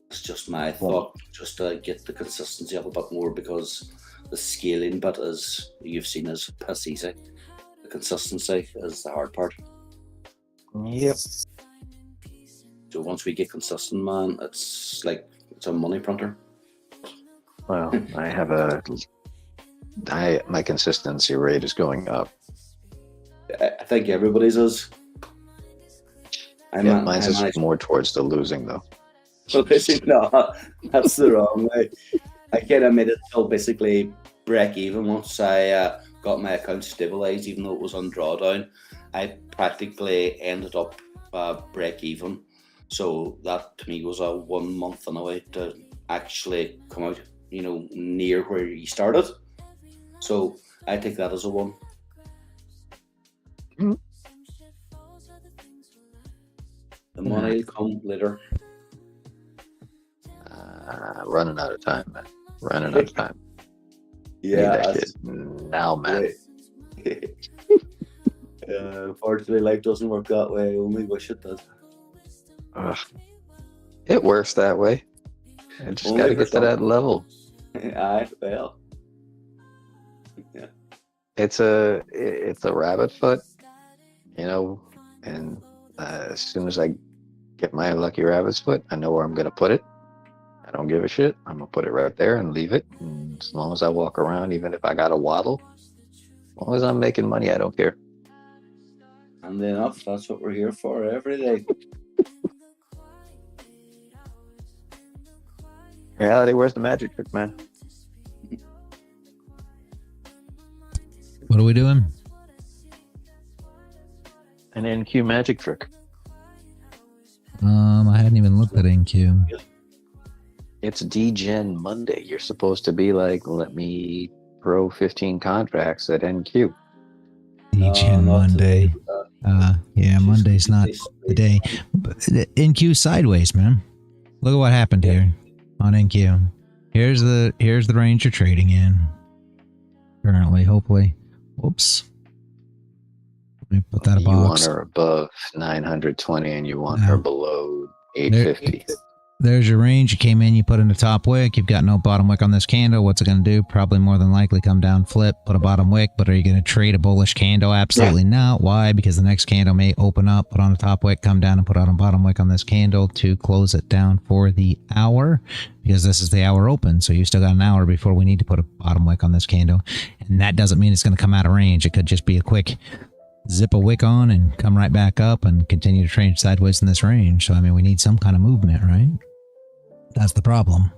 it's just my thought, just to get the consistency up a bit more, because the scaling bit, as you've seen, is piss easy. The consistency is the hard part. Yep. So once we get consistent, man, it's like it's a money printer. Well, my consistency rate is going up. I think everybody's is. Mine's is more towards the losing, though. So basically, no, that's the wrong way. I kind of made it till basically break even once I got my account stabilized, even though it was on drawdown. I practically ended up break even. So that to me was a 1 month in a way to actually come out, near where you started. So I take that as a 1. Mm-hmm. The money will come later. Running out of time, man. Running out of time. Yeah. Now, man. Unfortunately, life doesn't work that way. I only wish it did. It works that way. I just got to get to that level. Well. Yeah. It's a rabbit foot, and as soon as I get my lucky rabbit's foot, I know where I'm going to put it. I don't give a shit. I'm going to put it right there and leave it. And as long as I walk around, even if I got to waddle, as long as I'm making money, I don't care. And enough, that's what we're here for every day. Reality, where's the magic trick, man? What are we doing? An NQ magic trick. I hadn't even looked at NQ. It's DGen Monday. You're supposed to be like, let me throw 15 contracts at NQ. DGen Monday. Yeah, Monday's not the day. But NQ sideways, man. Look at what happened here on NQ. Here's the range you're trading in currently, hopefully. Whoops. Let me put that in a box. You want her above 920 and you want her below 850. There's your range. You came in, you put in the top wick. You've got no bottom wick on this candle. What's it going to do? Probably more than likely come down, flip, put a bottom wick. But are you going to trade a bullish candle? Absolutely not. Why? Because the next candle may open up, put on a top wick, come down and put on a bottom wick on this candle to close it down for the hour. Because this is the hour open. So you still got an hour before we need to put a bottom wick on this candle. And that doesn't mean it's going to come out of range. It could just be a quick zip a wick on and come right back up and continue to trade sideways in this range. So, I mean, we need some kind of movement, right? That's the problem.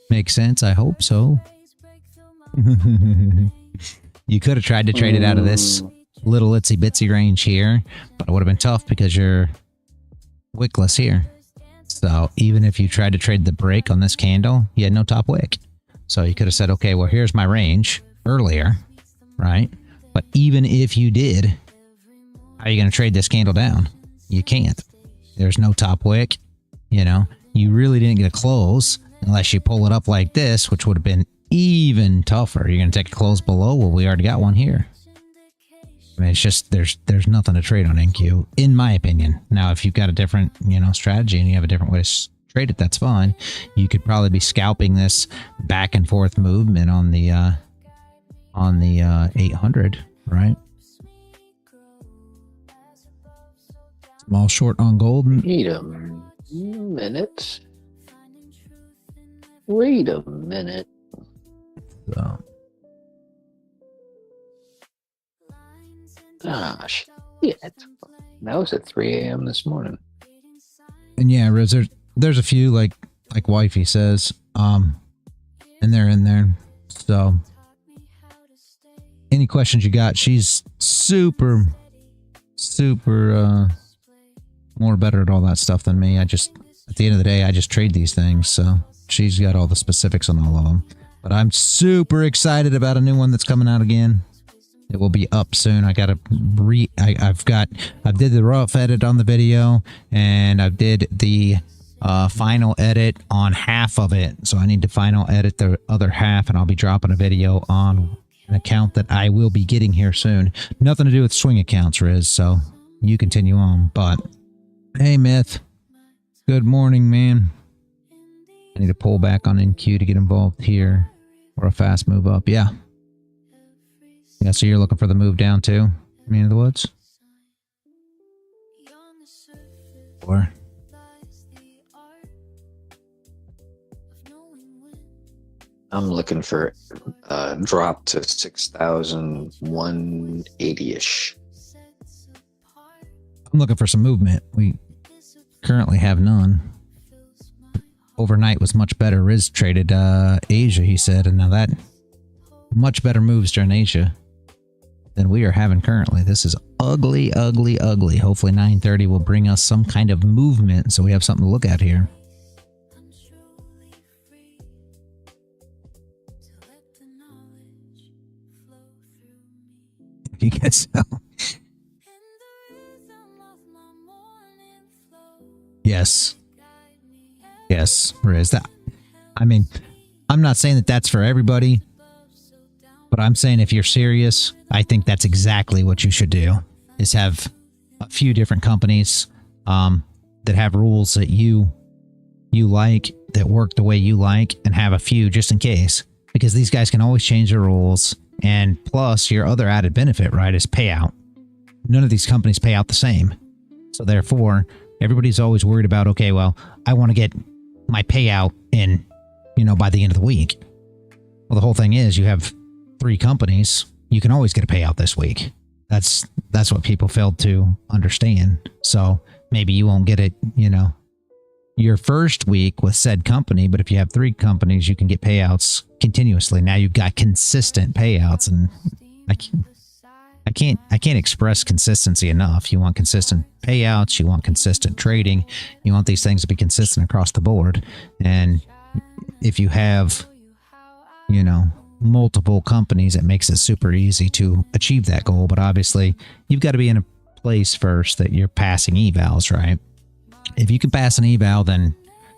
Makes sense? I hope so. You could have tried to trade it out of this little itsy bitsy range here, but it would have been tough because you're wickless here. So even if you tried to trade the break on this candle, you had no top wick. So you could have said, okay, well, here's my range earlier, right? But even if you did, how are you going to trade this candle down? You can't. There's no top wick, You really didn't get a close unless you pull it up like this, which would have been even tougher. You're going to take a close below. Well, we already got one here. I mean, it's just there's nothing to trade on NQ, in my opinion. Now, if you've got a different strategy and you have a different way to trade it, that's fine. You could probably be scalping this back and forth movement on the 800, right? Small short on gold. Wait a minute. Wait a minute. So. Ah, shit. That was at 3 a.m. this morning. And yeah, Riz, there's a few like Wifey says, and they're in there. So any questions you got, she's super more better at all that stuff than me. At the end of the day, I just trade these things. So she's got all the specifics on all of them. But I'm super excited about a new one that's coming out again. It will be up soon. I did the rough edit on the video, and I did the final edit on half of it. So I need to final edit the other half, and I'll be dropping a video on an account that I will be getting here soon. Nothing to do with swing accounts, Riz. So you continue on. But hey, Myth. Good morning, man. I need to pull back on NQ to get involved here, or a fast move up. Yeah. Yeah, so you're looking for the move down too, Man of the Woods? Or I'm looking for drop to 6,180-ish. I'm looking for some movement. We currently have none. Overnight was much better. Riz traded Asia, he said, and now that much better moves during Asia than we are having currently. This is ugly, ugly, ugly. Hopefully 9:30 will bring us some kind of movement so we have something to look at here. You guys know. Yes. Yes, Riz. That, I mean, I'm not saying that that's for everybody, but I'm saying if you're serious, I think that's exactly what you should do, is have a few different companies that have rules that you like, that work the way you like, and have a few just in case, because these guys can always change the rules. And plus, your other added benefit, right, is payout. None of these companies pay out the same. So therefore, everybody's always worried about, okay, well, I want to get my payout in, by the end of the week. Well, the whole thing is you have 3 companies. You can always get a payout this week. That's what people failed to understand. So maybe you won't get it, your first week with said company, but if you have 3 companies, you can get payouts continuously. Now you've got consistent payouts, and I can't express consistency enough. You want consistent payouts, you want consistent trading, you want these things to be consistent across the board. And if you have, multiple companies, it makes it super easy to achieve that goal. But obviously, you've got to be in a place first that you're passing evals, right? If you can pass an eval, then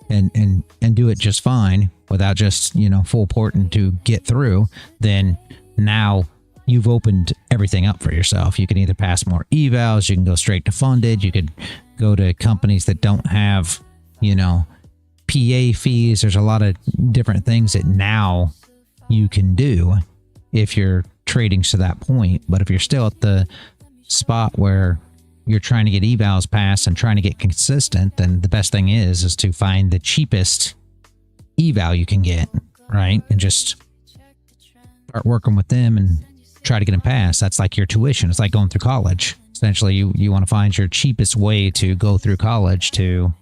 and do it just fine without just full porting to get through, then now you've opened everything up for yourself. You can either pass more evals, you can go straight to funded, you could go to companies that don't have PA fees. There's a lot of different things that now you can do if you're trading to that point. But if you're still at the spot where you're trying to get evals passed and trying to get consistent, then the best thing is to find the cheapest eval you can get, right? And just start working with them and try to get them passed. That's like your tuition. It's like going through college. Essentially, you want to find your cheapest way to go through college to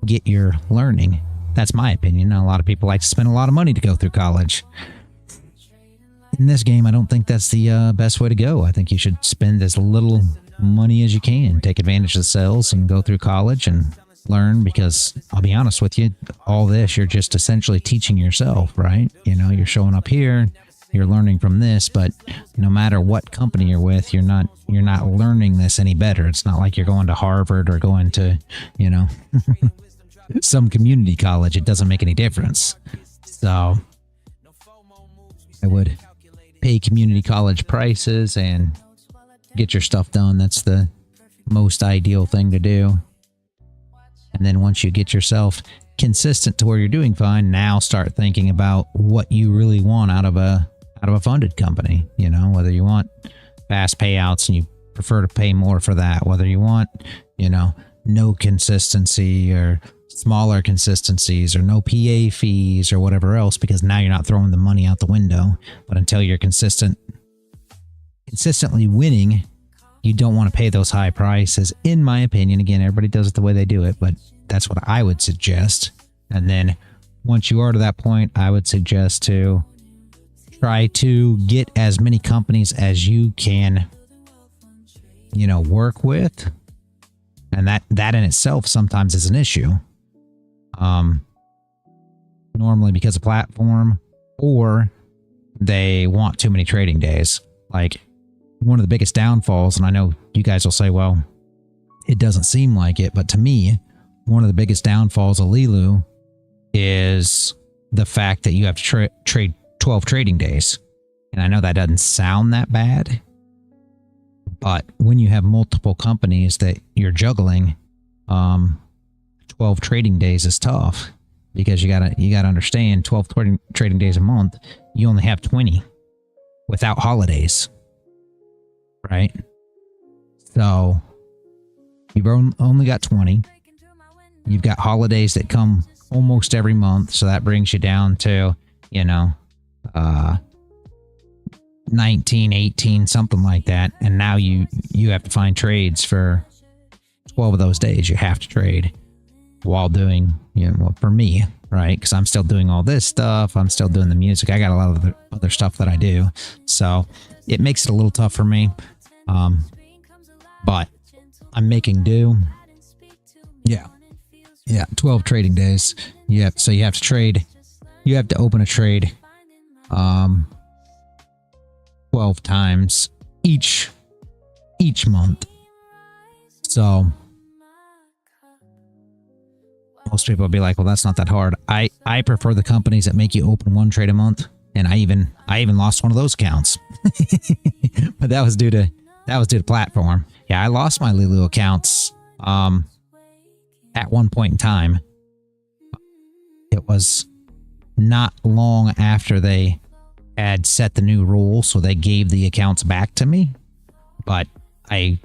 get your learning. That's my opinion. Now, a lot of people like to spend a lot of money to go through college. In this game, I don't think that's the best way to go. I think you should spend as little money as you can, take advantage of the sales, and go through college and learn, because I'll be honest with you, all this, you're just essentially teaching yourself, right? You're showing up here, you're learning from this, but no matter what company you're with, you're not learning this any better. It's not like you're going to Harvard or going to, some community college. It doesn't make any difference. So I would pay community college prices and get your stuff done. That's the most ideal thing to do. And then once you get yourself consistent to where you're doing fine, now start thinking about what you really want out of a funded company. Whether you want fast payouts and you prefer to pay more for that, whether you want, no consistency or smaller consistencies or no PA fees or whatever else, because now you're not throwing the money out the window. But until you're consistently winning, you don't want to pay those high prices, in my opinion. Again, everybody does it the way they do it, but that's what I would suggest. And then once you are to that point, I would suggest to try to get as many companies as you can, work with. And that in itself sometimes is an issue. Normally because of platform, or they want too many trading days. Like, one of the biggest downfalls, and I know you guys will say, well, it doesn't seem like it, but to me, one of the biggest downfalls of Leeloo is the fact that you have to trade 12 trading days. And I know that doesn't sound that bad, but when you have multiple companies that you're juggling, 12 trading days is tough. because you gotta understand 12 trading days a month, you only have 20 without holidays, right? So you've only got 20. You've got holidays that come almost every month, so that brings you down to, 19, 18, something like that. And now you have to find trades for 12 of those days. You have to trade while doing, well, for me, right? Because I'm still doing all this stuff. I'm still doing the music. I got a lot of other stuff that I do. So it makes it a little tough for me. But I'm making do. Yeah. 12 trading days. Yeah. So you have to trade. You have to open a trade 12 times each month. So most people will be like, well, that's not that hard. I prefer the companies that make you open one trade a month. And I even lost one of those accounts. But that was due to platform. Yeah, I lost my Leeloo accounts at one point in time. It was not long after they had set the new rule, so they gave the accounts back to me. But I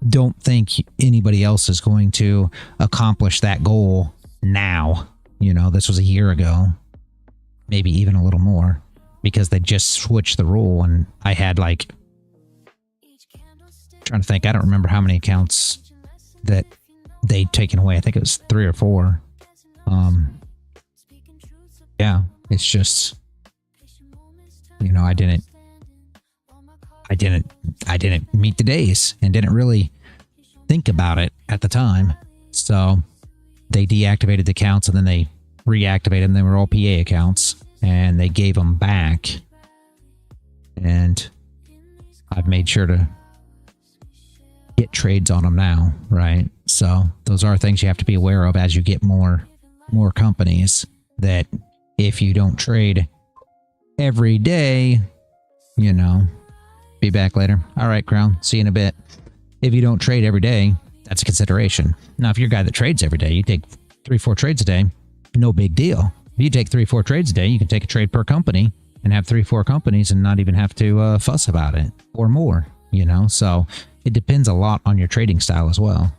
don't think anybody else is going to accomplish that goal now. This was a year ago, maybe even a little more, because they just switched the rule, and I had trying to think, I don't remember how many accounts that they'd taken away. I think it was 3 or 4. Yeah, it's just, I didn't meet the days and didn't really think about it at the time. So they deactivated the accounts, and then they reactivated them. They were all PA accounts, and they gave them back. And I've made sure to get trades on them now, right? So those are things you have to be aware of as you get more companies, that if you don't trade every day, be back later. All right, Crown, see you in a bit. If you don't trade every day, that's a consideration. Now, if you're a guy that trades every day, you take 3-4 trades a day, no big deal. If you take 3-4 trades a day, you can take a trade per company and have 3-4 companies and not even have to fuss about it, or more, so it depends a lot on your trading style as well.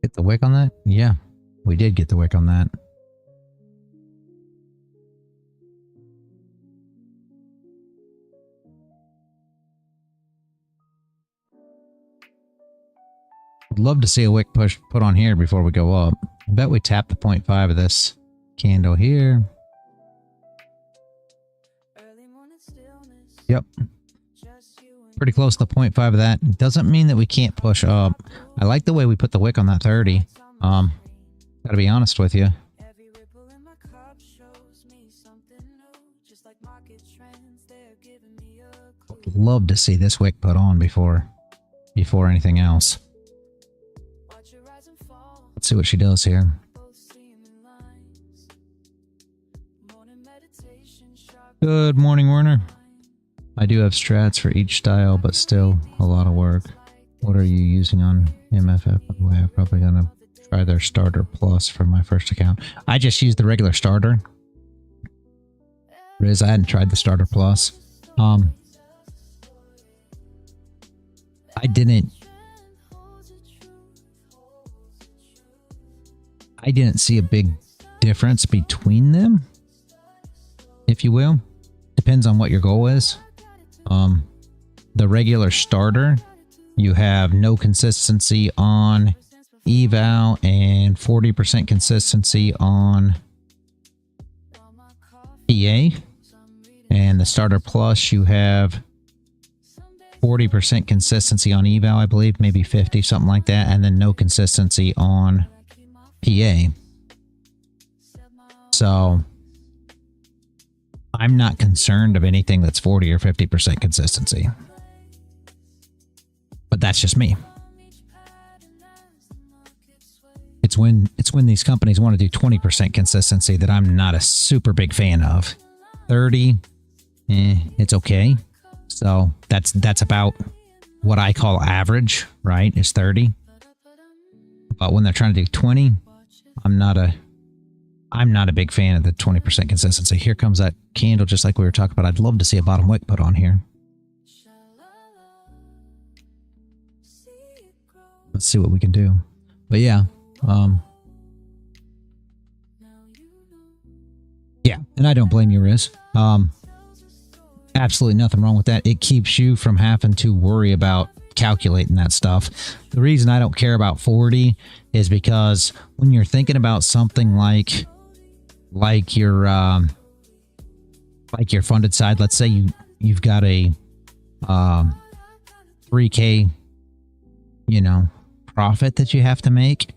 Get the wick on that? Yeah, we did get the wick on that. I'd love to see a wick put on here before we go up. I bet we tap the 0.5 of this candle here. Yep. Pretty close to the 0.5 of that. Doesn't mean that we can't push up. I like the way we put the wick on that 30. Gotta be honest with you. Would love to see this wick put on before anything else. Let's see what she does here. Good morning, Werner. I do have strats for each style, but still a lot of work. What are you using on MFF? By the way, I'm probably going to try their starter plus for my first account. I just used the regular starter. Riz, I hadn't tried the starter plus. I didn't see a big difference between them, if you will. Depends on what your goal is. The regular starter, you have no consistency on eval and 40% consistency on PA. And the starter plus, you have 40% consistency on eval, I believe, maybe 50, something like that, and then no consistency on PA. So I'm not concerned of anything that's 40 or 50% consistency. But that's just me. It's when these companies want to do 20% consistency that I'm not a super big fan of. 30, it's okay. So that's about what I call average, right? Is 30. But when they're trying to do 20, I'm not a big fan of the 20% consistency. Here comes that candle, just like we were talking about. I'd love to see a bottom wick put on here. Let's see what we can do. But yeah, yeah, and I don't blame you, Riz. Absolutely nothing wrong with that. It keeps you from having to worry about calculating that stuff. The reason I don't care about 40 is because when you're thinking about something like your funded side, let's say you've got a 3K, profit that you have to make.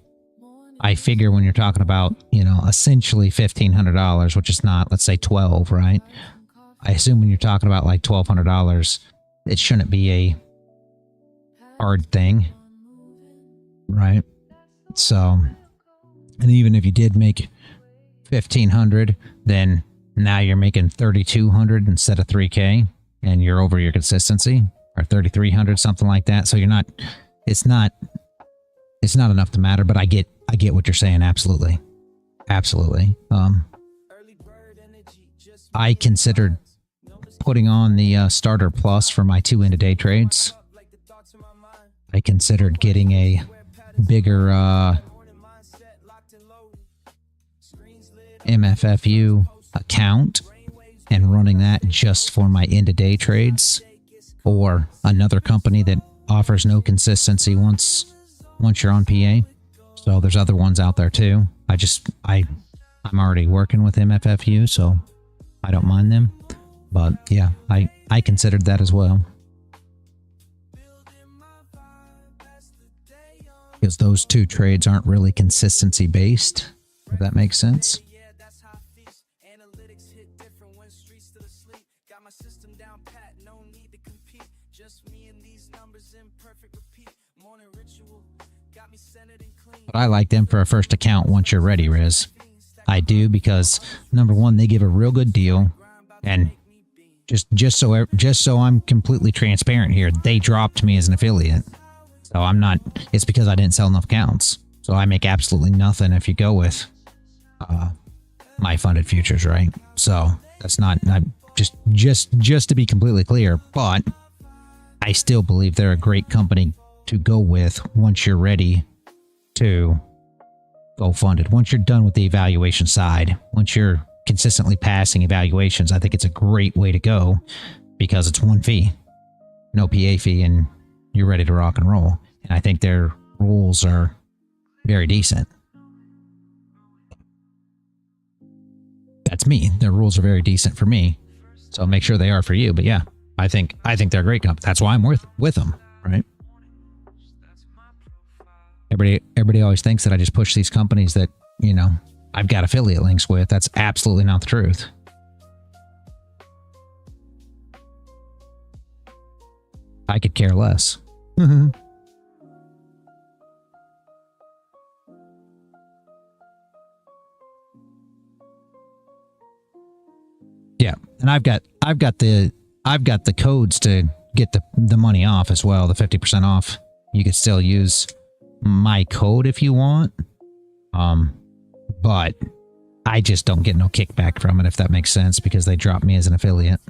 I figure when you're talking about, essentially $1,500, which is not, let's say 12, right? I assume when you're talking about like $1,200, it shouldn't be a hard thing, right? So, and even if you did make 1,500, then now you're making 3,200 instead of 3K, and you're over your consistency, or 3,300, something like that. So you're not, it's not enough to matter, but I get what you're saying. Absolutely. I considered putting on the starter plus for my 2 intraday trades. I considered getting a bigger MFFU account and running that just for my intraday trades, or another company that offers no consistency once you're on PA. So there's other ones out there too. I'm already working with MFFU, so I don't mind them. But yeah, I considered that as well. Because those two trades aren't really consistency based, if that makes sense. But I like them for a first account once you're ready, Riz. I do, because number one, they give a real good deal, and just so I'm completely transparent here, they dropped me as an affiliate. So I'm not. It's because I didn't sell enough accounts. So I make absolutely nothing if you go with my funded futures, right? So that's not just to be completely clear. But I still believe they're a great company to go with once you're ready to go funded. Once you're done with the evaluation side, once you're consistently passing evaluations, I think it's a great way to go, because it's one fee, no PA fee, and you're ready to rock and roll. And I think their rules are very decent. That's me. Their rules are very decent for me, so make sure they are for you. But yeah, I think they're a great company. That's why I'm with them, right? Everybody always thinks that I just push these companies that, I've got affiliate links with. That's absolutely not the truth. I could care less. Yeah, and I've got the codes to get the money off as well, the 50% off. You could still use my code if you want, but I just don't get no kickback from it, if that makes sense, because they dropped me as an affiliate.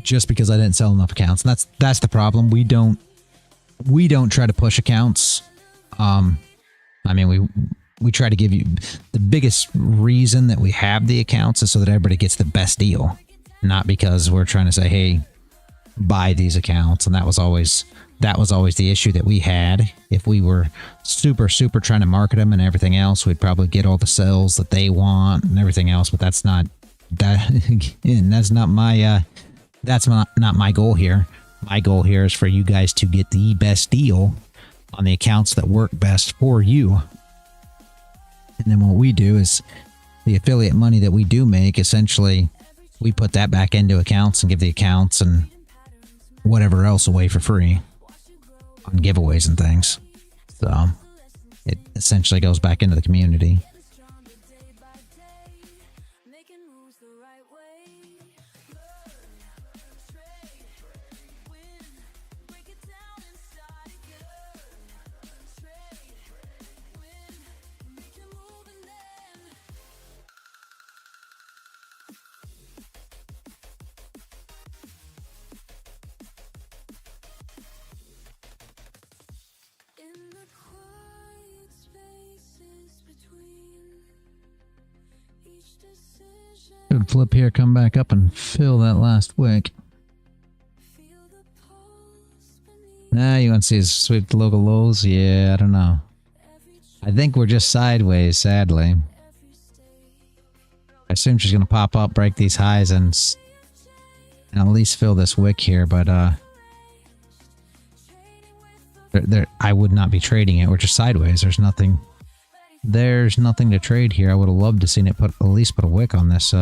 Just because I didn't sell enough accounts, and that's the problem. We don't try to push accounts. We try to give you the biggest reason that we have the accounts is so that everybody gets the best deal, not because we're trying to say, hey, buy these accounts. And that was always the issue that we had. If we were super trying to market them and everything else, we'd probably get all the sales that they want and everything else. But that's not my goal here. My goal here is for you guys to get the best deal on the accounts that work best for you. And then what we do is the affiliate money that we do make, essentially, we put that back into accounts and give the accounts and whatever else away for free on giveaways and things. So it essentially goes back into the community. Good flip here, come back up and fill that last wick. Nah, you want to see us sweep the local lows? Yeah, I don't know. I think we're just sideways, sadly. I assume she's going to pop up, break these highs, and at least fill this wick here, but I would not be trading it. We're just sideways. There's nothing to trade here. I would have loved to seen it at least put a wick on this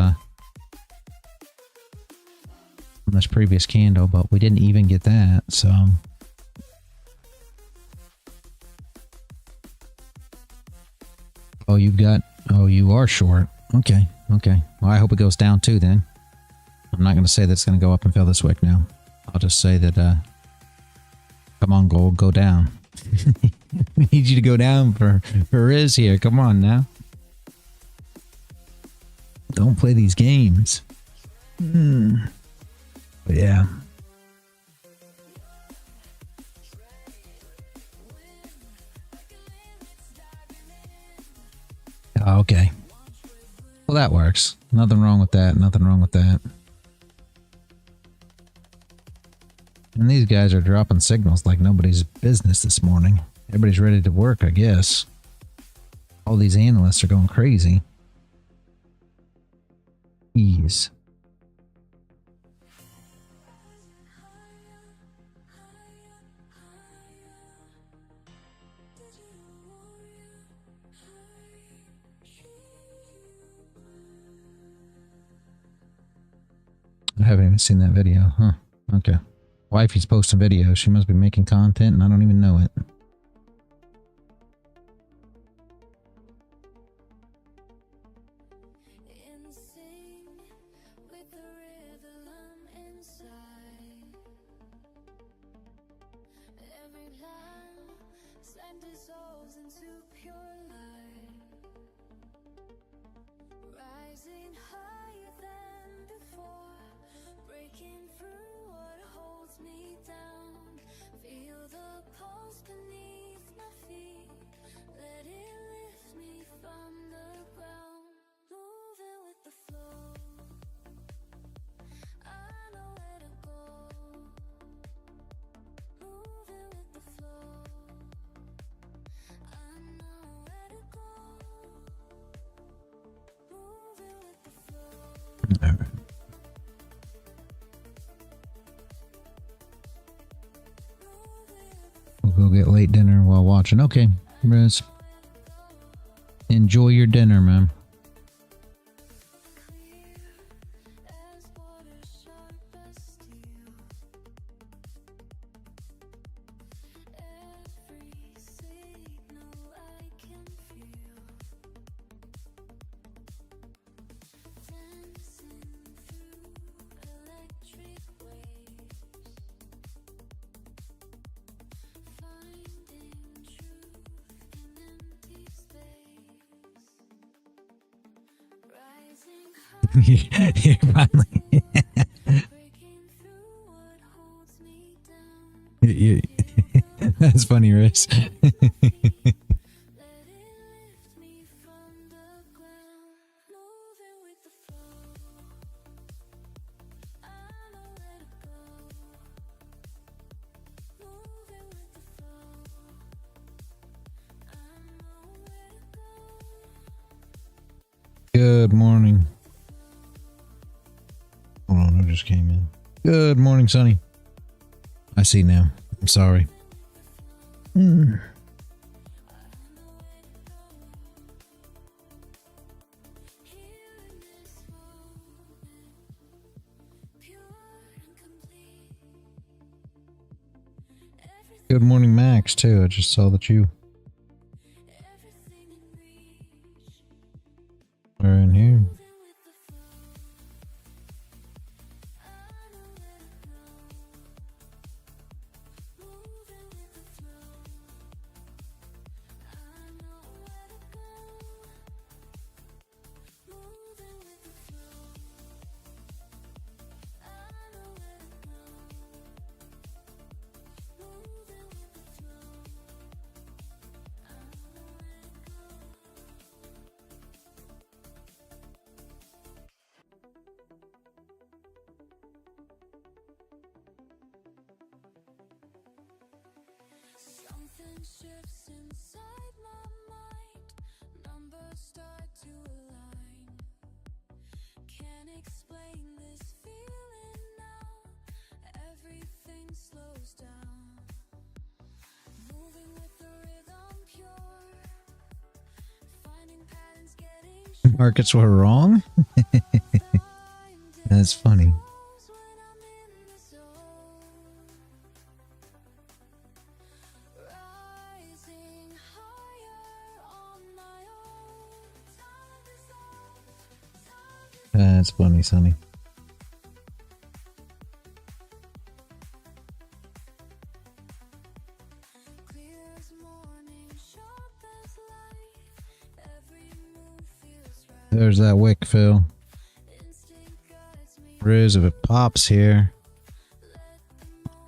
previous candle, but we didn't even get that. So you are short. Okay. Well, I hope it goes down too then. I'm not going to say that it's going to go up and fill this wick now. I'll just say that come on, gold, go down. We need you to go down for Riz here. Come on now. Don't play these games. But yeah. Okay. Well, that works. Nothing wrong with that. Nothing wrong with that. And these guys are dropping signals like nobody's business this morning. Everybody's ready to work, I guess. All these analysts are going crazy. Jeez. I haven't even seen that video, huh? Okay. Wifey's posting videos. She must be making content and I don't even know it. We'll go get late dinner while watching. Okay, Riz. Enjoy your dinner, man. You're finally. That's funny, Riz. Good morning. Hold on, I just came in. Good morning, Sonny. I see now. I'm sorry. Good morning, Max, too. I just saw that you are in here. Something shifts inside my mind. Numbers start to align. Can't explain this feeling now. Everything slows down. Moving with the rhythm pure. Finding patterns getting Markets were wrong? That's funny. That's funny, Sonny. There's that wick, Phil. Riz, if it pops here,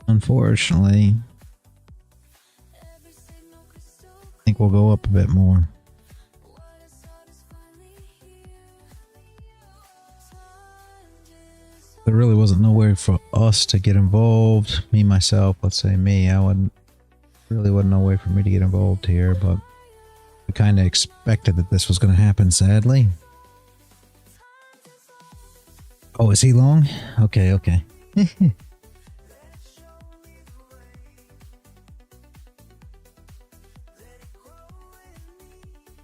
unfortunately, I think we'll go up a bit more. There really wasn't nowhere for us to get involved. Me, myself, let's say me, really wasn't no way for me to get involved here, but we kind of expected that this was going to happen, sadly. Oh, is he long? Okay, okay.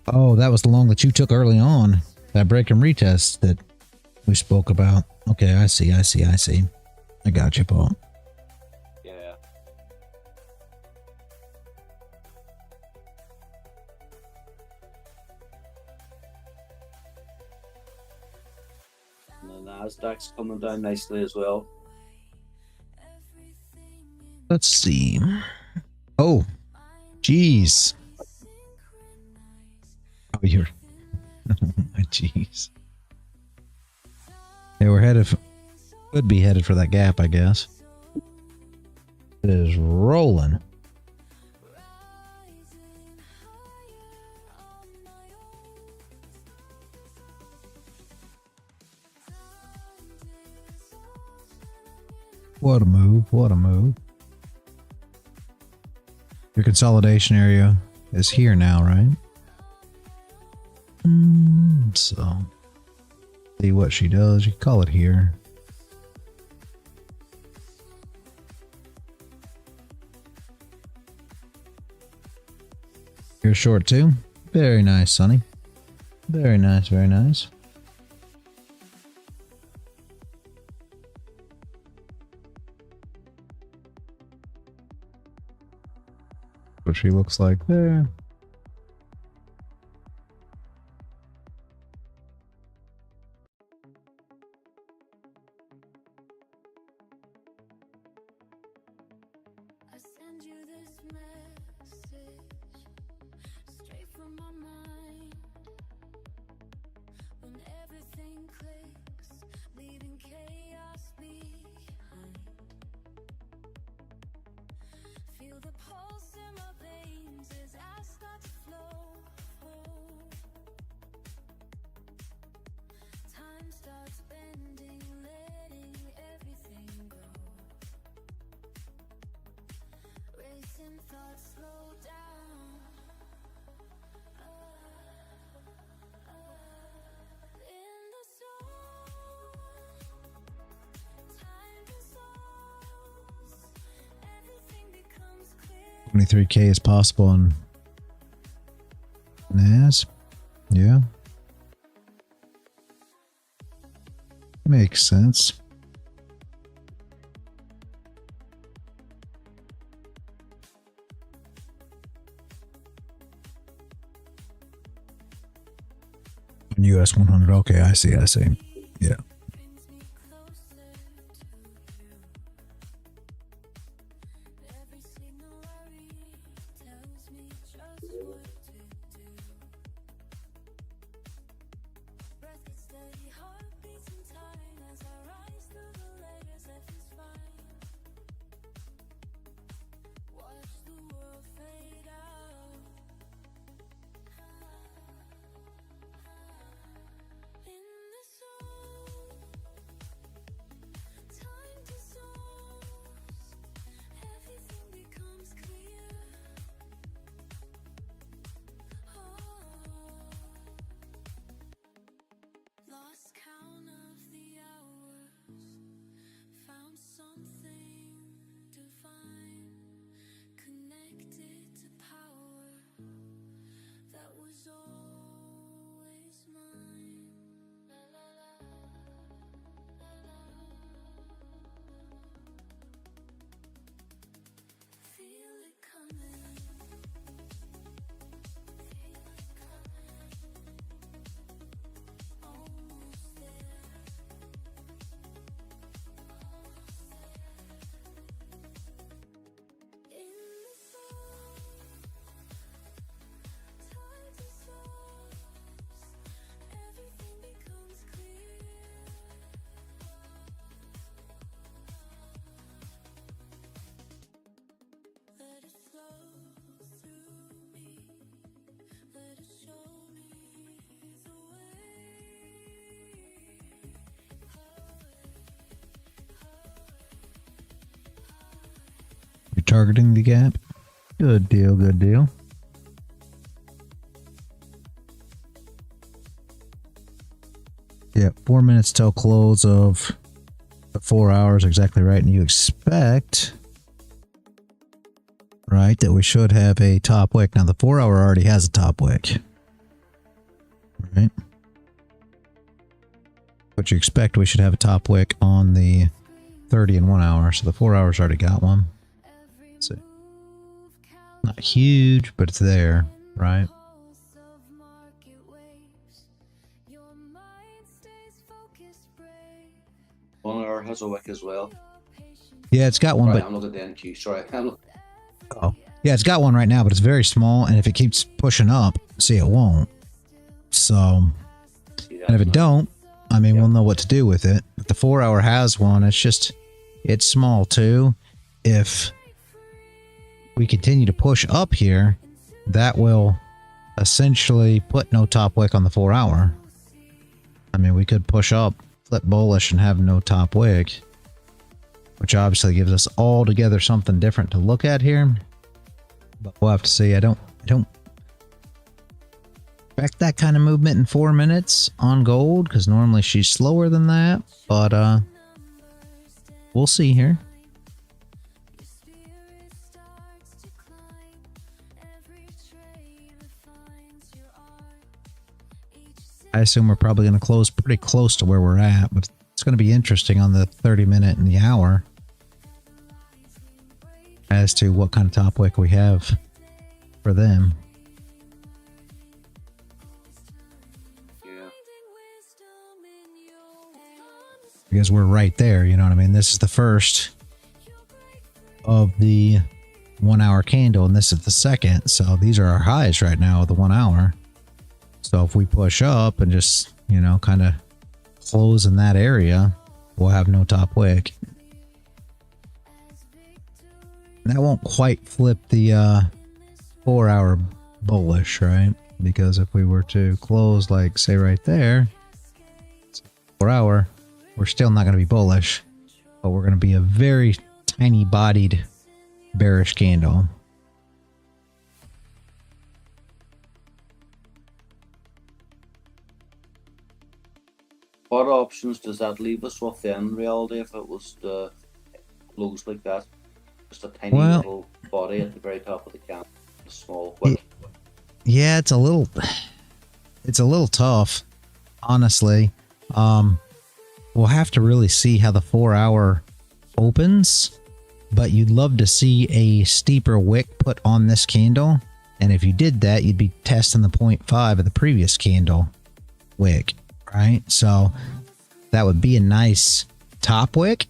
Oh, that was the long that you took early on. That break and retest that we spoke about. Okay, I see. I got you, Paul. Yeah. And the Nasdaq's coming down nicely as well. Let's see. Oh, jeez. Oh, you're... Oh, my jeez. Yeah, we're headed... Could be headed for that gap, I guess. It is rolling. What a move. What a move. Your consolidation area is here now, right? So, see what she does. You can call it here. You're short too. Very nice, Sonny. Very nice, very nice. What she looks like there. I send you this message straight from my mind. When everything clicks, leaving chaos behind. Feel the pulse in my veins as I start to flow. Time starts bending, letting everything go. Racing thoughts slow down. In the zone, time dissolves. Everything becomes clear. 23K is possible on NAS. Yeah. Makes sense. US 100. Okay, I see. Yeah. You're targeting the gap. Good deal, good deal. Yeah, 4 minutes till close of the 4 hours, exactly right. And you expect, right, that we should have a top wick. Now the 4 hour already has a top wick, right? But you expect we should have a top wick on the 30 and 1 hour. So the 4 hours already got one. Let's see. Not huge, but it's there, right? One hour has a wick as well. Yeah, it's got one, Right, but I'm looking at the NQ. Sorry, I'm looking. oh, yeah, it's got one right now, but it's very small. And if it keeps pushing up, see, it won't. So, and if it don't, I mean, we'll know what to do with it. But the 4 hour has one. It's just, it's small too. If we continue to push up here, that will essentially put no top wick on the 4 hour. I mean, we could push up, flip bullish, and have no top wick, which obviously gives us altogether something different to look at here. But we'll have to see. I don't expect that kind of movement in 4 minutes on gold, because normally she's slower than that. But we'll see here. I assume we're probably going to close pretty close to where we're at, but it's going to be interesting on the 30-minute and the hour as to what kind of top wick we have for them. Yeah. Because we're right there, you know what I mean? This is the first of the 1 hour candle, and this is the second. So these are our highs right now of the 1 hour. So if we push up and just, you know, kind of close in that area, we'll have no top wick. That won't quite flip the 4 hour bullish, right? Because if we were to close, like, say right there, 4 hour, we're still not going to be bullish, but we're going to be a very tiny bodied bearish candle. What options does that leave us with then, in reality, if it was to close like that? Just a tiny little body at the very top of the candle. A small wick. Yeah, it's a little tough, honestly. We'll have to really see how the 4-hour opens, but you'd love to see a steeper wick put on this candle. And if you did that, you'd be testing the 0.5 of the previous candle wick, right? So that would be a nice top wick,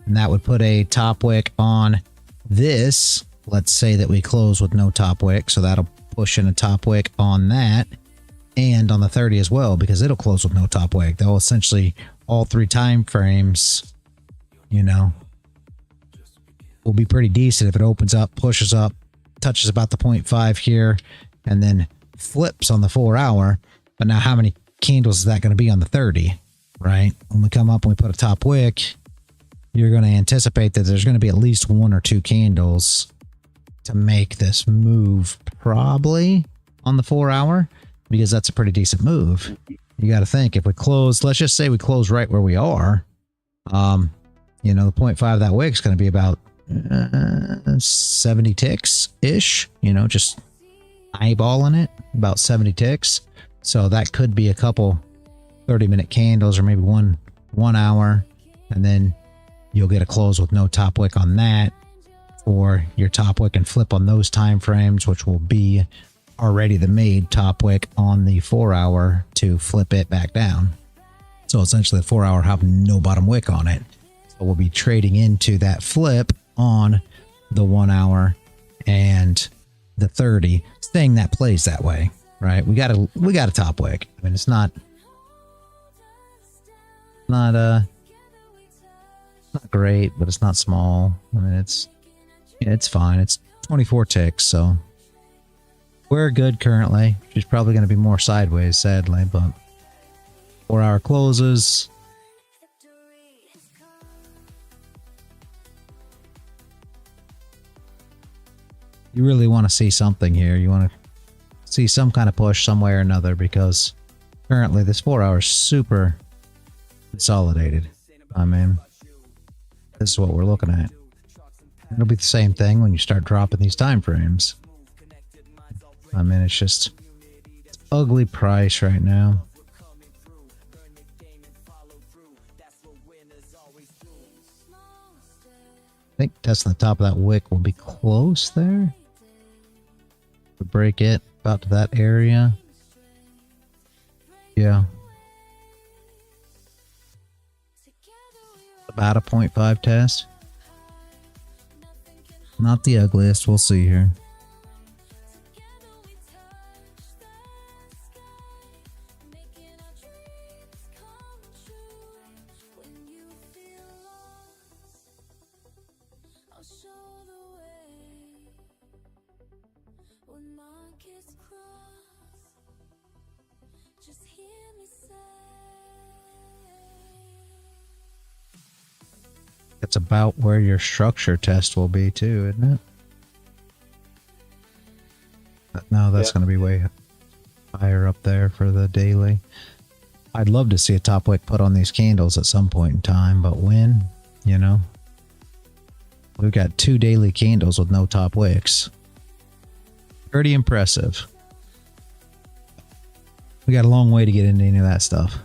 and that would put a top wick on this. Let's say that we close with no top wick, so that'll push in a top wick on that, and on the 30 as well, because it'll close with no top wick. They'll essentially, all 3 time frames, you know, will be pretty decent if it opens up, pushes up, touches about the 0.5 here, and then flips on the 4-hour. But now how many candles is that going to be on the 30, right? When we come up and we put a top wick, you're going to anticipate that there's going to be at least 1 or 2 candles to make this move, probably on the 4-hour, because that's a pretty decent move. You got to think, if we close, let's just say we close right where we are, you know, the 0.5 of that wick is going to be about 70 ticks ish, you know, just eyeballing it, about 70 ticks. So that could be a couple 30-minute candles, or maybe one hour, and then you'll get a close with no top wick on that, or your top wick and flip on those time frames, which will be already the made top wick on the 4-hour to flip it back down. So essentially the 4-hour have no bottom wick on it. So we'll be trading into that flip on the 1-hour and the 30, saying that plays that way, right? We got a top wick. I mean, it's not great, but it's not small. I mean, it's fine. It's 24 ticks, so we're good currently. She's probably going to be more sideways, sadly, but 4-hour closes. You really want to see something here. You want to see some kind of push some way or another, because currently this 4-hour is super consolidated. I mean, this is what we're looking at. It'll be the same thing when you start dropping these time frames. I mean, it's ugly price right now. I think testing the top of that wick will be close there. We break it about to that area. Yeah. About a 0.5 test. Not the ugliest. We'll see here. That's about where your structure test will be too, isn't it? No, that's going to be way higher up there for the daily. I'd love to see a top wick put on these candles at some point in time, but when, you know? We've got 2 daily candles with no top wicks. Pretty impressive. We got a long way to get into any of that stuff.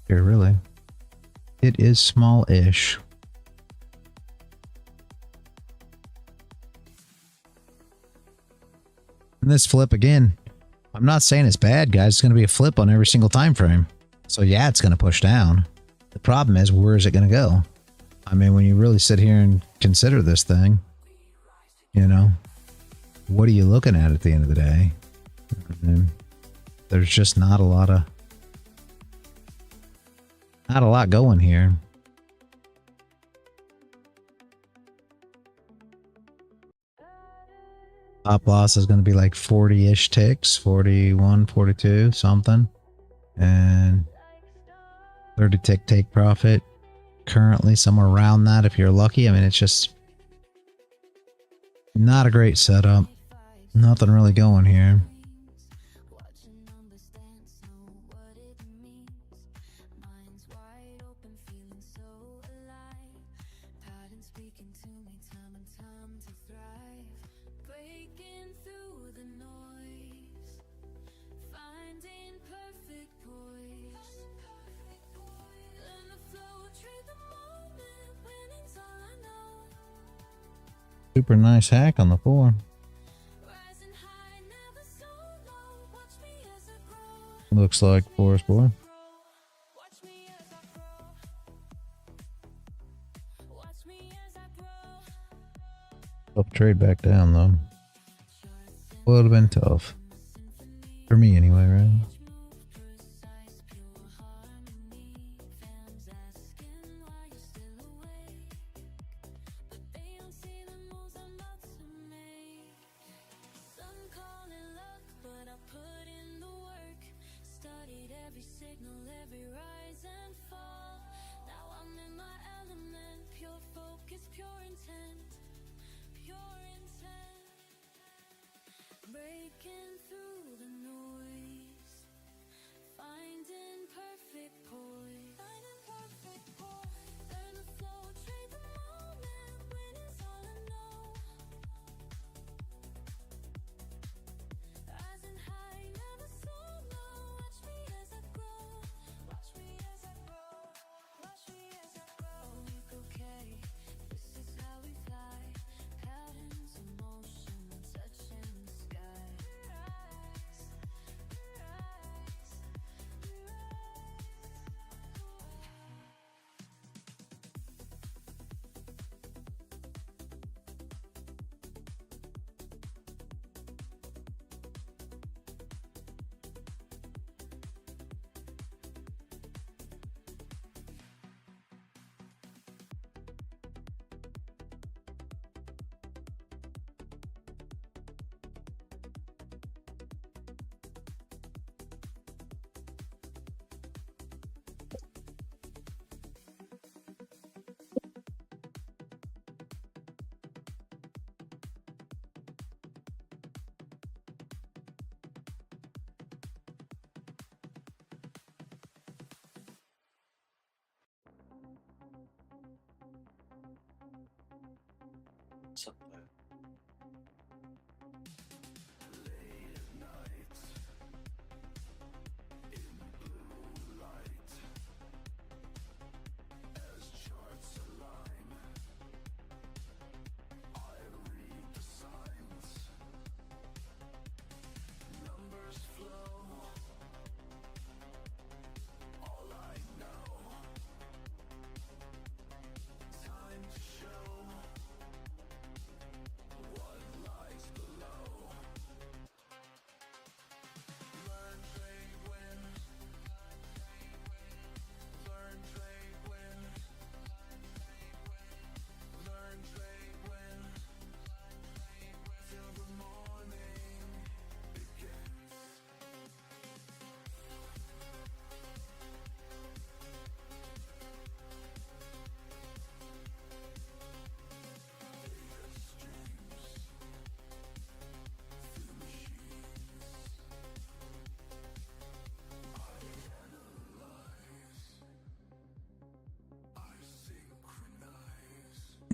Here, really. It is small-ish. And this flip again, I'm not saying it's bad, guys. It's going to be a flip on every single time frame. So yeah, it's going to push down. The problem is, where is it going to go? I mean, when you really sit here and consider this thing, you know, what are you looking at the end of the day? I mean, there's just not a lot going here. Stop loss is going to be like 40-ish ticks, 41, 42, something. And 30 tick take profit. Currently somewhere around that if you're lucky. I mean, it's just not a great setup. Nothing really going here. Super nice hack on the 4. Looks like Forest Boy. Tough trade back down though. Would have been tough. For me anyway, right?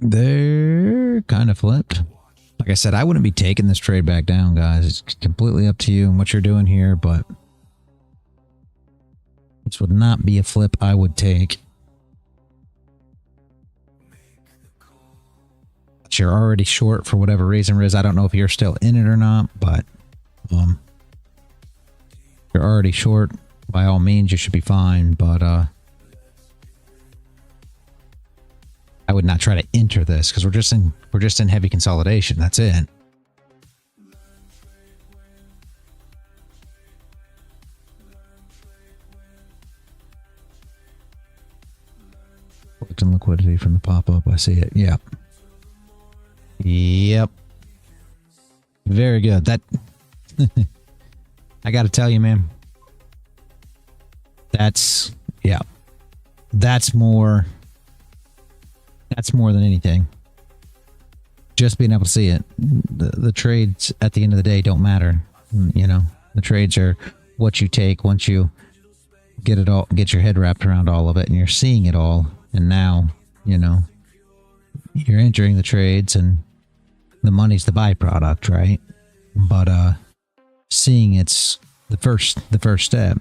They're kind of flipped. Like I said, I wouldn't be taking this trade back down, guys. It's completely up to you and what you're doing here, but this would not be a flip I would take. But you're already short for whatever reason, Riz. I don't know if you're still in it or not, but you're already short. By all means, you should be fine, but I would not try to enter this because we're just in heavy consolidation. That's it. Collecting liquidity from the pop-up. I see it. Yep. Yep. Very good. That I got to tell you, man. That's more. That's more than anything. Just being able to see it. The trades at the end of the day don't matter. You know, the trades are what you take once you get your head wrapped around all of it, and you're seeing it all. And now, you know, you're entering the trades, and the money's the byproduct, right? But seeing it's the first step.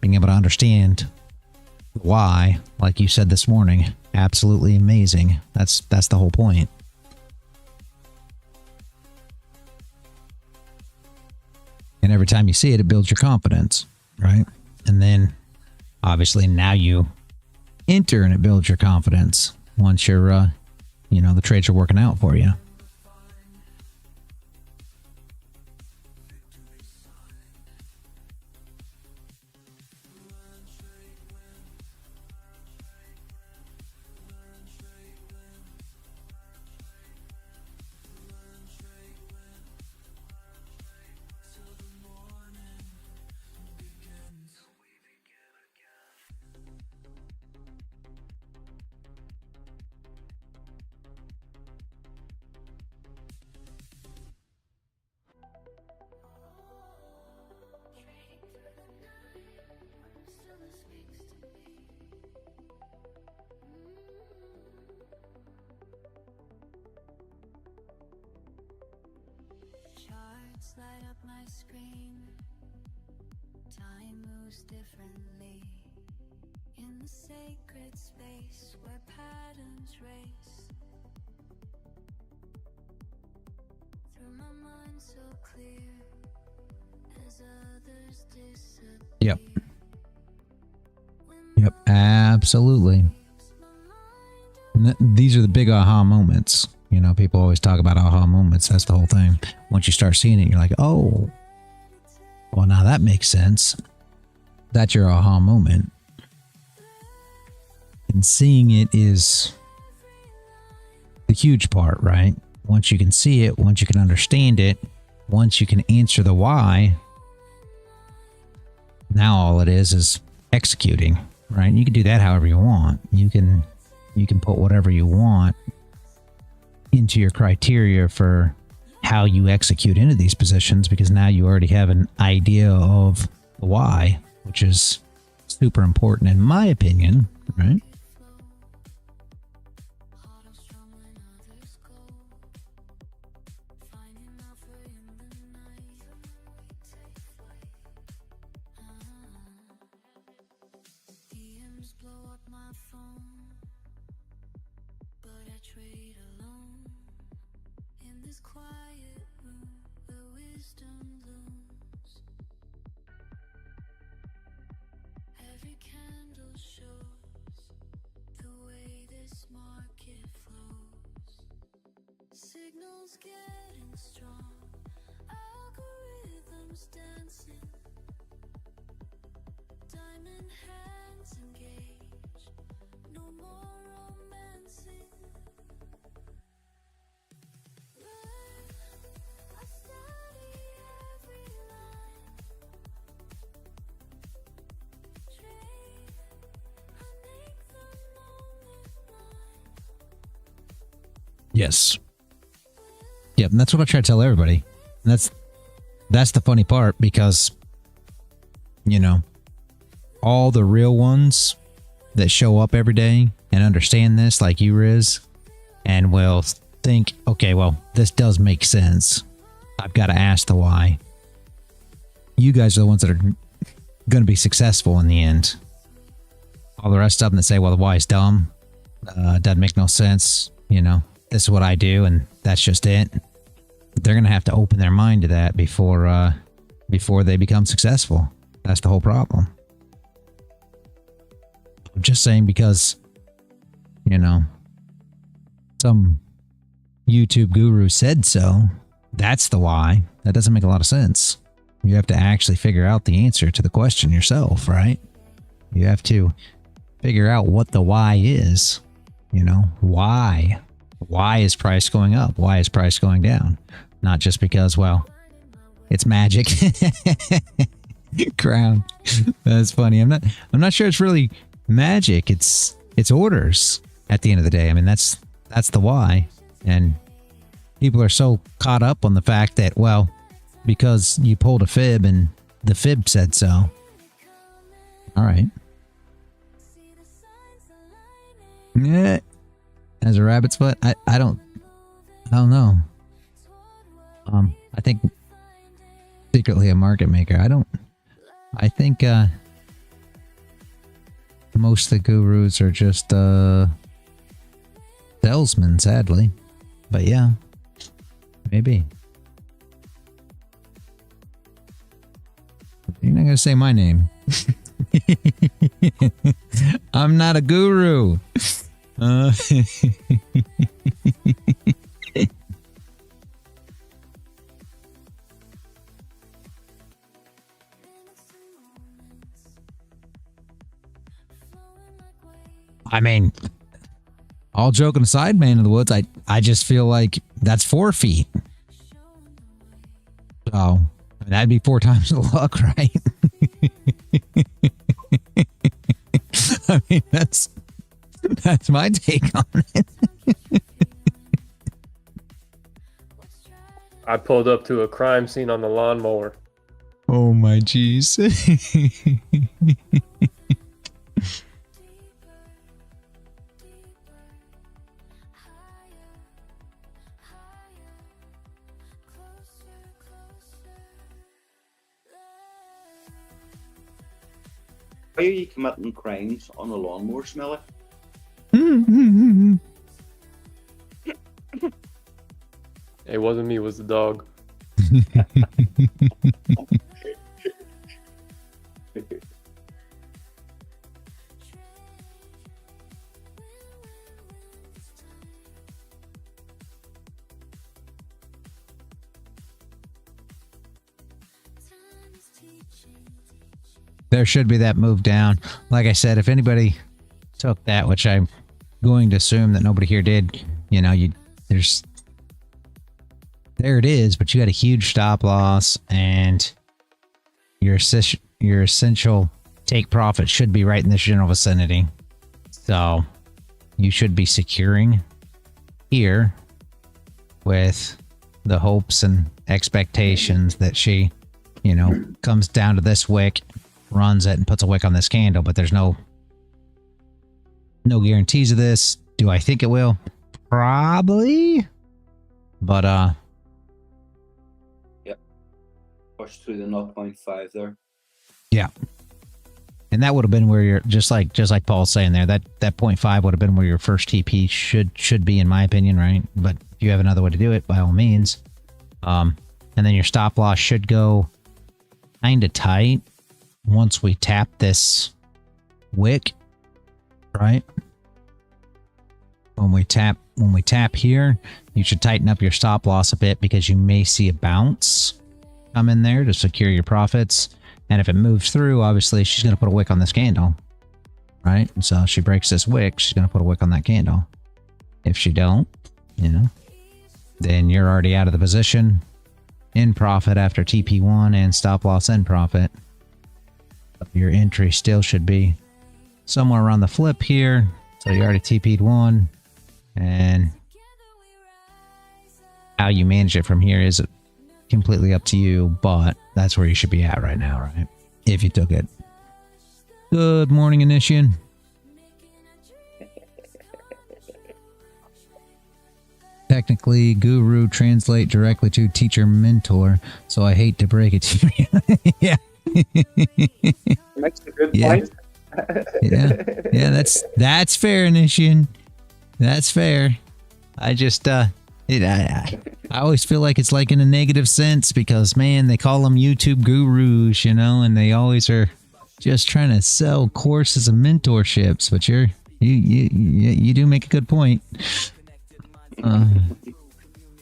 Being able to understand why, like you said this morning, absolutely amazing. That's the whole point. And every time you see it, it builds your confidence, right? And then, obviously, now you enter and it builds your confidence once you're, the trades are working out for you. Charts light up my screen. Time moves differently in the sacred space where patterns race. Through my mind so clear as others disappear. Yep, absolutely. And these are the big aha moments. You know, people always talk about aha moments. That's the whole thing. Once you start seeing it, you're like, oh, well, now that makes sense. That's your aha moment. And seeing it is the huge part, right? Once you can see it, once you can understand it, once you can answer the why, now all it is executing, right? And you can do that however you want. You can put whatever you want into your criteria for how you execute into these positions, because now you already have an idea of the why, which is super important in my opinion, right? Signals getting strong, algorithms dancing, diamond hands engaged, no more romancing. Run, I study every line. Trade, I make the moment mine. Yes. Yep, and that's what I try to tell everybody. And that's the funny part, because, you know, all the real ones that show up every day and understand this, like you, Riz, and will think, okay, well, this does make sense. I've got to ask the why. You guys are the ones that are going to be successful in the end. All the rest of them that say, well, the why is dumb, doesn't make no sense, you know, this is what I do, and that's just it. They're going to have to open their mind to that before they become successful. That's the whole problem. I'm just saying, because, you know, some YouTube guru said so. That's the why. That doesn't make a lot of sense. You have to actually figure out the answer to the question yourself, right? You have to figure out what the why is. You know, why? Why is price going up? Why is price going down? not just because, well, it's magic. Crown. That's funny. I'm not sure it's really magic. It's orders at the end of the day. I mean, that's the why. And people are so caught up on the fact that, well, because you pulled a fib and the fib said so. All right. Yeah. As a rabbit's foot, I don't know. I think secretly a market maker. I think most of the gurus are just salesmen, sadly. But yeah, maybe. You're not gonna say my name. I'm not a guru. I mean, all joking aside, man in the woods, I just feel like that's 4 feet. So that'd be 4 times the luck, right? I mean, that's my take on it. I pulled up to a crime scene on the lawnmower. Oh my jeez. Why are you committing crimes on a lawnmower, Smelly? It wasn't me, it was the dog. There should be that move down. Like I said, if anybody took that, which I'm going to assume that nobody here did, you know, there it is, but you got a huge stop loss, and your essential take profit should be right in this general vicinity. So you should be securing here with the hopes and expectations that she, you know, comes down to this wick, runs it, and puts a wick on this candle. But there's no guarantees of this. Do I think it will? Probably. But yep. Push through the 0.5 there. Yeah. And that would have been where you're just like Paul's saying there, that 0.5 would have been where your first TP should be, in my opinion, right? But if you have another way to do it, by all means. And then your stop loss should go kind of tight once we tap this wick, right? When we tap here, you should tighten up your stop loss a bit, because you may see a bounce come in there to secure your profits. And if it moves through, obviously she's going to put a wick on this candle, right? So if she breaks this wick, she's going to put a wick on that candle. If she don't, you know, then you're already out of the position, in profit after TP1 and stop loss in profit. Your entry still should be somewhere around the flip here. So you already TP'd 1, and how you manage it from here is completely up to you, but that's where you should be at right now, right? If you took it. Good morning, Initian. Technically, guru translate directly to teacher mentor, so I hate to break it to you. Yeah. Makes a good point. Yeah, that's fair, Initian. That's fair. I just I always feel like it's like in a negative sense, because man, they call them YouTube gurus, you know, and they always are just trying to sell courses and mentorships. But you do make a good point. And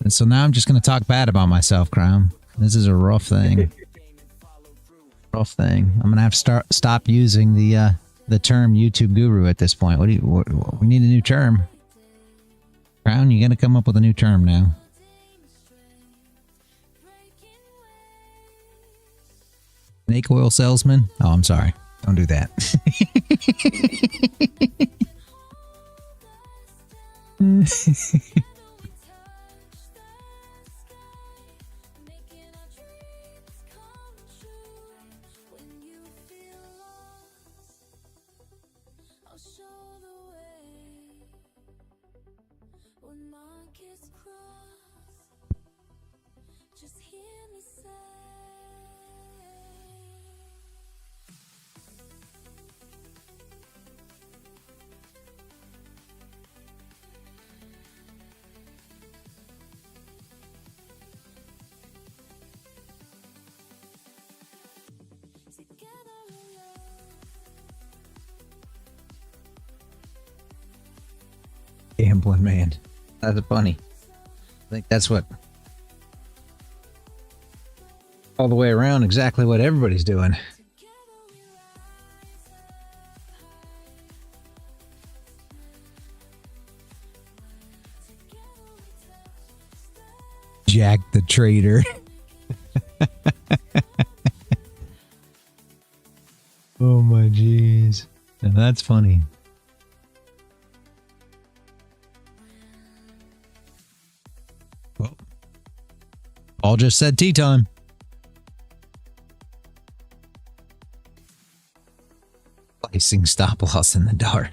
so now I'm just going to talk bad about myself, Crown. This is a rough thing. Rough thing. I'm going to have to stop using the term YouTube guru at this point. We need a new term. Crown, you got to come up with a new term now. Snake oil salesman? Oh, I'm sorry. Don't do that. Gambling man. That's funny. I think that's what all the way around exactly what everybody's doing. Jack the Trader. Oh my jeez. Now that's funny. Well, Paul just said tea time. Placing stop loss in the dark.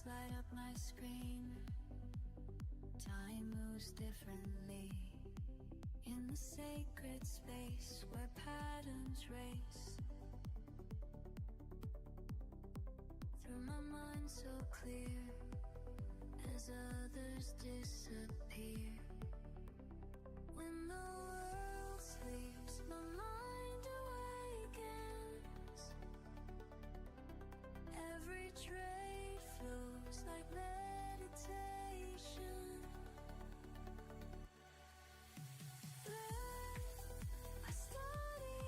Light up my screen. Time moves differently in the sacred space where patterns race through my mind so clear as others disappear. When the world sleeps, my mind awakens. Every trade flows like meditation. Then I study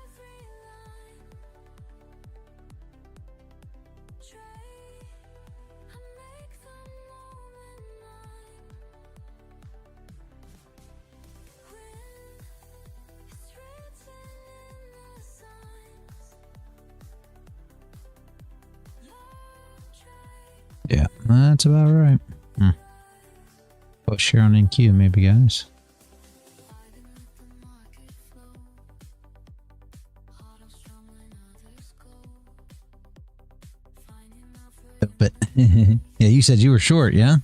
every line. Trade, I make the moment mine. When it's written in the signs. Yeah, that's about right. Push here on NQ, maybe, guys. But yeah, you said you were short, yeah?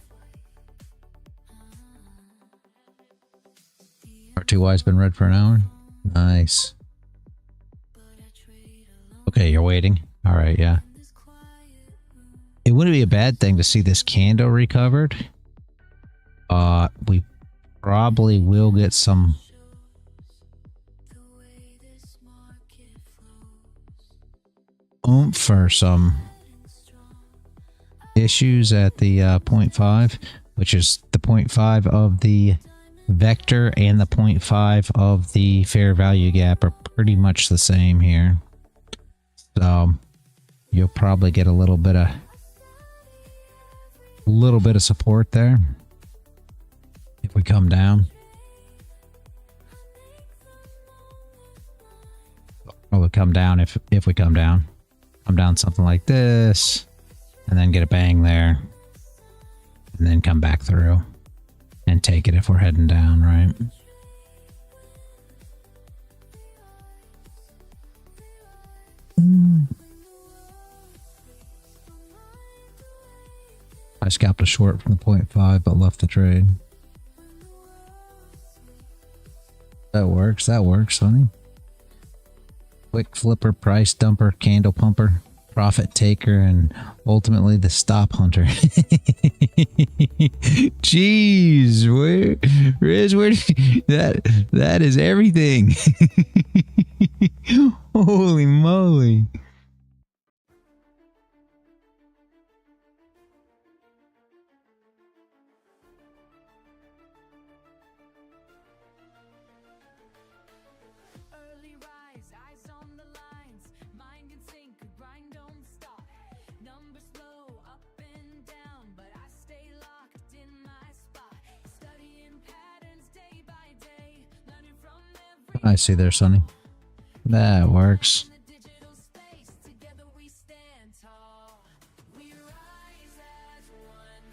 R2Y's been read for an hour. Nice. Okay, you're waiting. All right, yeah. It wouldn't be a bad thing to see this candle recovered. We probably will get some oomph for some issues at the 0.5, which is the 0.5 of the vector and the 0.5 of the fair value gap are pretty much the same here. So you'll probably get a little bit of support there if we come down. Or we'll come down if we come down. Come down something like this, and then get a bang there, and then come back through and take it if we're heading down, right? I scalped a short from the 0.5, but left the trade. That works, honey. Quick flipper, price dumper, candle pumper. profit taker and ultimately the stop hunter. Jeez, Riz, that is everything. Holy moly. Early rise, eyes on the lines, mind can sink, grind don't stop. Numbers flow up and down, but I stay locked in my spot. Studying patterns day by day, learning from every I see there, Sonny. That works. the digital space. Together we stand tall. We rise as one.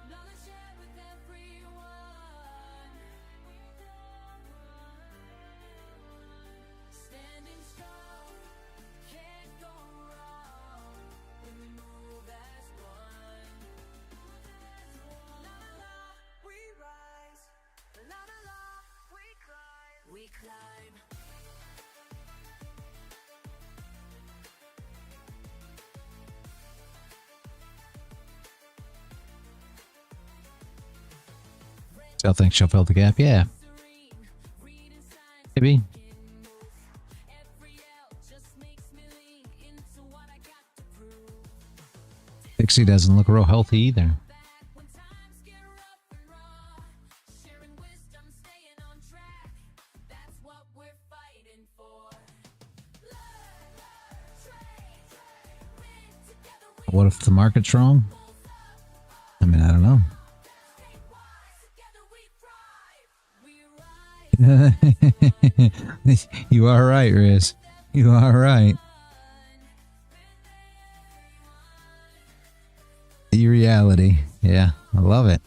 Knowledge shared with everyone. Standing strong, can't go wrong when we move as one. La la la, we rise. La la la, we climb. We climb. Still think she'll fill the gap? Yeah. Maybe. Dixie doesn't look real healthy either. What if the market's wrong? I mean, I don't know. You are right, Riz. You are right. The reality. Yeah, I love it.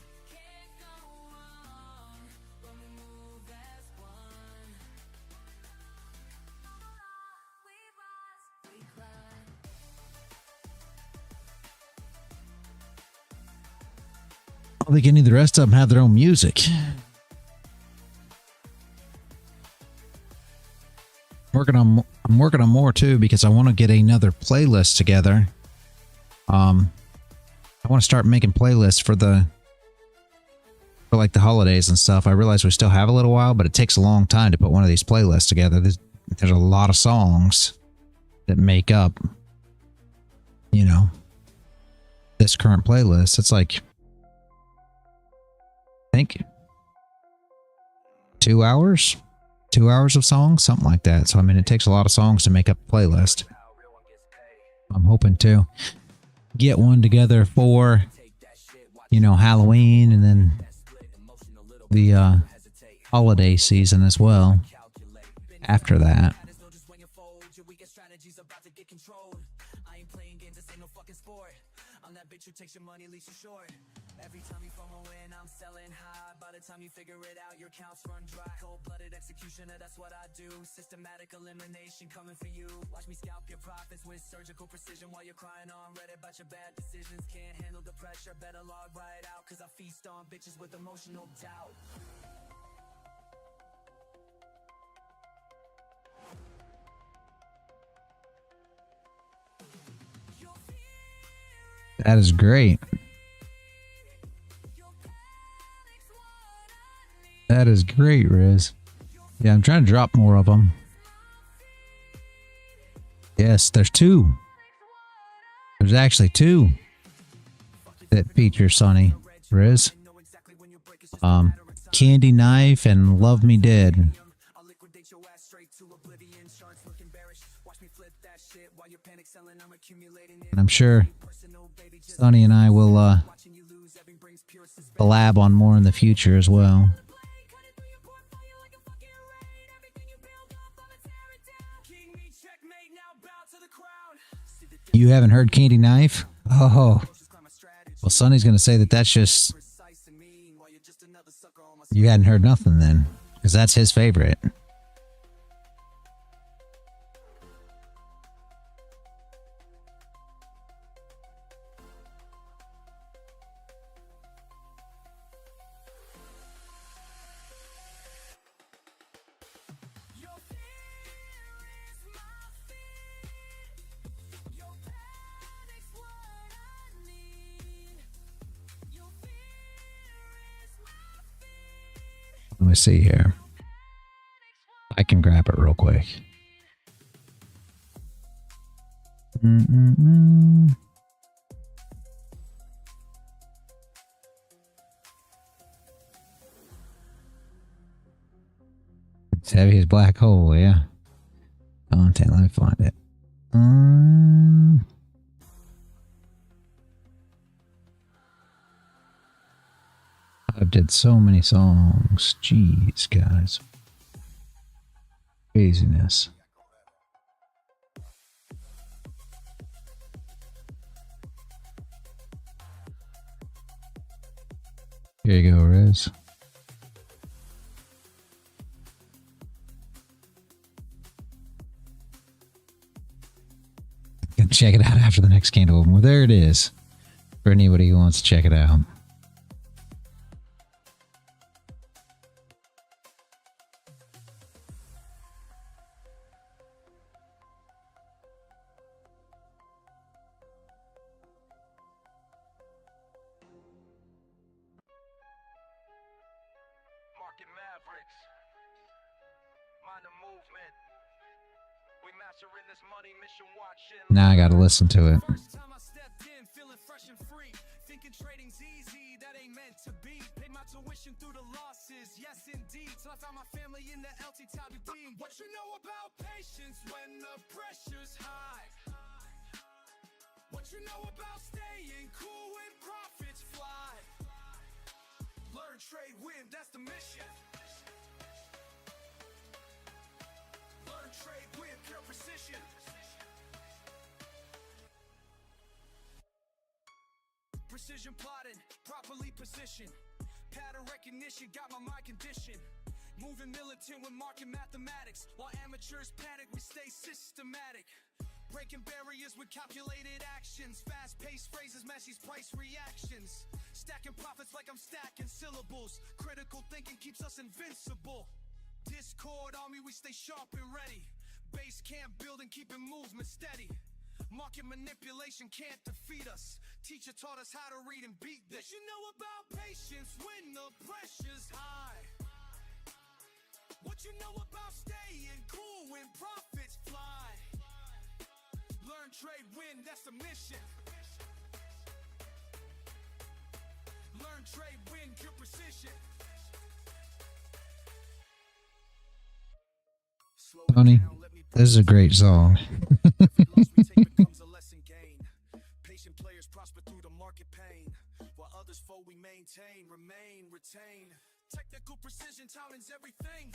I don't think any of the rest of them have their own music. I'm working on more too because I want to get another playlist together. I want to start making playlists for like the holidays and stuff. I realize we still have a little while, but it takes a long time to put one of these playlists together. There's a lot of songs that make up, you know, this current playlist. It's like, I think 2 hours. 2 hours of songs, something like that. So, I mean, it takes a lot of songs to make up a playlist. I'm hoping to get one together for, you know, Halloween and then the holiday season as well after that. Every time you FOMO in, I'm selling high. By the time you figure it out, your accounts run dry. Cold-blooded executioner, that's what I do. Systematic elimination coming for you. Watch me scalp your profits with surgical precision while you're crying on Reddit about your bad decisions. Can't handle the pressure, better log right out, cause I feast on bitches with emotional doubt. That is great. That is great, Riz. Yeah, I'm trying to drop more of them. Yes, there's two. There's actually two that feature Sonny, Riz. Candy Knife and Love Me Dead. And I'm sure Sonny and I will collab on more in the future as well. You haven't heard Candy Knife? Oh. Well, Sonny's going to say that that's just... You hadn't heard nothing then, because that's his favorite. me see here. I can grab it real quick. It's heavy as black hole, yeah. Content, let me find it. I've did so many songs. Jeez, guys. Craziness. Here you go, Riz. Can check it out after the next candle open. Well, there it is. For anybody who wants to check it out. Now I gotta listen to it. First time I stepped in, feeling fresh and free. Thinking trading's easy, that ain't meant to be. Paid my tuition through the losses, yes indeed. Till I found my family in the LTW. What you know about patience when the pressure's high? What you know about staying cool when profits fly? Learn, trade, win, that's the mission. Learn, trade, win, pure precision. Precision plotting, properly positioned. Pattern recognition, got my mind conditioned. Moving militant with market mathematics. While amateurs panic, we stay systematic. Breaking barriers with calculated actions. Fast-paced phrases match these price reactions. Stacking profits like I'm stacking syllables. Critical thinking keeps us invincible. Discord army, we stay sharp and ready. Base camp building, keeping movement steady. Market manipulation can't defeat us. Teacher taught us how to read and beat this. You know about patience when the pressure's high. What you know about staying cool when profits fly? Learn, trade, win, that's the mission. Learn, trade, win, pure precision. Tony, this is a great song. Patient players prosper through the market pain, while others fold we maintain, remain, retain. Technical precision, timing's everything.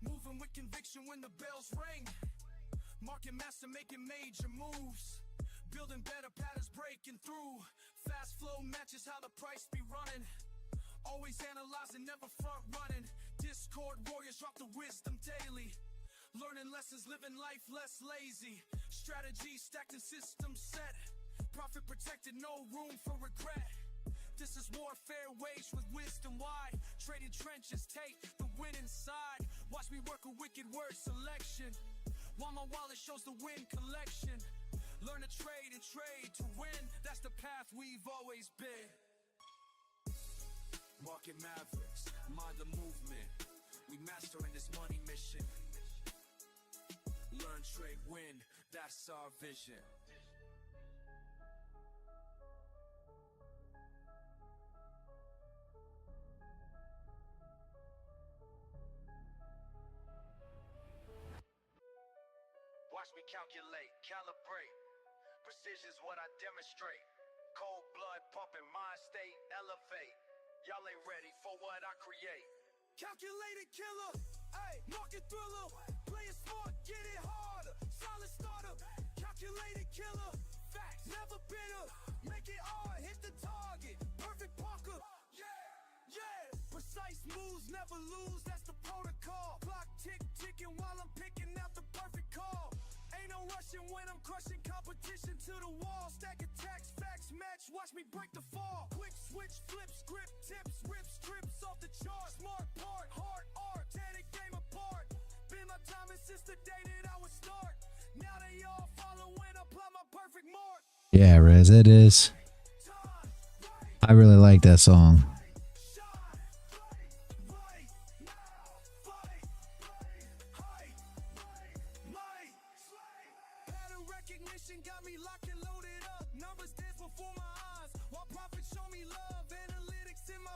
Moving with conviction when the bells ring. Market master making major moves. Building better patterns, breaking through. Fast flow matches how the price be running. Always analyzing, never front running. Discord warriors drop the wisdom daily. Learning lessons, living life less lazy. Strategy stacked and system set. Profit protected, no room for regret. This is warfare waged with wisdom wide. Trading trenches, take the win inside. Watch me work a wicked word selection, while my wallet shows the win collection. Learn to trade and trade to win. That's the path we've always been. Market mavericks, mind the movement. We mastering this money mission. Learn, trade, win, that's our vision. Watch me calculate, calibrate. Precision's what I demonstrate. Cold blood pumping, mind state, elevate. Y'all ain't ready for what I create. Calculated killer, ayy, market thriller. Play it smart, get it harder. Solid starter, calculated killer. Facts, never bitter. Make it hard, hit the target. Perfect Parker, yeah. Precise moves, never lose, that's the protocol. Clock ticking while I'm picking out the perfect call. Ain't no rushing when I'm crushing competition to the wall. Stack attacks, facts match, watch me break the fall. Quick switch, flip, script, tips, rip strips off the chart. Smart part, hard art, tear the game apart. Been my timing since the day that I would start. Now they all follow when I apply my perfect mark. Yeah, Rez, it is. I really like that song.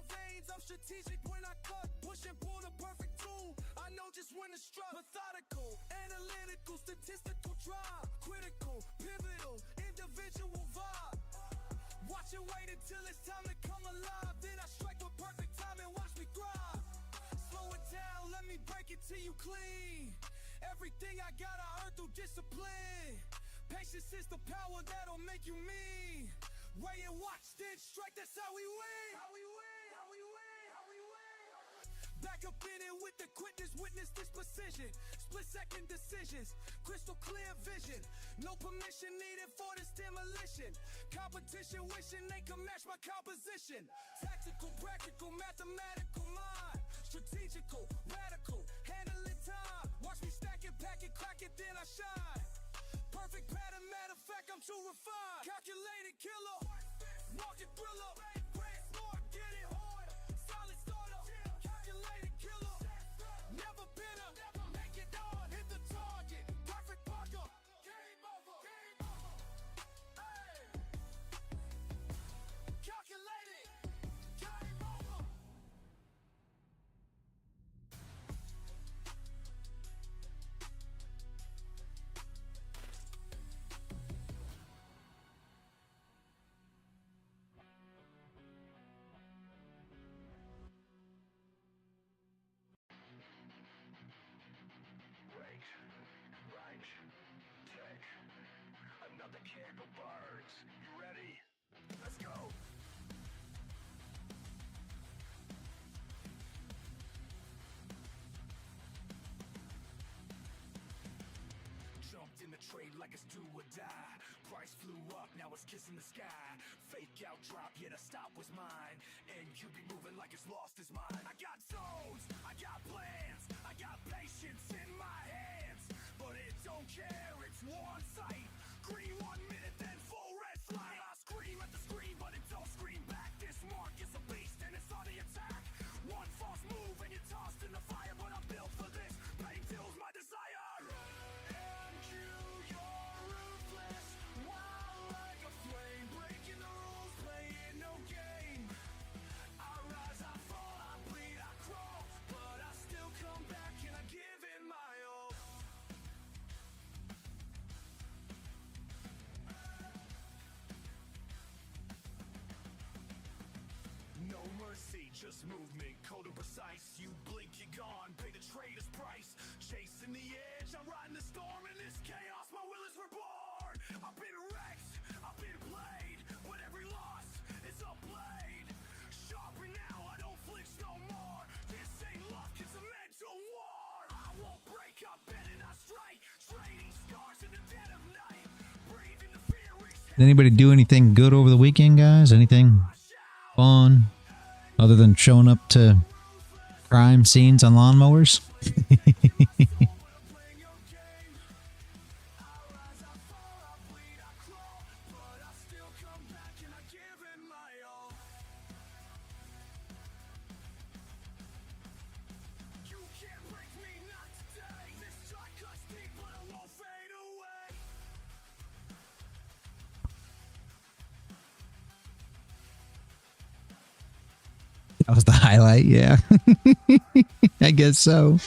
veins, I'm strategic when I cut, push and pull the perfect tool. I know just when to strut. Methodical, analytical, statistical drive, critical, pivotal, individual vibe. Watch and wait until it's time to come alive. Then I strike with perfect time and watch me thrive. Slow it down, let me break it to you clean. Everything I got I earned through discipline. Patience is the power that'll make you mean. Weigh and watch, then strike, that's how we win. How we win, how we win, how we win. Back up in it with the quickness, witness this precision. Split second decisions, crystal clear vision. No permission needed for this demolition. Competition wishing they can match my composition. Tactical, practical, mathematical mind. Strategical, radical, handling time. Watch me stack it, pack it, crack it, then I shine. Perfect pattern, matter of fact, I'm too refined. Calculated killer, market thriller. Smart, get it hard, solid starter. Calculated killer, never been a, make it on, hit the target. Perfect parker, game over, game over. Hey, calculated, game over. Another candle burns. You ready? Let's go. Jumped in the trade like it's do or die. Price flew up, now it's kissing the sky. Fake out drop, yeah, the stop was mine. And you be moving like it's lost his mind. I got zones, I got plans, I got patience in my hands. But it don't care, it's one sight. Green 1 minute, then full red flag. I scream at the screen, but it don't scream back. This mark is a beast and it's on the attack. One false move and you're tossed in the fire. But I'm built for this, pain fuels my desire. And you're ruthless, wild like a flame. Breaking the rules, playing no game. I rise, I fall, I bleed, I crawl. But I still come back and I give it my all. No mercy, just movement, cold and precise. You blink, you're gone, pay the trader's price. Chasing the edge, I'm riding the storm. In this chaos, my will is reborn. I've been wrecked, I've been played, but every loss is a blade. Sharper now, I don't flinch no more. This ain't luck, it's a mental war. I won't break up, bend and I strike. Trading scars in the dead of night. Breathing the fear. Did anybody do anything good over the weekend, guys? Anything fun other than showing up to crime scenes on lawnmowers? That was the highlight, yeah. I guess so.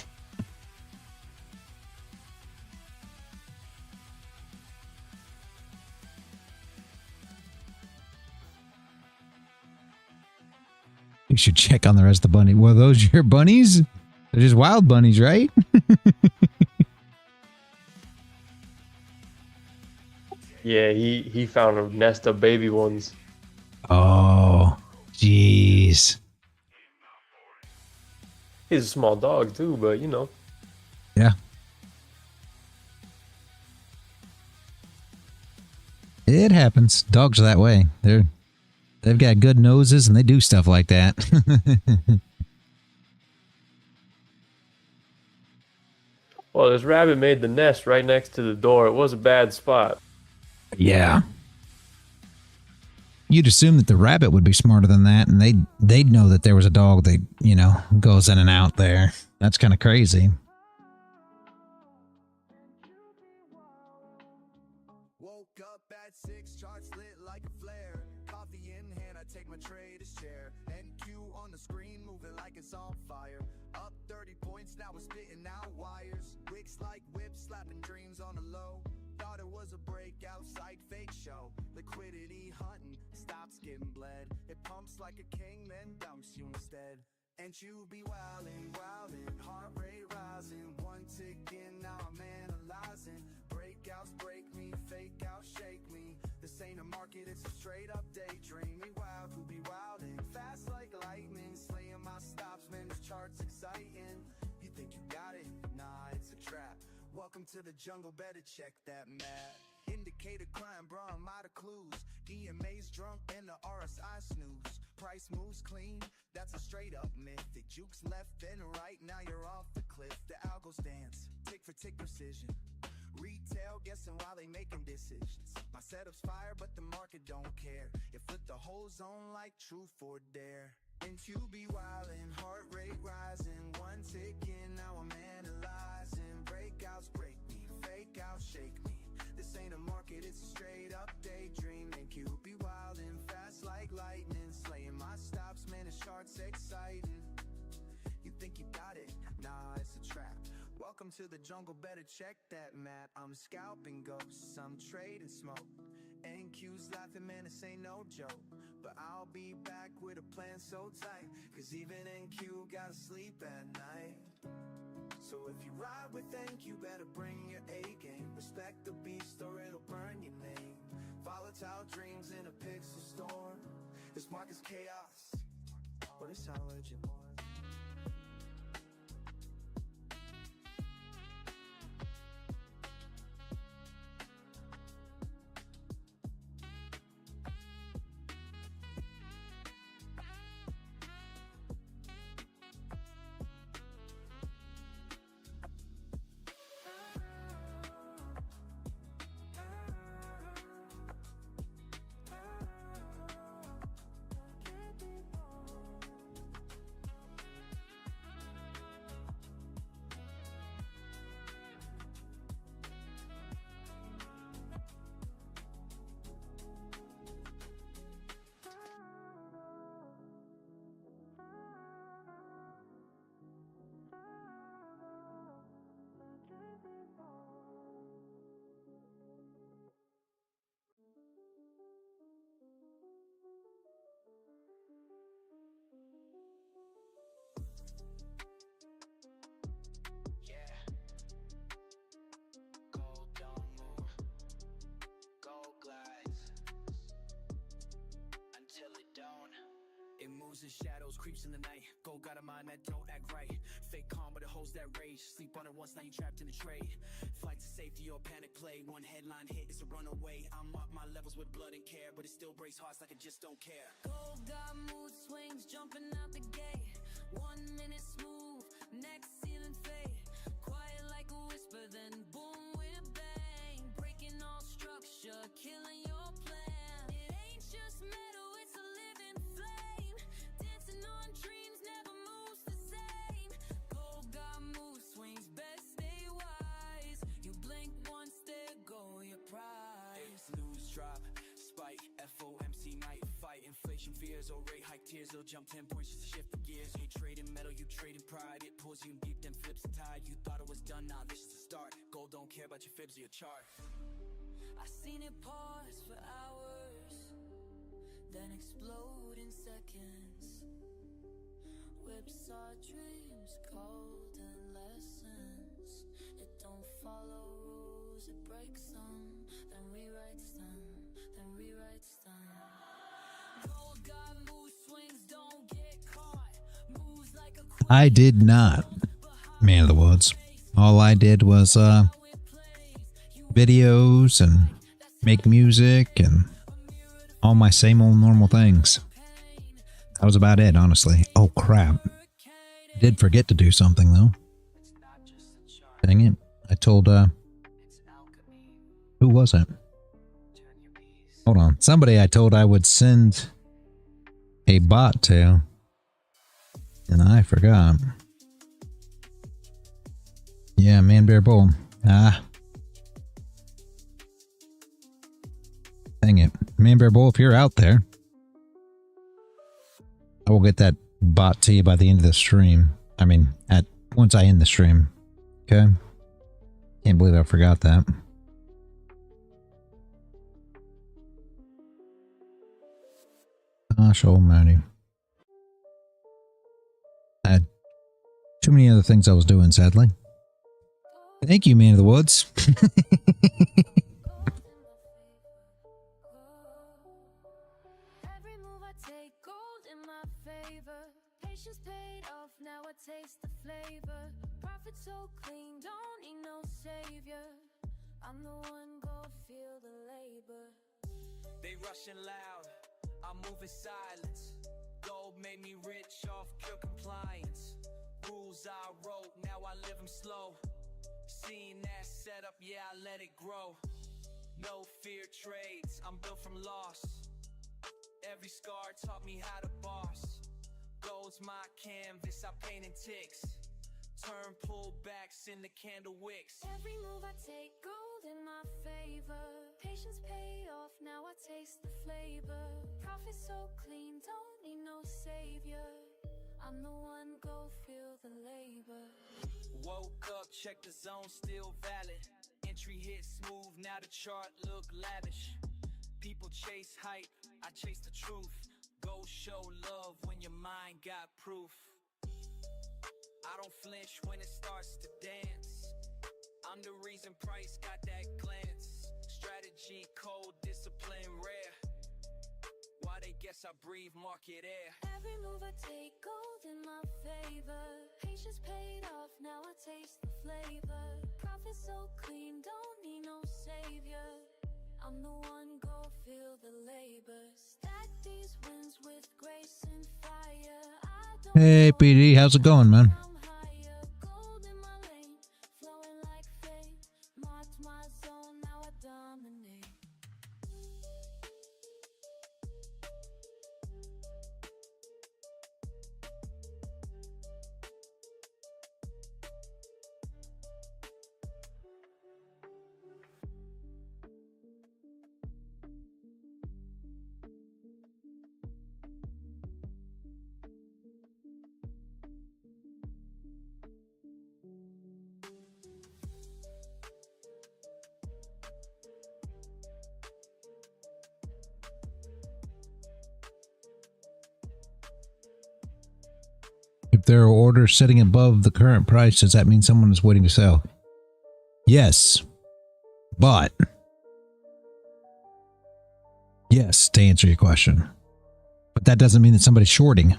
You should check on the rest of the bunny. Were those your bunnies? They're just wild bunnies, right? Yeah, he found a nest of baby ones. Oh, jeez. He's a small dog too, but you know. Yeah. It happens. Dogs are that way. They've got good noses and they do stuff like that. Well, this rabbit made the nest right next to the door. It was a bad spot. Yeah. You'd assume that the rabbit would be smarter than that, and they'd know that there was a dog that, you know, goes in and out there. That's kind of crazy. Woke up at 6, charts lit like a flare. Coffee in hand, I take my trader's chair. NQ on the screen, moving like it's on fire. Up 30 points, now we're spitting out wires. Wicks like whips, slapping dreams on the low. Thought it was a breakout site, fake show. Liquidity hunting, stops getting bled. It pumps like a king, then dumps you instead. And you be wildin', wildin', heart rate rising. One tick in, now I'm analyzing. Breakouts break me, fake out, shake me. This ain't a market, it's a straight up daydream. Me wild, who be wildin', fast like lightning. Slaying my stops, man, this chart's exciting. You think you got it? Nah, it's a trap. Welcome to the jungle, better check that map. Indicator climb, bro, I'm out of clues. EMA's drunk and the RSI snooze. Price moves clean, that's a straight up myth. It jukes left and right, now you're off the cliff. The algos dance, tick for tick precision. Retail guessing while they making decisions. My setup's fire, but the market don't care. It flipped the whole zone like truth or dare. And you be wildin', heart rate rising. One tick in, now I'm analyzing. Breakouts break me, fake out, shake me. This ain't a market, it's a straight up daydream. And you be wildin', fast like lightning. Slaying my stops, man, the chart's exciting. You think you got it? Nah, it's a trap. Welcome to the jungle, better check that map. I'm scalping ghosts, I'm trading smoke. NQ's laughing, man, this ain't no joke. But I'll be back with a plan so tight, cause even NQ gotta sleep at night. So if you ride with NQ, better bring your A game. Respect the beast or it'll burn your name. Volatile dreams in a pixel storm. This market's chaos, but it's how legend was. It moves in shadows, creeps in the night. Gold got a mind that don't act right. Fake calm, but it holds that rage. Sleep on it once, now you trapped in a trade. Flight to safety or panic play. One headline hit, it's a runaway. I'm up my levels with blood and care, but it still breaks hearts like it just don't care. Gold got mood swings, jumping out the gate. 1 minute smooth, next ceiling fade. Quiet like a whisper, then boom with a bang. Breaking all structure, killing your plan. It ain't just metal, it's a living flame. Dancing on dreams, never moves the same. Gold got mood swings, best stay wise. You blink once, there go your prize. It's news drop, spike, FOMC night fight. Inflation fears, or rate hike tears. They'll jump 10 points just to shift the gears. You trading metal, you trading pride. It pulls you deep, then flips the tide. You thought it was done, now this is the start. Gold don't care about your fibs or your chart. I seen it pause for hours, then explode in seconds. Whips our dreams, golden lessons. It don't follow rules, it breaks them, then rewrites them, then rewrites them. Gold got mood swings, don't get caught. Moves like a I did not, Man of the Woods. All I did was videos and make music and all my same old normal things. That was about it, honestly. Oh crap. I did forget to do something though. Dang it. I told who was it? Hold on. Somebody I told I would send a bot to, and I forgot. Yeah, Man Bear Bull. Ah. Dang it. Man Bear Bull, if you're out there, I will get that bot to you by the end of the stream. I mean, once I end the stream. Okay? Can't believe I forgot that. Gosh almighty. I had too many other things I was doing, sadly. Thank you, Man of the Woods. Every move I take, gold in my favor. Patience paid off, now I taste the flavor. Profit so clean, don't need no savior. I'm the one, go feel the labor. They rushing loud, I'm moving silence. Gold made me rich off pure compliance. Rules I wrote, now I live them slow. Seeing that setup, yeah, I let it grow. No fear trades, I'm built from loss. Every scar taught me how to boss. Gold's my canvas, I paint in ticks. Turn pullbacks into candle wicks. Every move I take, gold in my favor. Patience pay off, now I taste the flavor. Profit so clean, don't need no savior. I'm the one, go feel the labor. Woke up, check the zone, still valid. Entry hit smooth, now the chart look lavish. People chase hype, I chase the truth. Go show love when your mind got proof. I don't flinch when it starts to dance. I'm the reason price got that glance. Strategy, cold, discipline, rare. Why they guess I breathe market air. Every move I take, gold in my favor. Patience paid off, now I taste the flavor. Profit so clean, don't need no savior. I'm the one, go feel the labor. Stack these wins with grace and fire. I don't Hey, PD, how's it going, man? I'm higher. Gold in my lane, flowing like fame. Marked my zone, now I dominate. If there are orders sitting above the current price, does that mean someone is waiting to sell? Yes. But yes, to answer your question. But that doesn't mean that somebody's shorting.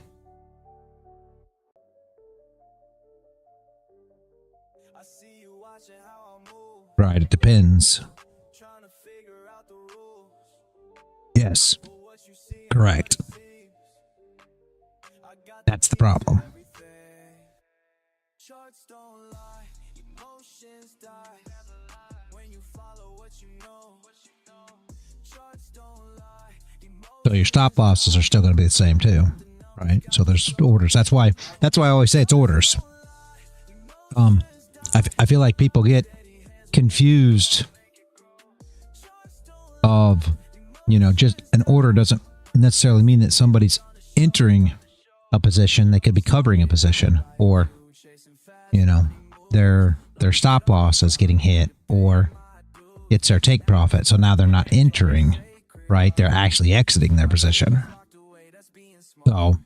Right, it depends. Yes. Correct. That's the problem. Charts don't lie, emotions die. When you follow what you know. Charts don't lie, So your stop losses are still going to be the same too, right? So there's orders. That's why I always say it's orders. I feel like people get confused of, just an order doesn't necessarily mean that somebody's entering a position. They could be covering a position, or their stop loss is getting hit, or it's their take profit. So now they're not entering, right? They're actually exiting their position. So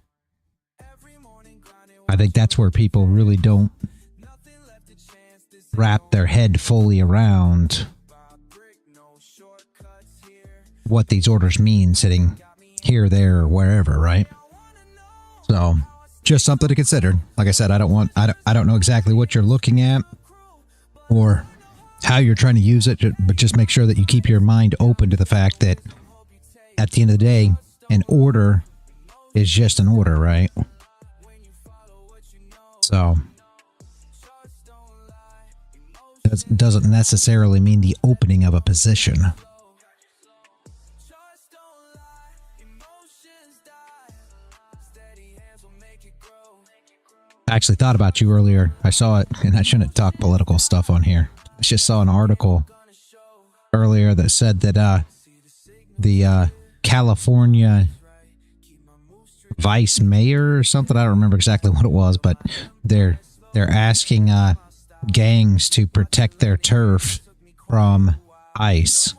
I think that's where people really don't wrap their head fully around what these orders mean sitting here, there, or wherever, right? So just something to consider. Like I said, I don't know exactly what you're looking at or how you're trying to use it, but just make sure that you keep your mind open to the fact that at the end of the day, an order is just an order, right? So it doesn't necessarily mean the opening of a position. I actually thought about you earlier. I saw it, and I shouldn't talk political stuff on here. I just saw an article earlier that said that the California vice mayor or something. I don't remember exactly what it was, but they're asking gangs to protect their turf from ICE.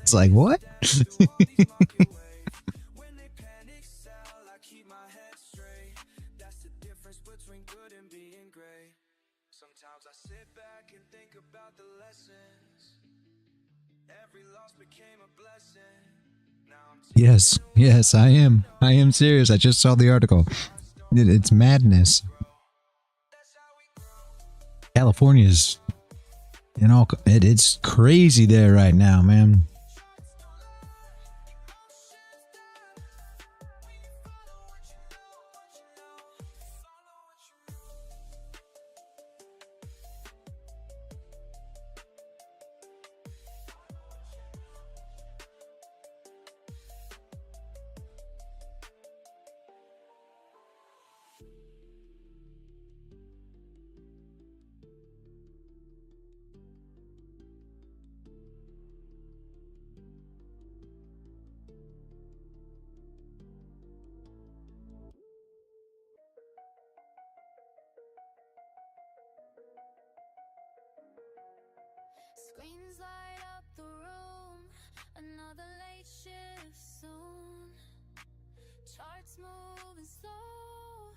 It's like, what? Sometimes I sit back and think about the lessons. Every loss became a blessing. Now Yes, I am serious. I just saw the article. It's madness. California's, you know, it's crazy there right now, man. Screens light up the room, another late shift soon. Charts moving slow,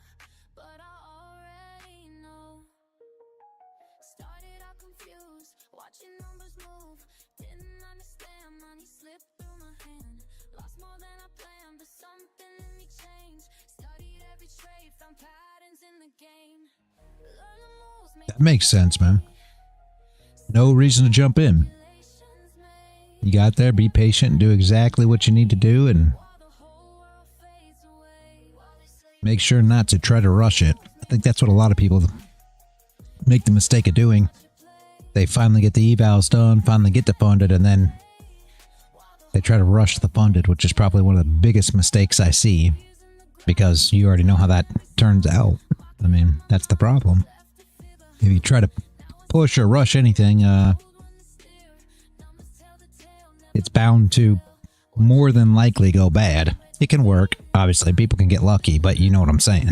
but I already know. Started out confused, watching numbers move. Didn't understand, money slipped through my hand. Lost more than I planned, but something in me changed. Studied every trade, found patterns in the game. Learn the moves, That makes sense, man. No reason to jump in. You got there, be patient, do exactly what you need to do, and make sure not to try to rush it. I think that's what a lot of people make the mistake of doing. They finally get the evals done, finally get the funded, and then they try to rush the funded, which is probably one of the biggest mistakes I see, because you already know how that turns out. I mean, that's the problem. If you try to push or rush anything, it's bound to more than likely go bad. It can work, obviously, people can get lucky, but you know what I'm saying.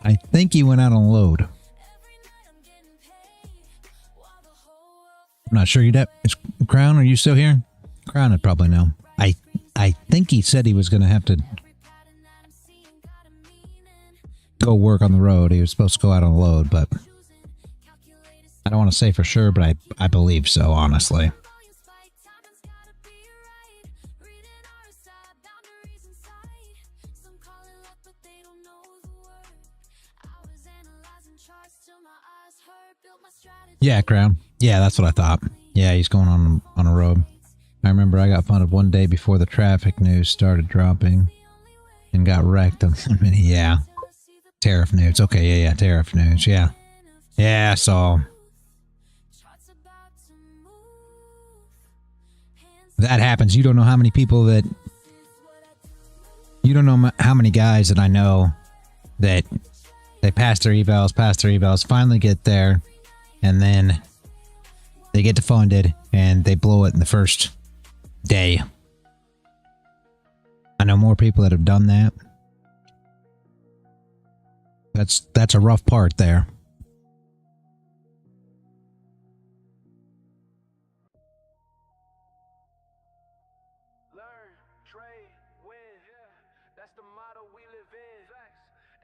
I think he went out on load. I'm not sure you is Crown, are you still here? Crown would probably know. I think he said he was going to have to go work on the road. He was supposed to go out on load, but I don't want to say for sure, but I believe so, honestly. Yeah, Crown. Yeah, that's what I thought. Yeah, he's going on a road. I remember I got funded one day before the traffic news started dropping and got wrecked on 1 minute. Yeah. Tariff news. Okay, yeah, tariff news. Yeah. Yeah, I saw. That happens. You don't know how many people that... You don't know how many guys that I know that they pass their evals, finally get there, and then they get defunded and they blow it in the first day. I know more people that have done that. That's a rough part there. Learn, trade, win. That's the motto we live in.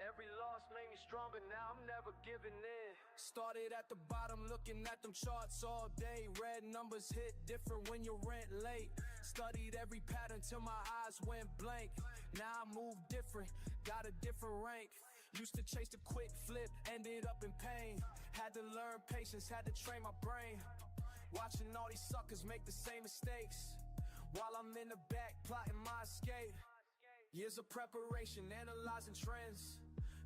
Every loss made me stronger. Now I'm never giving in. Started at the bottom, looking at them charts all day. Red numbers hit different when you rent late. Studied every pattern till my eyes went blank. Now I move different, got a different rank. Used to chase the quick flip, ended up in pain. Had to learn patience, had to train my brain. Watching all these suckers make the same mistakes, while I'm in the back plotting my escape. Years of preparation, analyzing trends.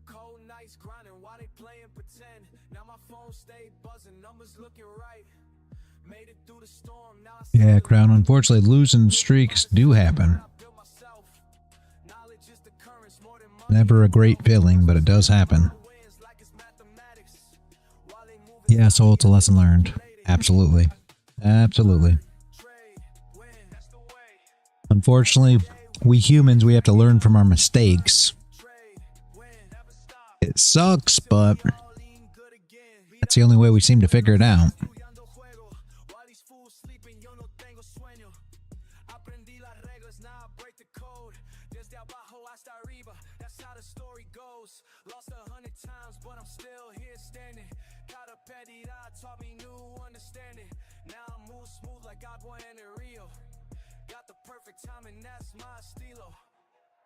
Cold nights grinding while they playing pretend. Now my phone stay buzzing, numbers looking right. Yeah, Crown. Unfortunately, losing streaks do happen. Never a great feeling, but it does happen. Yeah, so it's a lesson learned. Absolutely. Absolutely. Unfortunately, we humans, we have to learn from our mistakes. It sucks, but that's the only way we seem to figure it out.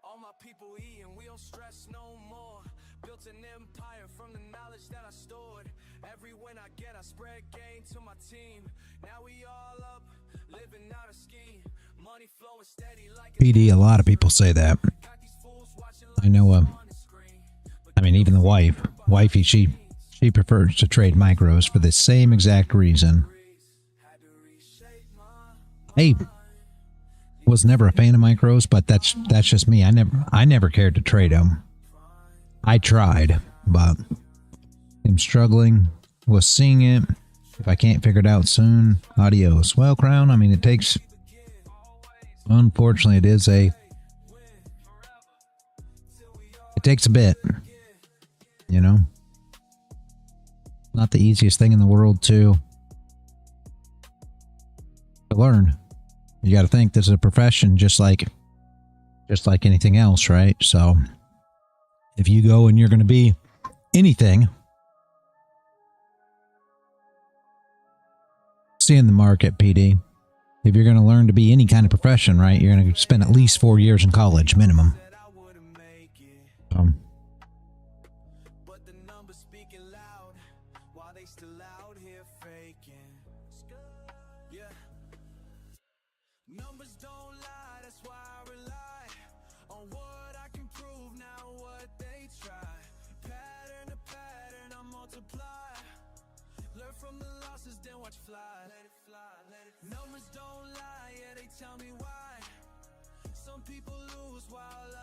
All my people eating, we don't stress no more. Built an empire from the knowledge that I stored. Every win I get, I spread gain to my team. Now we all up, living out a scheme. Money flowing steady like PD, a lot of people say that. I know, I mean, even the wifey, she prefers to trade micros for the same exact reason. Hey, was never a fan of micros, but that's just me. I never cared to trade them. I tried, but I'm struggling. Was seeing it. If I can't figure it out soon, adios. Well, Crown, I mean, it takes. Unfortunately, it takes a bit. You know, not the easiest thing in the world to learn. You got to think this is a profession just like anything else, right? So if you go and you're going to be anything, stay in the market, PD. If you're going to learn to be any kind of profession, right, you're going to spend at least 4 years in college minimum.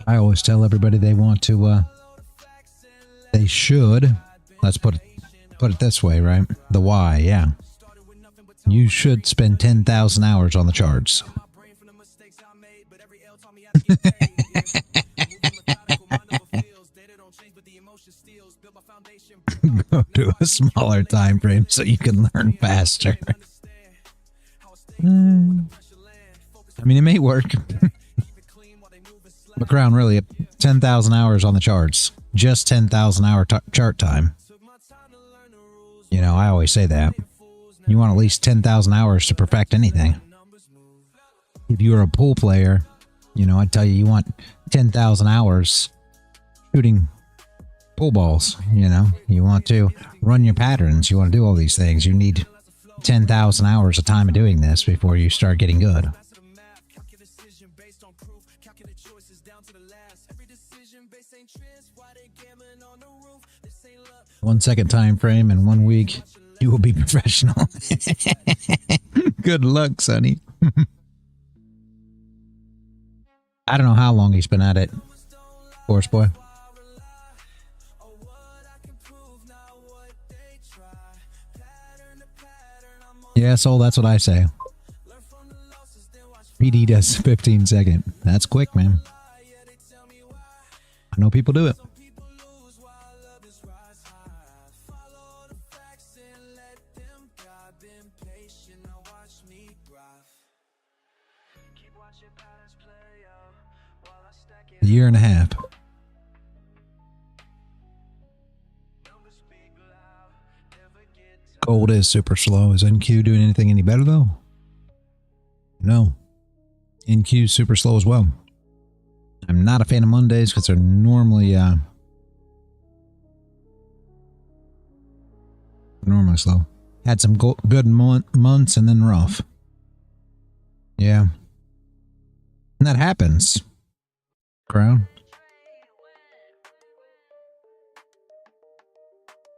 I always tell everybody they want to, they should, let's put it this way, right? The why, yeah. You should spend 10,000 hours on the charts. Go to a smaller time frame so you can learn faster. I mean, it may work. But Crown, really, 10,000 hours on the charts. Just 10,000 hour chart time. You know, I always say that. You want at least 10,000 hours to perfect anything. If you're a pool player, you know, I'd tell you want 10,000 hours shooting pool balls. You know, you want to run your patterns. You want to do all these things. You need 10,000 hours of time of doing this before you start getting good. 1 second time frame and 1 week, you will be professional. Good luck, Sonny. I don't know how long he's been at it, Force Boy. Yeah, so that's what I say. PD does 15 second. That's quick, man. I know people do it. A year and a half. Gold is super slow. Is NQ doing anything any better though? No. NQ is super slow as well. I'm not a fan of Mondays because they're normally slow. Had some good months and then rough. Yeah. And that happens. Crown.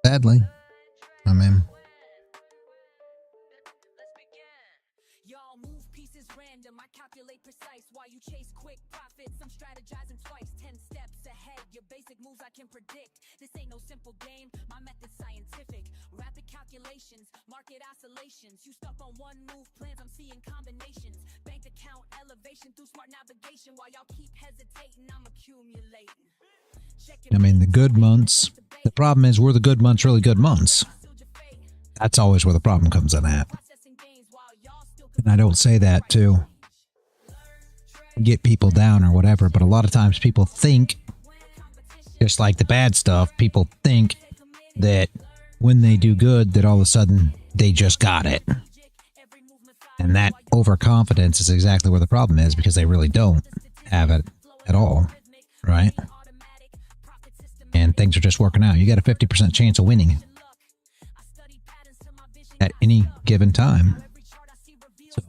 Sadly. I mean. is random, I calculate precise while you chase quick profits. I'm strategizing twice, 10 steps ahead. Your basic moves I can predict. This ain't no simple game, my method's scientific. Rapid calculations, market oscillations. You stuck on one move plans, I'm seeing combinations. Bank account elevation through smart navigation. While y'all keep hesitating, I'm accumulating. I mean, the good months, the problem is, were the good months really good months? That's always where the problem comes in at. And I don't say that to get people down or whatever, but a lot of times people think, just like the bad stuff, people think that when they do good, that all of a sudden they just got it. And that overconfidence is exactly where the problem is, because they really don't have it at all, right? And things are just working out. You got a 50% chance of winning at any given time. So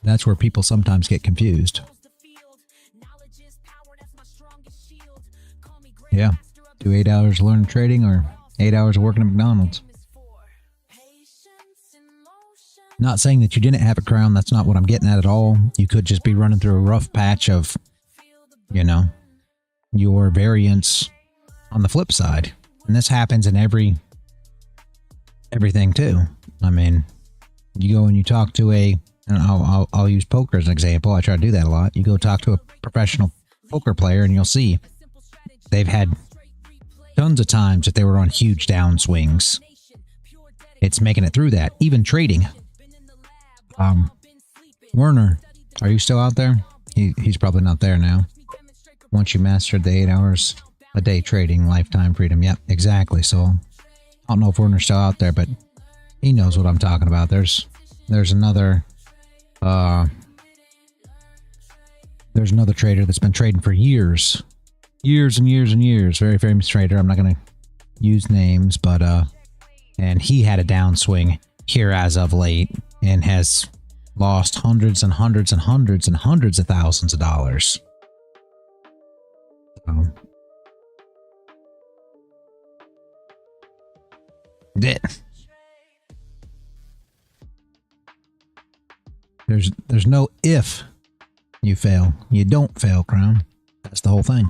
that's where people sometimes get confused. Yeah, do 8 hours learning trading or 8 hours of working at McDonald's. Not saying that you didn't have a crown. That's not what I'm getting at all. You could just be running through a rough patch of, you know, your variance on the flip side. And this happens in everything too. I mean, you go and you talk to and I'll use poker as an example. I try to do that a lot. You go talk to a professional poker player and you'll see they've had tons of times that they were on huge downswings. It's making it through that. Even trading. Werner, are you still out there? He's probably not there now. Once you mastered the 8 hours a day trading, lifetime freedom. Yep, exactly. So I don't know if Werner's still out there, but he knows what I'm talking about. There's another trader that's been trading for years and years and years. Very famous trader. I'm not going to use names, but and he had a downswing here as of late and has lost hundreds and hundreds and hundreds and hundreds of thousands of dollars. So, there's no if you fail. You don't fail, Crown. That's the whole thing.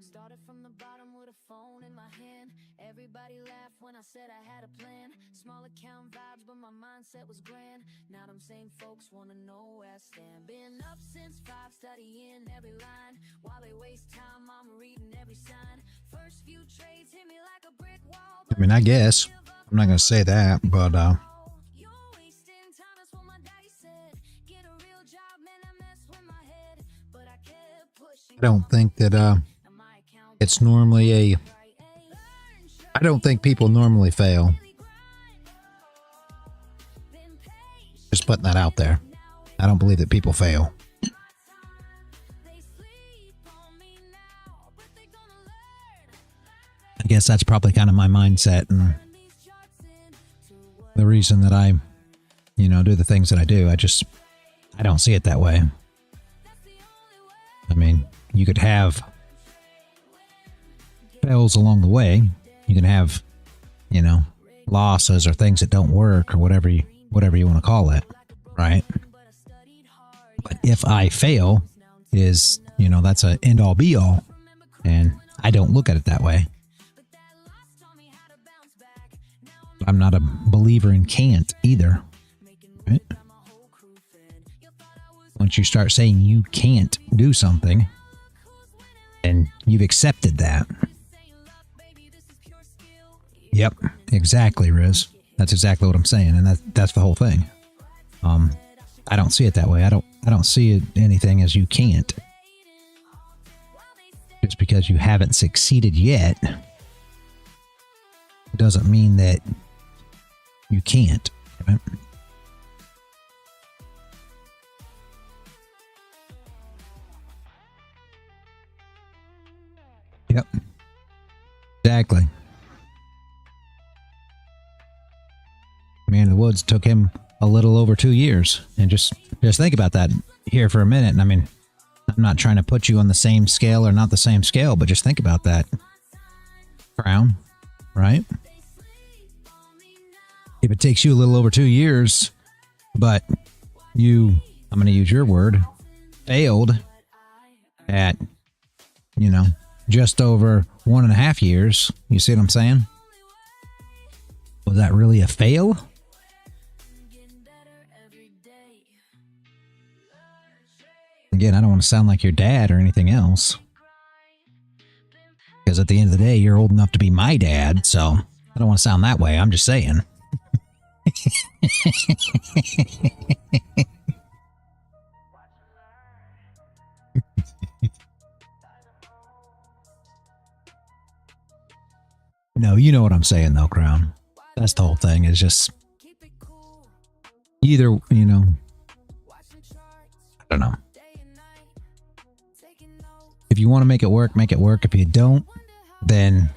Started from the bottom with a phone in my hand. Everybody laughed when I said I had a plan. Small account vibes, but my mindset was grand. Now them same folks wanna know where I stand. Been up since 5, studying every line. While they waste time, I'm reading every sign. First few trades hit me like a brick wall. I mean, I guess. I'm not gonna say that, but You're wasting time, that's what my daddy said. Get a real job, man, I mess with my head. But I kept pushing. I don't think that it's normally I don't think people normally fail. Just putting that out there. I don't believe that people fail. I guess that's probably kind of my mindset and the reason that I, do the things that I do. I don't see it that way. I mean, you could have fails along the way. You can have, losses or things that don't work or whatever you want to call it, right? But if I fail is, that's an end all be all, and I don't look at it that way. I'm not a believer in can't either. Right? Once you start saying you can't do something, and you've accepted that. Yep, exactly, Riz. That's exactly what I'm saying, and that's the whole thing. I don't see it that way. I don't see it anything as you can't. Just because you haven't succeeded yet doesn't mean that you can't. Right? Yep. Exactly. Man in the Woods took him a little over 2 years. And just think about that here for a minute. And I mean, I'm not trying to put you on the same scale or not the same scale, but just think about that. Crown, right? If it takes you a little over 2 years, but you, I'm going to use your word, failed at, you know, just over 1.5 years. You see what I'm saying? Was that really a fail? Again, I don't want to sound like your dad or anything else. Because at the end of the day, you're old enough to be my dad, so I don't want to sound that way. I'm just saying. No, you know what I'm saying, though, Crown. That's the whole thing. Is just either, you know, I don't know. If you want to make it work, make it work. If you don't, then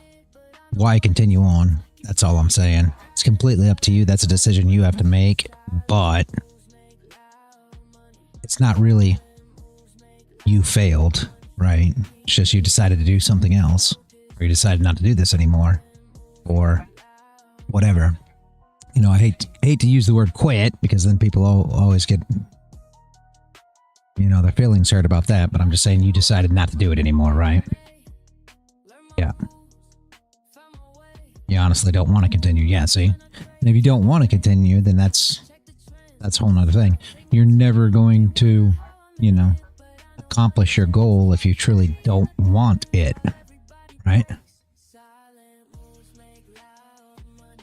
why continue on? That's all I'm saying. It's completely up to you. That's a decision you have to make, but it's not really you failed, right? It's just you decided to do something else, or you decided not to do this anymore, or whatever. You know, I hate to use the word quit, because then people always get, you know, their feelings hurt about that, but I'm just saying you decided not to do it anymore, right? Yeah. You honestly don't want to continue. Yeah, see? And if you don't want to continue, then that's a whole nother thing. You're never going to, you know, accomplish your goal if you truly don't want it, right?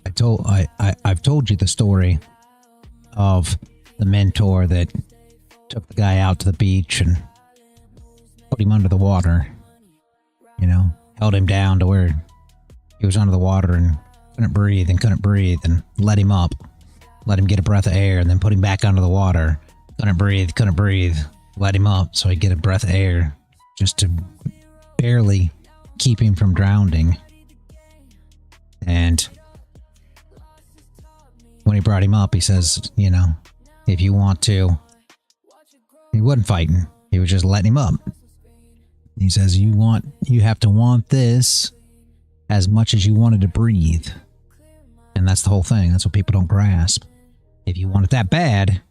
I've told you the story of the mentor that took the guy out to the beach and put him under the water, you know, held him down to where he was under the water and couldn't breathe and let him up, let him get a breath of air, and then put him back under the water. Couldn't breathe, let him up so he'd get a breath of air, just to barely keep him from drowning. And when he brought him up, he says, you know, if you want to, he wasn't fighting. He was just letting him up. He says, you have to want this as much as you wanted to breathe. And that's the whole thing. That's what people don't grasp. If you want it that bad,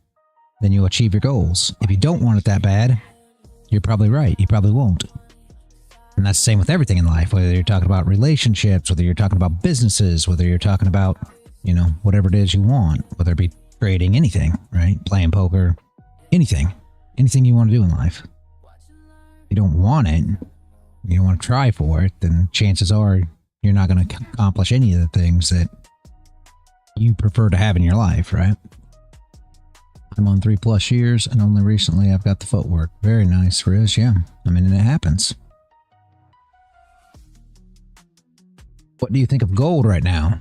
then you'll achieve your goals. If you don't want it that bad, you're probably right. You probably won't. And that's the same with everything in life, whether you're talking about relationships, whether you're talking about businesses, whether you're talking about, you know, whatever it is you want, whether it be trading, anything, right? Playing poker, anything you want to do in life. If you don't want it, you don't want to try for it, then chances are you're not going to accomplish any of the things that you prefer to have in your life, right? I'm on 3+ years, and only recently I've got the footwork. Very nice, Riz. Yeah, I mean, it happens. What do you think of gold right now?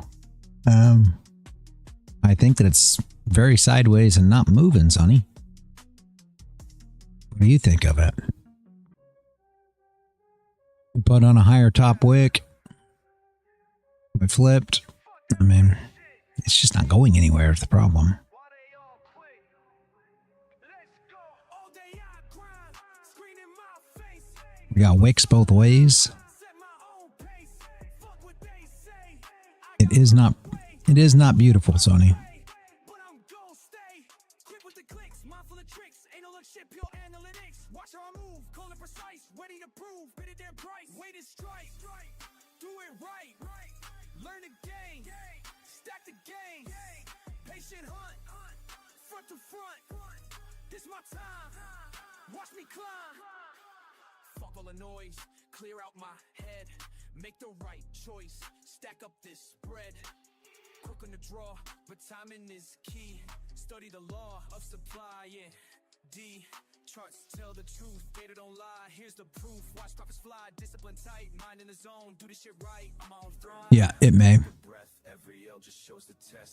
I think that it's very sideways and not moving, Sonny. What do you think of it? We put on a higher top wick. We flipped. I mean, it's just not going anywhere is the problem. We got wicks both ways. It is not beautiful, Sonny. Fuck all the noise, clear out my head, make the right choice, stack up this bread. Quick on the draw, but timing is key. Study the law of supply and D. Charts tell the truth, data don't lie. Here's the proof. Watch profits fly, discipline tight, mind in the zone, do this shit right. I'm on throne. Yeah, it may.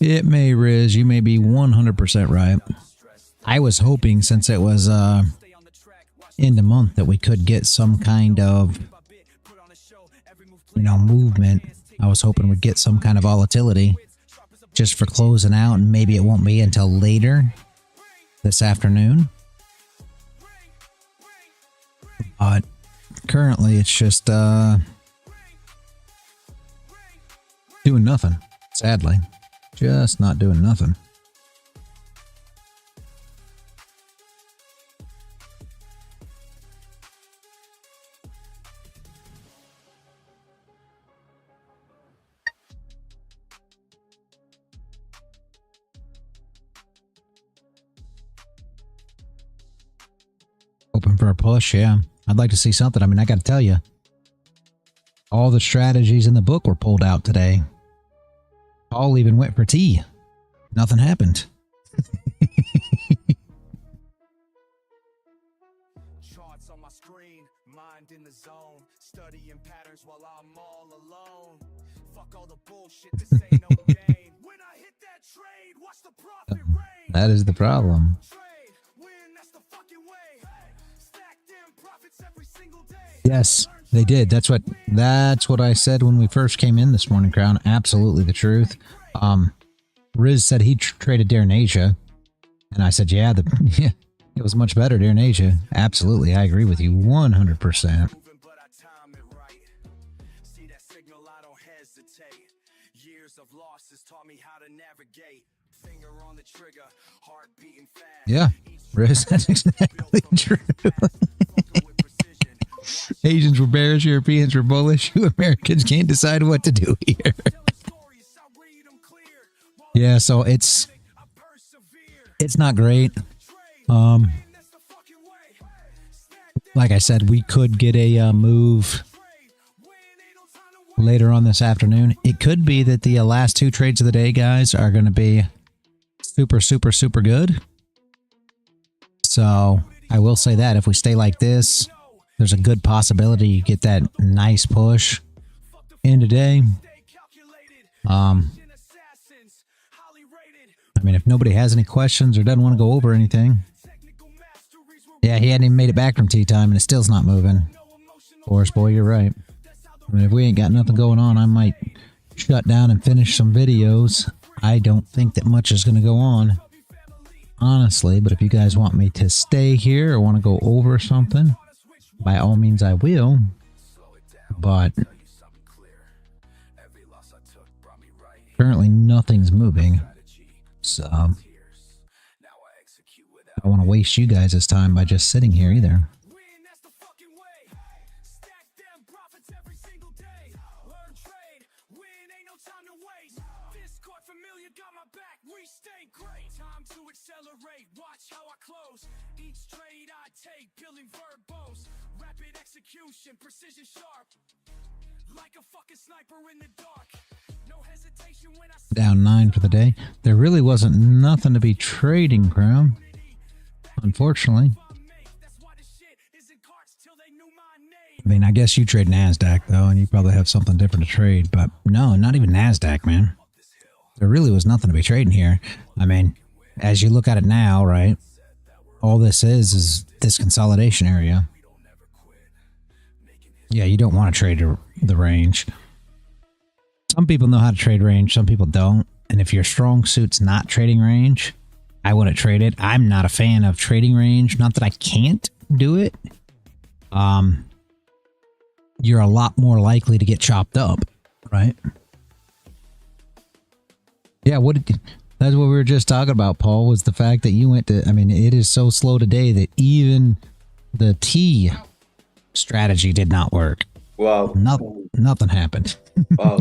It may, Riz. You may be 100% right. I was hoping, since it was end of month, that we could get some kind of, you know, movement. I was hoping we'd get some kind of volatility. just for closing out, and maybe it won't be until later this afternoon. But currently it's just doing nothing, sadly. Just not doing nothing. Open for a push, yeah. I'd like to see something. I mean, I got to tell you, all the strategies in the book were pulled out today. Paul even went for tea. Nothing happened. Charts on my screen, mind in the zone, studying patterns while I'm all alone. Fuck all the bullshit, this ain't no game. When I hit that trade, watch the profit rain. That is the problem. Yes, they did. That's what I said when we first came in this morning, Crown. Absolutely the truth. Riz said he traded during Asia, and I said, yeah, it was much better during Asia. Absolutely, I agree with you 100%. Yeah, Riz, that's exactly true. Asians were bearish, Europeans were bullish. You Americans can't decide what to do here. Yeah, so it's not great. Like I said, we could get a move later on this afternoon. It could be that the last two trades of the day, guys, are going to be super, super, super good. So I will say that if we stay like this, there's a good possibility you get that nice push in today. I mean, if nobody has any questions or doesn't want to go over anything. Yeah, he hadn't even made it back from tea time and it still's not moving. Forrest boy, you're right. I mean, if we ain't got nothing going on, I might shut down and finish some videos. I don't think that much is going to go on, honestly. But if you guys want me to stay here or want to go over something, by all means I will. But currently nothing's moving. So I don't want to waste you guys' time by just sitting here either. Precision sharp, like a fucking sniper in the dark. No hesitation when I down 9 for the day. There really wasn't nothing to be trading, Crown. Unfortunately. I mean, I guess you trade Nasdaq though, and you probably have something different to trade, but no, not even Nasdaq, man. There really was nothing to be trading here. I mean, as you look at it now, right? All this is this consolidation area. Yeah, you don't want to trade the range. Some people know how to trade range, some people don't. And if your strong suit's not trading range, I wouldn't trade it. I'm not a fan of trading range. Not that I can't do it. You're a lot more likely to get chopped up, right? Yeah, that's what we were just talking about, Paul, was the fact that you went to, I mean, it is so slow today that even the T strategy did not work. Wow. Nothing happened. Wow.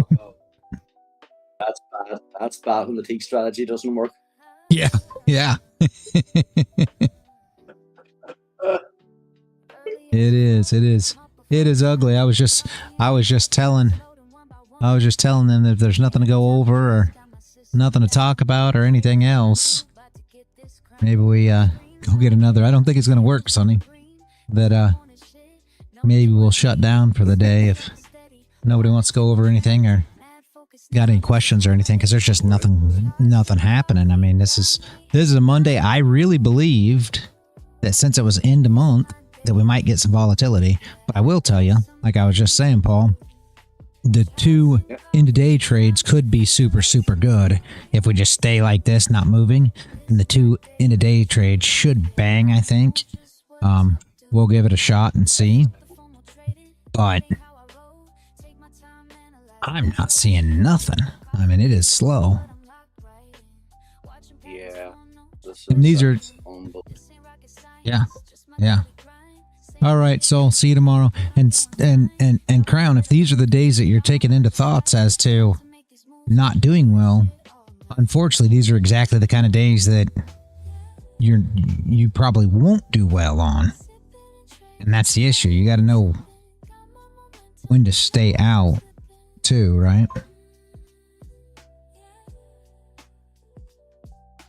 That's bad. That's bad when the T strategy doesn't work. Yeah. Yeah. It is ugly. I was just telling them that if there's nothing to go over or nothing to talk about or anything else, maybe we go get another. I don't think it's gonna work, Sonny. That maybe we'll shut down for the day if nobody wants to go over anything or got any questions or anything, because there's just nothing happening. I mean, this is a Monday. I really believed that since it was end of month that we might get some volatility, but I will tell you, like I was just saying, Paul, the two intraday trades could be super, super good. If we just stay like this, not moving, then the two intraday trades should bang, I think. We'll give it a shot and see. But I'm not seeing nothing. I mean, it is slow. Yeah. And these are... Yeah. All right, so see you tomorrow. And Crown, if these are the days that you're taking into thoughts as to not doing well, unfortunately, these are exactly the kind of days that you probably won't do well on. And that's the issue. You got to know when to stay out too, right?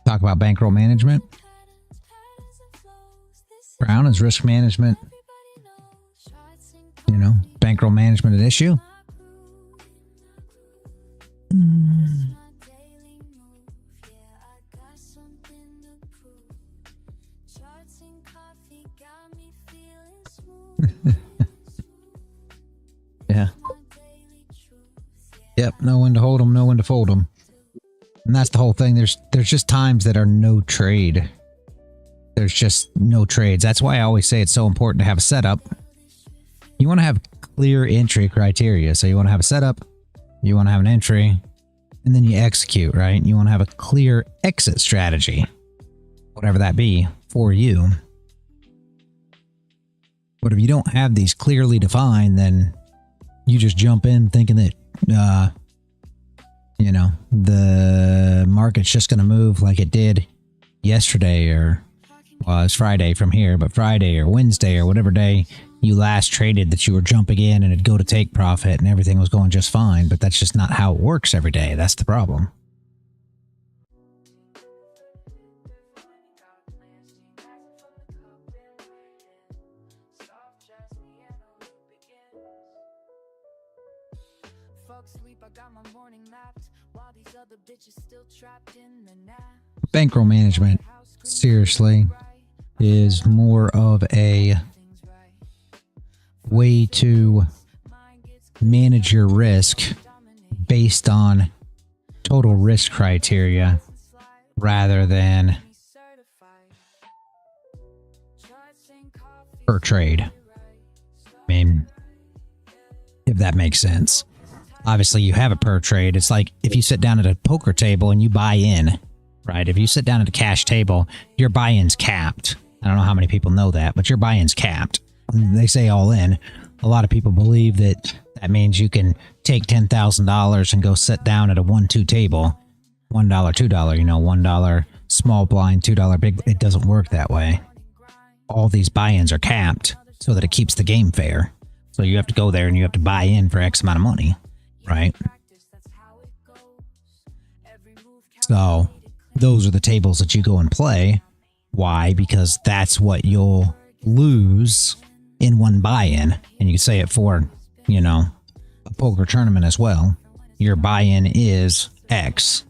Talk about bankroll management. Crown, is risk management, bankroll management an issue? Yeah. Yep, know when to hold them, know when to fold them. And that's the whole thing. There's just times that are no trade. There's just no trades. That's why I always say it's so important to have a setup. You want to have clear entry criteria. So you want to have a setup, you want to have an entry, and then you execute, right? You want to have a clear exit strategy, whatever that be for you. But if you don't have these clearly defined, then you just jump in thinking that, the market's just going to move like it did yesterday, or, well, it's Friday from here, but Friday or Wednesday or whatever day you last traded, that you were jumping in and it'd go to take profit and everything was going just fine. But that's just not how it works every day. That's the problem. Bankroll management, seriously, is more of a way to manage your risk based on total risk criteria rather than per trade. I mean, if that makes sense. Obviously, you have a per trade. It's like if you sit down at a poker table and you buy in, right? If you sit down at a cash table, your buy-in's capped. I don't know how many people know that, but your buy-in's capped. They say all in. A lot of people believe that that means you can take $10,000 and go sit down at a 1-2 table. $1, $2, $1 small blind, $2 big. It doesn't work that way. All these buy-ins are capped so that it keeps the game fair. So you have to go there and you have to buy in for X amount of money. Right? So those are the tables that you go and play. Why? Because that's what you'll lose in one buy-in. And you can say it for, a poker tournament as well. Your buy-in is X.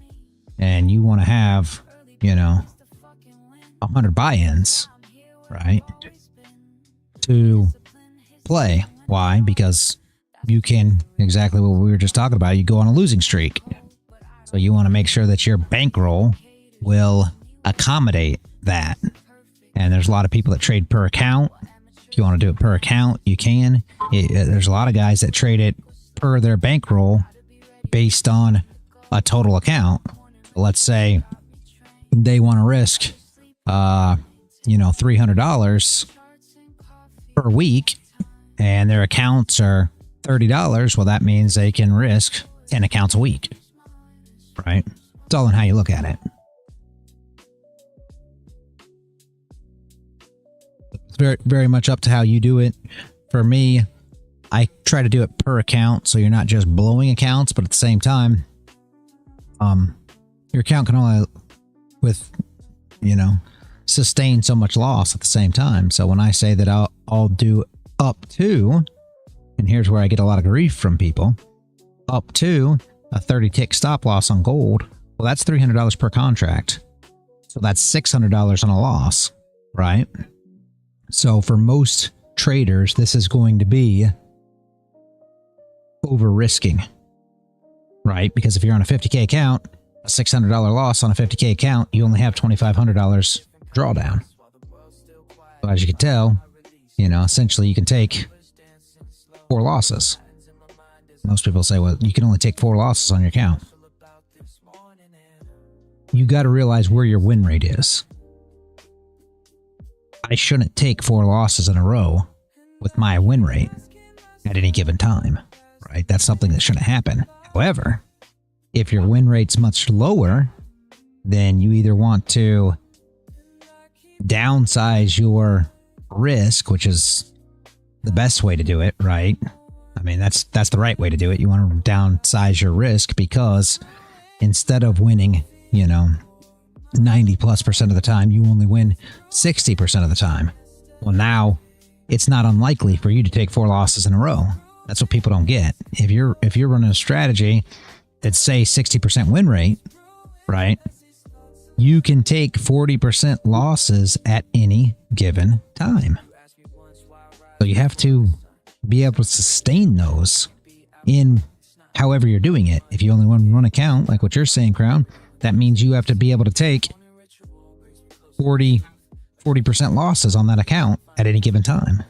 And you want to have, 100 buy-ins, right? To play. Why? Because you can, exactly what we were just talking about, you go on a losing streak. So you want to make sure that your bankroll will accommodate that. And there's a lot of people that trade per account. If you want to do it per account, you can. There's a lot of guys that trade it per their bankroll based on a total account. Let's say they want to risk, $300 per week, and their accounts are $30, well, that means they can risk 10 accounts a week, right? It's all in how you look at it. It's very, very much up to how you do it. For me, I try to do it per account, so you're not just blowing accounts, but at the same time, your account can only, sustain so much loss at the same time. So when I say that I'll do up to, and here's where I get a lot of grief from people, up to a 30 tick stop loss on gold, well, that's $300 per contract. So that's $600 on a loss, right? So for most traders, this is going to be over risking, right? Because if you're on a 50K account, a $600 loss on a 50K account, you only have $2,500 drawdown. So as you can tell, you know, essentially you can take 4 losses. Most people say, well, you can only take 4 losses on your account. You got to realize where your win rate is. I shouldn't take 4 losses in a row with my win rate at any given time, right? That's something that shouldn't happen. However, if your win rate's much lower, then you either want to downsize your risk, which is the best way to do it, right? I mean, that's the right way to do it. You want to downsize your risk, because instead of winning, you know, 90+% of the time, you only win 60% of the time. Well, now it's not unlikely for you to take 4 losses in a row. That's what people don't get. If you're running a strategy that's, say, 60% win rate, right? You can take 40% losses at any given time. So you have to be able to sustain those in however you're doing it. If you only want one account, like what you're saying, Crown, that means you have to be able to take 40% losses on that account at any given time.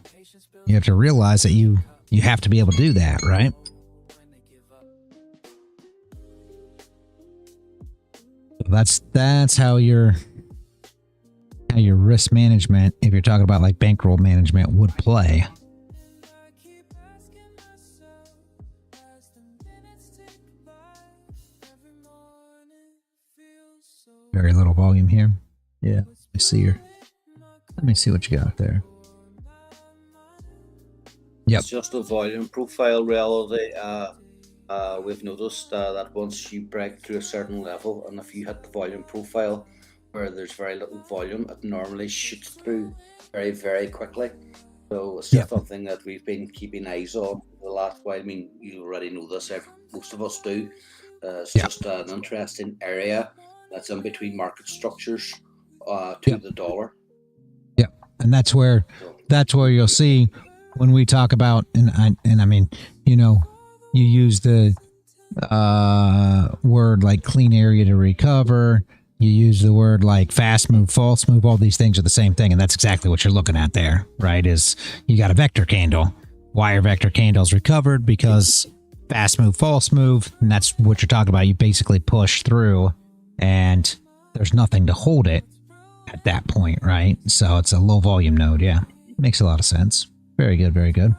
You have to realize that you have to be able to do that, right? That's how your risk management, if you're talking about like bankroll management, would play. Very little volume here. Yeah, I see her. Let me see what you got there. Yep. It's just a volume profile reality. We've noticed that once you break through a certain level, and if you hit the volume profile where there's very little volume, it normally shoots through very, very quickly. So it's just something that we've been keeping eyes on the last while. I mean, you already know this, most of us do. It's just an interesting area that's in between market structures to the dollar. Yeah, and that's where you'll see when we talk about, and I mean, you know, you use the word like clean area to recover. You use the word like fast move, false move. All these things are the same thing, and that's exactly what you're looking at there, right? Is you got a vector candle. Why are vector candles recovered? Because fast move, false move, and that's what you're talking about. You basically push through, and there's nothing to hold it at that point, right? So it's a low volume node. Yeah, makes a lot of sense. Very good, very good.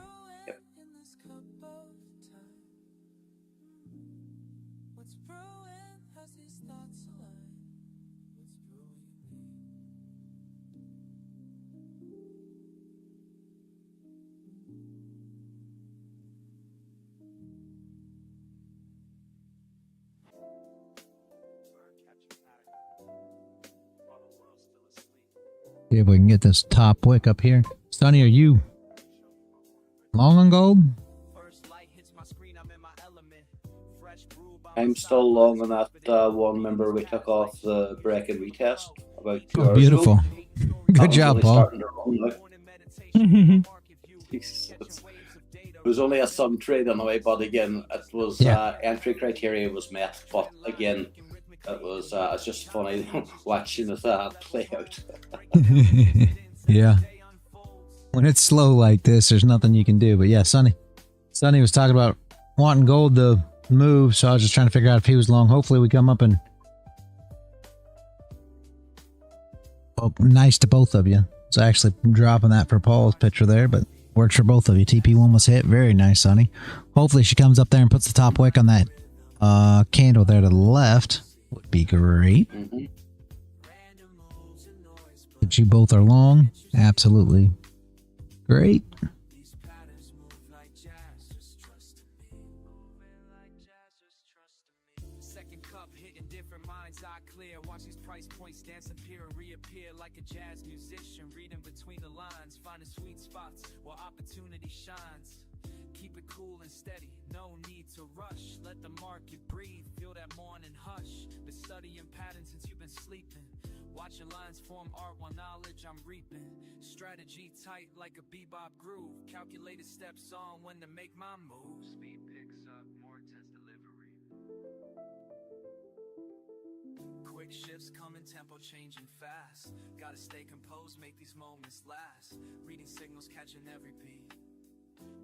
See if we can get this top wick up here. Sonny, are you long on gold? I'm still long on that one. Remember, we took off the break and retest about 2 hours beautiful. ago. Good job, Paul. It was only a sun trade on the way, but again, it was entry criteria was met. But again, it was it's just funny watching it play out. Yeah. When it's slow like this, there's nothing you can do. But yeah, Sonny was talking about wanting gold to move, so I was just trying to figure out if he was long. Hopefully we come up and... Oh, nice to both of you. So actually dropping that for Paul's picture there, but works for both of you. TP1 was hit. Very nice, Sonny. Hopefully she comes up there and puts the top wick on that candle there to the left. Would be great. But you both are long. Absolutely great. Second cup hitting different minds eye clear. Watch these price points dance, appear and reappear like a jazz musician, reading between the lines, finding sweet spots where opportunity shines. Keep it cool and steady, no need to rush. Let the market breathe, feel that morning hush. Been studying patterns since you've been sleeping. Watching lines form art while knowledge I'm reaping. Strategy tight like a bebop groove. Calculated steps on when to make my move. Speed picks up. Quick shifts come in tempo, changing fast. Gotta stay composed, make these moments last. Reading signals, catching every beat.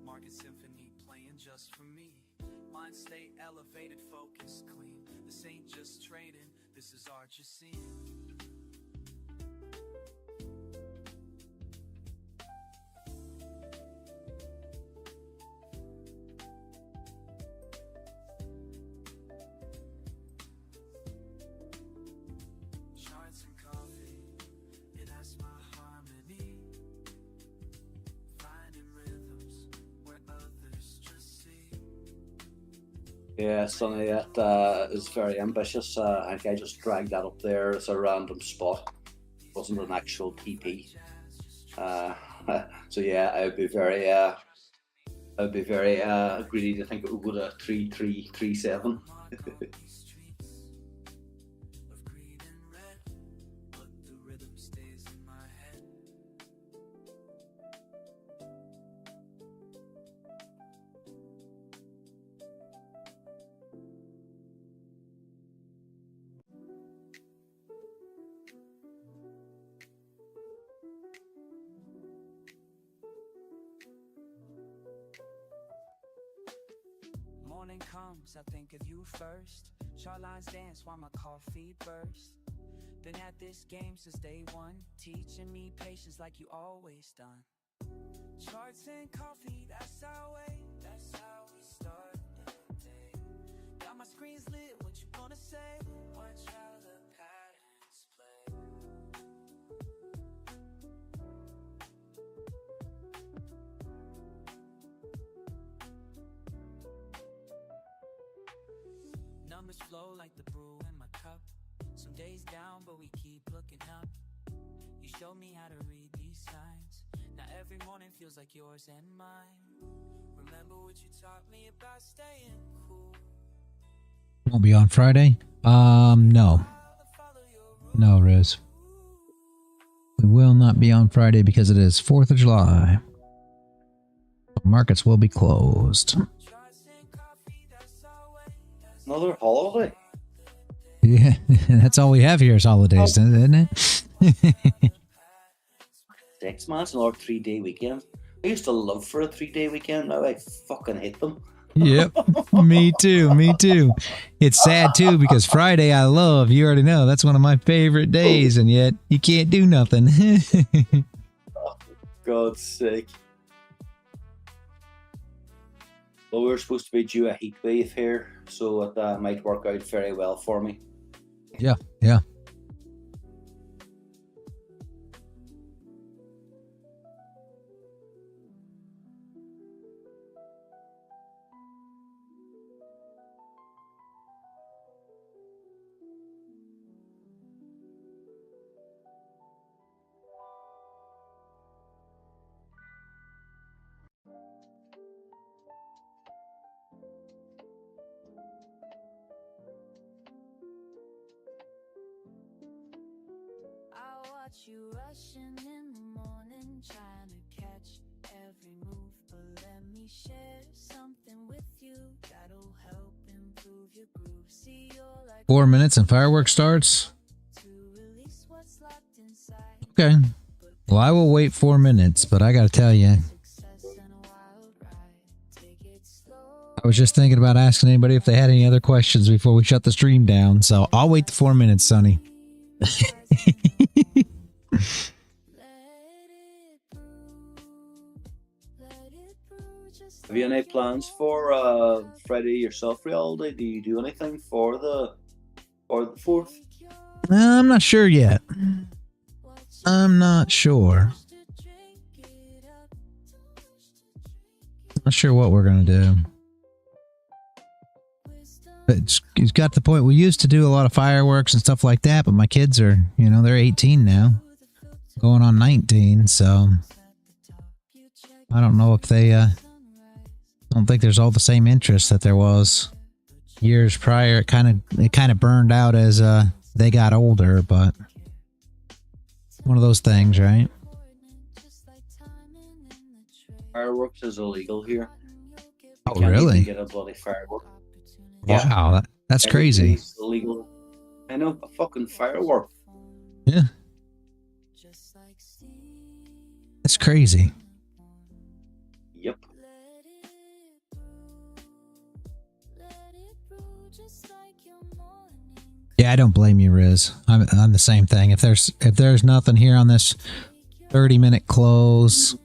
Market symphony playing just for me. Mind state elevated, focus clean. This ain't just trading, this is art you're seeing. Charts and coffee, it has my harmony. Finding rhythms where others just see. Yeah, Sonny, that is very ambitious. I think I just dragged that up there as a random spot. It wasn't an actual TP. So yeah, I would be very greedy to think it would go to 3337. Morning comes, I think of you first. Chart lines dance while my coffee bursts. Been at this game since day one, teaching me patience like you always done. Charts and coffee, that's our way, that's how we start the day. Got my screens lit, what you gonna say? Watch how the patterns play. Numbers flow like the brew in my cup. Some days down, but we keep looking up. You showed me how to read these signs. Now every morning feels like yours and mine. Remember what you taught me about staying cool. Won't be on Friday? No. No, Riz. We will not be on Friday because it is 4th of July. Markets will be closed. Another holiday. Yeah, that's all we have here is holidays, isn't it? 6 months, another 3-day weekend. I used to love for a 3-day weekend. Now I fucking hate them. Yep, me too, me too. It's sad too because Friday I love, you already know, that's one of my favorite days, and yet you can't do nothing. Oh, for God's sake. Well, we're supposed to be due a heat wave here, so that might work out very well for me. Yeah, yeah. You rushing in the morning, trying to catch every move, but let me share something with you that'll help improve your groove. See, you're like 4 minutes and fireworks starts. to release what's locked inside. Okay. Well, I will wait 4 minutes, but I gotta tell you, Success and a wild ride. Take it slow. I was just thinking about asking anybody if they had any other questions before we shut the stream down, so I'll wait the 4 minutes, Sonny. Have you any plans for Friday yourself, Reality? Do you do anything for the 4th? I'm not sure yet. I'm not sure. Not sure what we're gonna do. It's got to the point we used to do a lot of fireworks and stuff like that, but my kids are, you know, they're 18 now, going on 19, so I don't know if they I don't think there's all the same interest that there was years prior. It kind of burned out as they got older, but one of those things, right? Fireworks is illegal here. Oh, You can't really? even get a bloody firework. Wow, that's crazy. Everything's illegal. I know, a fucking firework. Yeah. That's crazy. Yep. Yeah, I don't blame you, Riz. I'm the same thing. If there's nothing here on this 30-minute close,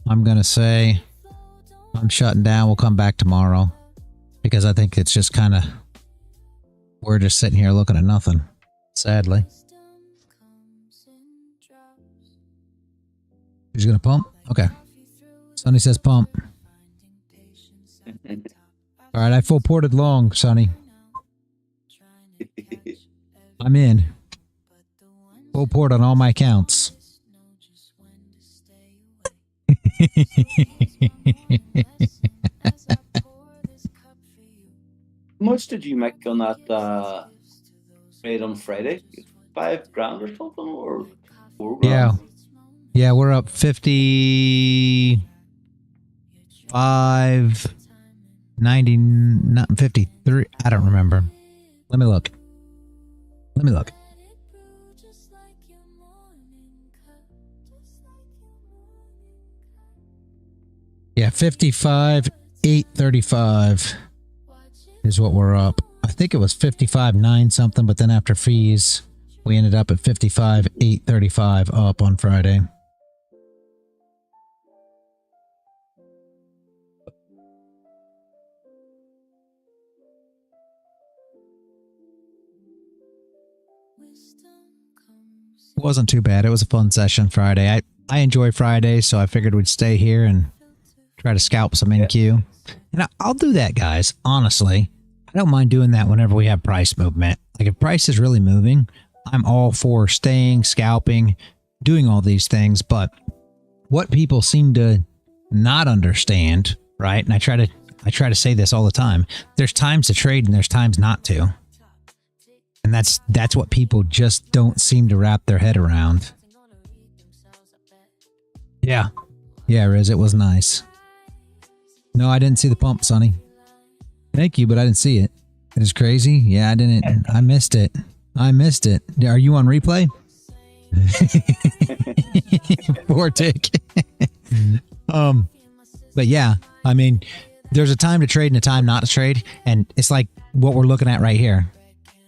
I'm gonna say I'm shutting down. We'll come back tomorrow because I think it's just kind of we're just sitting here looking at nothing. Sadly. Who's gonna pump? Okay. Sonny says pump. All right, I full ported long, Sonny. I'm in. Full port on all my accounts. How much did you make on that trade on Friday? $5,000 or something, or $4,000? Yeah. Yeah, we're up 55, 90, not 53. I don't remember. Let me look. Yeah, 55, 835 is what we're up. I think it was 55, 9 something, but then after fees, we ended up at 55, 835 up on Friday. It wasn't too bad. It was a fun session Friday. I enjoy Fridays, so I figured we'd stay here and try to scalp some NQ. And I'll do that, guys. Honestly, I don't mind doing that whenever we have price movement. Like if price is really moving, I'm all for staying, scalping, doing all these things. But what people seem to not understand, right? And I try to say this all the time. There's times to trade and there's times not to. And that's what people just don't seem to wrap their head around. Yeah. Yeah, Riz, it was nice. No, I didn't see the pump, Sonny. Thank you, but I didn't see it. It is crazy. Yeah, I didn't. I missed it. Are you on replay? Poor Tick. But yeah, I mean, there's a time to trade and a time not to trade. And it's like what we're looking at right here.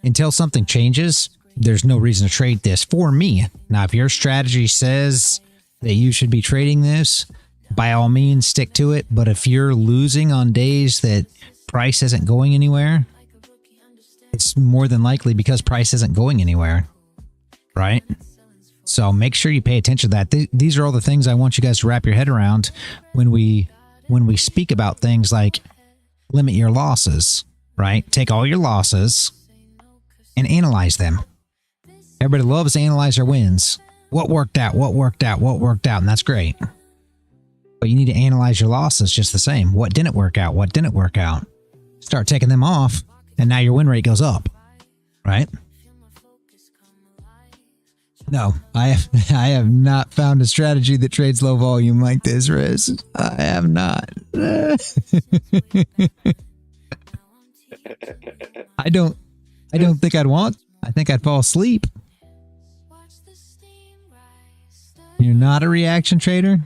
Until something changes, there's no reason to trade this for me. Now, if your strategy says that you should be trading this, by all means, stick to it. But if you're losing on days that price isn't going anywhere, it's more than likely because price isn't going anywhere, right? So make sure you pay attention to that. These are all the things I want you guys to wrap your head around when we speak about things like limit your losses, right? Take all your losses and analyze them. Everybody loves to analyze their wins. What worked out, and that's great. But you need to analyze your losses just the same. What didn't work out? Start taking them off, and now your win rate goes up, right? No, I have not found a strategy that trades low volume like this, Riz. I have not. I don't think I'd want. I think I'd fall asleep. You're not a reaction trader?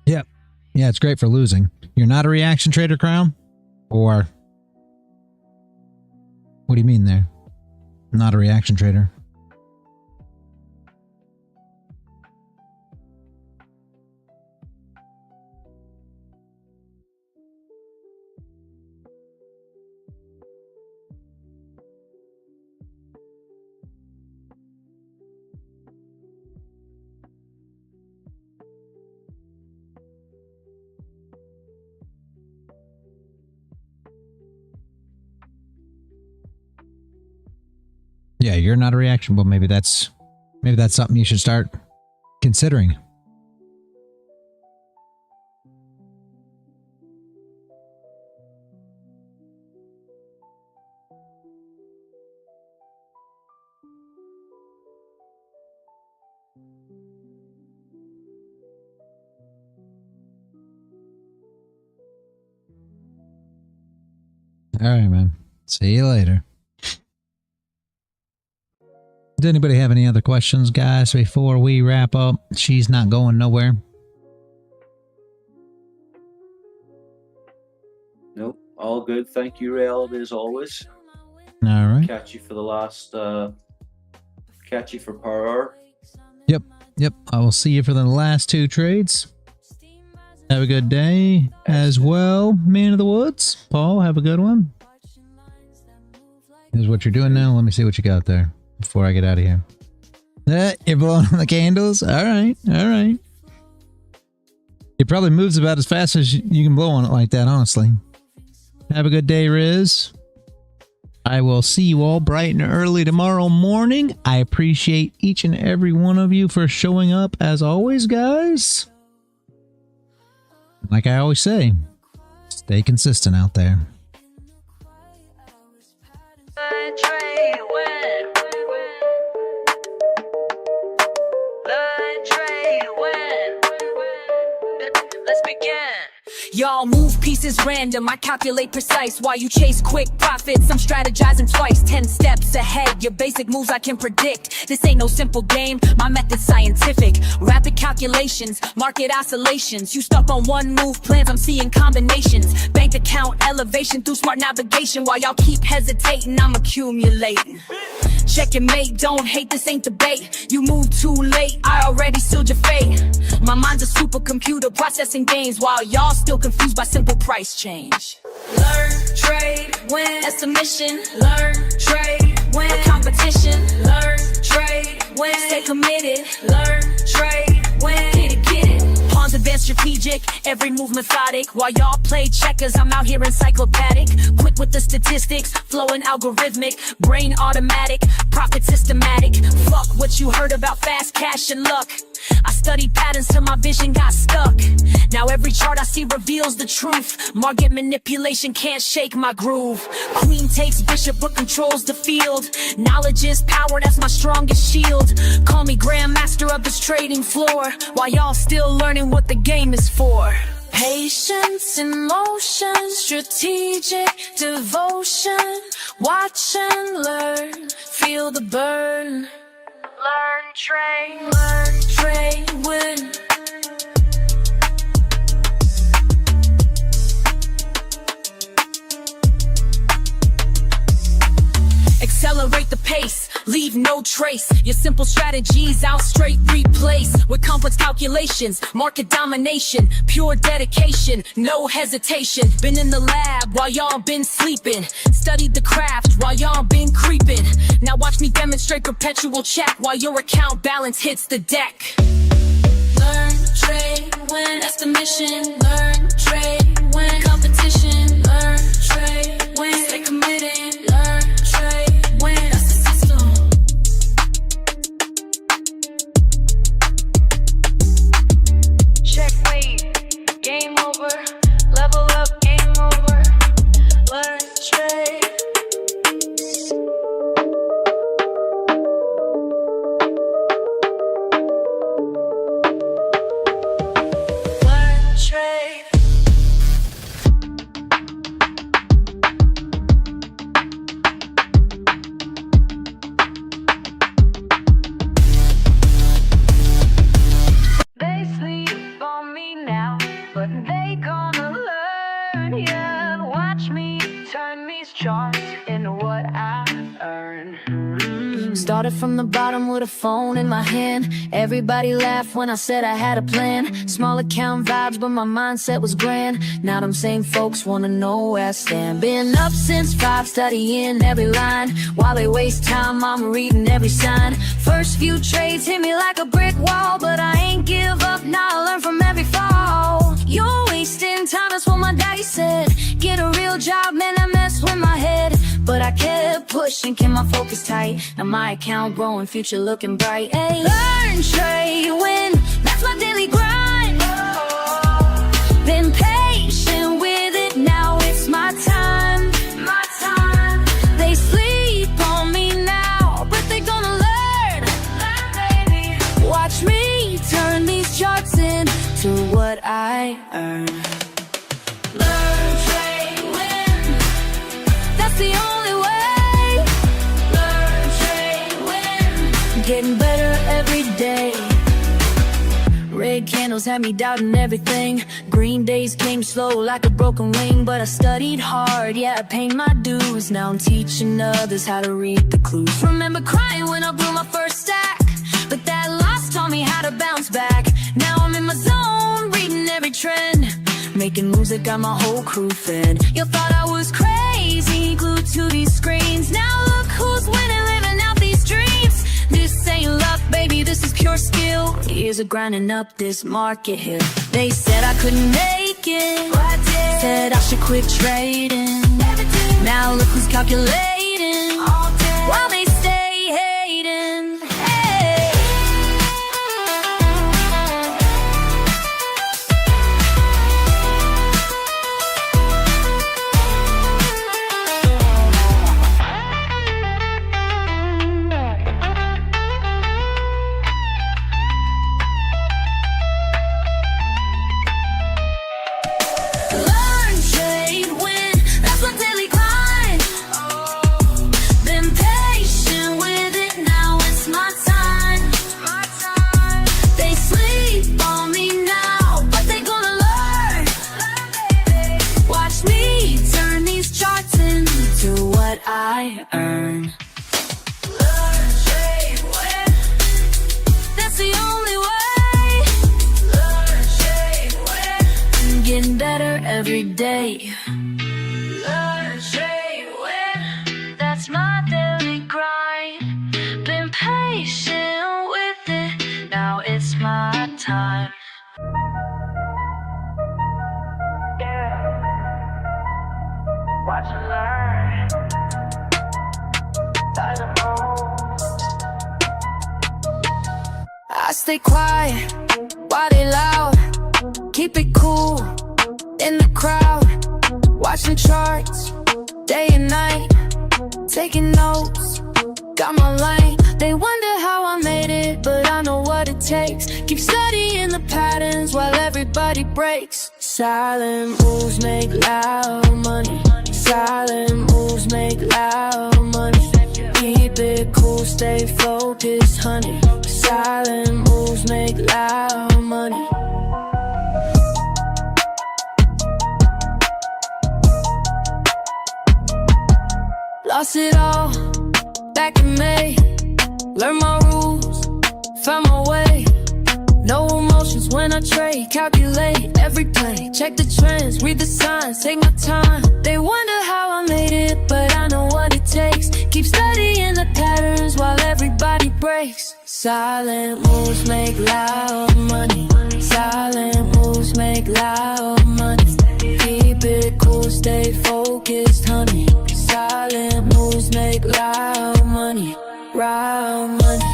Yep. Yeah, it's great for losing. You're not a reaction trader, Crown? Or what do you mean there? Not a reaction trader. Yeah, you're not a reaction, but maybe that's something you should start considering. All right, man. See you later. Does anybody have any other questions, guys, before we wrap up? She's not going nowhere. Nope, all good. Thank you, Reality, as always. All right. Catch you for the last, catch you for Power Hour. Yep. I will see you for the last 2 trades. Have a good day as well, man of the woods. Paul, have a good one. Here's what you're doing now. Let me see what you got there before I get out of here. You're blowing on the candles? All right. It probably moves about as fast as you can blow on it like that, honestly. Have a good day, Riz. I will see you all bright and early tomorrow morning. I appreciate each and every one of you for showing up as always, guys. Like I always say, stay consistent out there. Let's begin. Y'all move pieces random, I calculate precise. While you chase quick profits, I'm strategizing twice. 10 steps ahead, your basic moves I can predict. This ain't no simple game, my method's scientific. Rapid calculations, market oscillations. You stuck on one move plans, I'm seeing combinations. Bank account elevation through smart navigation. While y'all keep hesitating, I'm accumulating. Check and mate, don't hate, this ain't debate. You move too late, I already sealed your fate. My mind's a supercomputer processing gains, while y'all still confused by simple price change. Learn, trade, win, that's the mission. Learn, trade, win, no competition. Learn, trade, win, stay committed. Learn, trade, win, get it. Pawns advanced strategic, every move methodic. While y'all play checkers, I'm out here encyclopedic. Quick with the statistics, flowing algorithmic. Brain automatic, profit systematic. Fuck what you heard about fast cash and luck. I studied patterns till my vision got stuck. Now every chart I see reveals the truth. Market manipulation can't shake my groove. Queen takes bishop but controls the field. Knowledge is power, that's my strongest shield. Call me grandmaster of this trading floor, while y'all still learning what the game is for. Patience in motion, strategic devotion. Watch and learn, feel the burn. Learn, trade, win. Accelerate the pace, leave no trace. Your simple strategies I'll straight replace with complex calculations, market domination, pure dedication, no hesitation. Been in the lab while y'all been sleeping, studied the craft while y'all been creeping. Now watch me demonstrate perpetual check while your account balance hits the deck. Learn, trade, win, that's the mission. Learn, trade, win, competition. Learn, trade, win, stay committed. Learn, trade, win, that's the system. Checkmate, game over. Level up, game over. Learn, trade. They sleep on me now, but they gonna learn, yeah. Watch me turn these charts into what I earn. Started from the bottom with a phone in my hand. Everybody laughed when I said I had a plan. Small account vibes, but my mindset was grand. Now them same folks wanna know where I stand. Been up since 5, studying every line. While they waste time, I'm reading every sign. First few trades hit me like a brick wall, but I ain't give up, now I learn from every fall. You're wasting time, that's what my daddy said. Get a real job, man, that messed with my head. But I kept pushing, kept my focus tight. Now my account growing, future looking bright. Hey, learn, trade, win, that's my daily grind. Been patient with it, now it's my time. My time. They sleep on me now, but they gonna learn. Baby. Watch me turn these charts into what I earn. Learn, trade, win. getting better every day. Red candles had me doubting everything. Green days came slow like a broken wing, but I studied hard, yeah, I paid my dues. Now I'm teaching others how to read the clues. Remember crying when I blew my first stack, but that loss taught me how to bounce back. Now I'm in my zone, reading every trend, making moves that got my whole crew fed. You thought I was crazy, glued to these screens. Now look who's winning, living out these dreams. This ain't luck, baby, this is pure skill. Years of grinding up this market here. They said I couldn't make it, said I should quit trading. Now look who's calculating, while they stay hating. Hey. Learn, trade, win, that's my daily grind. Been patient with it, now it's my time. They sleep on me now, but they gonna learn. Watch me turn these charts into what I earn. Learn, trade, win, that's the only way. Learn, trade, win, getting better every day. Learn, trade, win, that's my daily grind. Been patient with it, now it's my time. Watch and learn. I stay quiet, why they loud? Keep it cool, in the crowd. Watching charts, day and night. Taking notes, got my lane. They wonder how I made it, but I know what it takes. Keep studying the patterns while everybody breaks. Silent moves make loud money. Silent moves make loud money. Keep it cool, stay focused, honey. Silent moves make loud money. Lost it all, back in May. Learned my rules, found my way. No emotions when I trade, calculate every play. Check the trends, read the signs, take my time. They wonder how I made it, but I know what it takes. Keep studying the patterns while everybody breaks. Silent moves make loud money. Silent moves make loud money. Keep it cool, stay focused, honey. Silent moves make loud money. Loud money.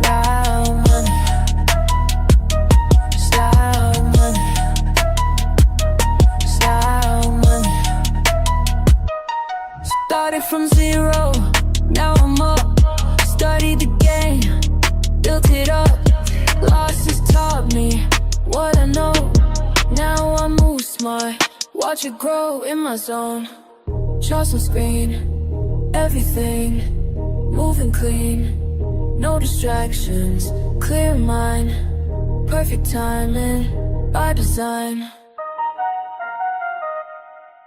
Loud money. Loud money. Loud money. Started from zero, now I'm up. Studied the game, built it up. Losses taught me what I know. Now I move smart, watch it grow in my zone. Charts on screen, everything moving clean. No distractions, clear mind. Perfect timing, by design.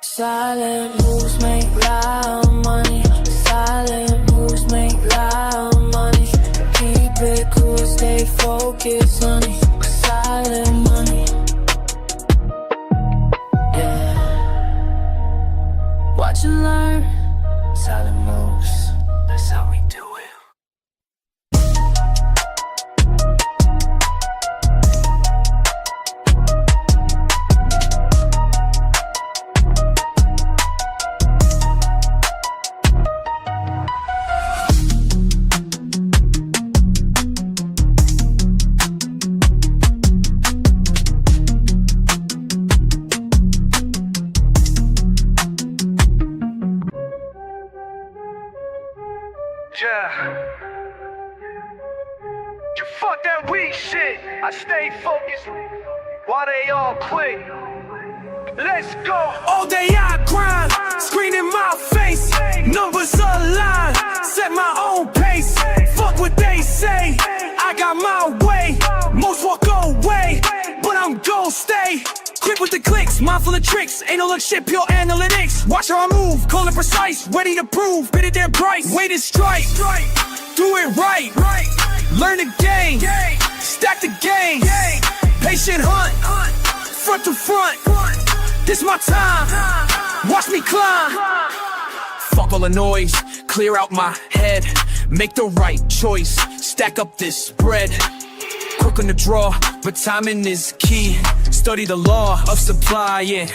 Silent moves make loud money. Silent moves make loud money. Keep it cool, stay focused, honey. Silent money. Yeah. Watch and learn. Silent moves. That's how we do it. Yeah. You fuck that weak shit. I stay focused while they all quit. let's go. All day I grind, screen in my face, numbers align, set my own pace. Fuck what they say, I got my way. Most walk away, but I'm gon' stay. Quick with the clicks, mindful of tricks, ain't no look shit, pure analytics. Watch how I move, call it precise, ready to prove, bid it their price. Wait and strike, do it right, learn the game, stack the game, patient hunt, front to front, this my time, watch me climb. Fuck all the noise, clear out my head, make the right choice, stack up this bread. Quick on the draw, but timing is key. Study the law of supply, yeah.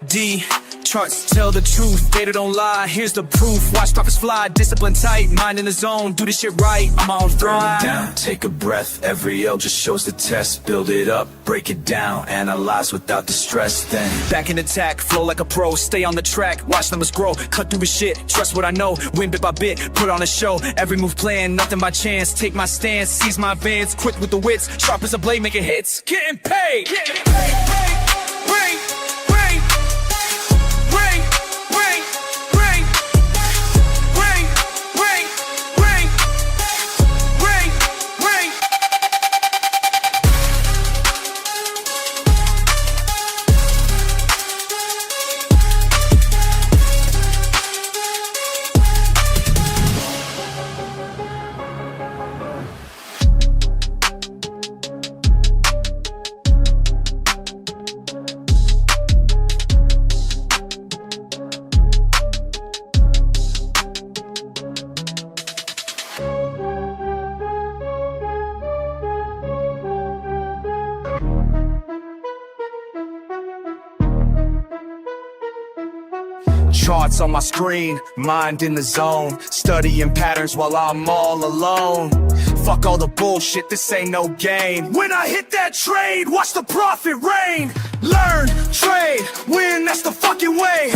D, charts tell the truth, data don't lie. Here's the proof, watch profits fly. Discipline tight, mind in the zone, do this shit right, I'm on thrive. Down, take a breath, every L just shows the test. Build it up, break it down, analyze without the stress. Then Back in attack, flow like a pro, stay on the track, watch numbers grow, cut through the shit, trust what I know, win bit by bit, put on a show, every move planned, nothing by chance, take my stance, seize my advance, quick with the wits, sharp as a blade, making hits, getting paid, ring, ring, ring, ring, ring, ring, ring, ring, ring, ring. charts on my screen, mind in the zone, studying patterns while I'm all alone. Fuck all the bullshit, this ain't no game. When I hit that trade, watch the profit rain. Learn, trade, win, that's the fucking way.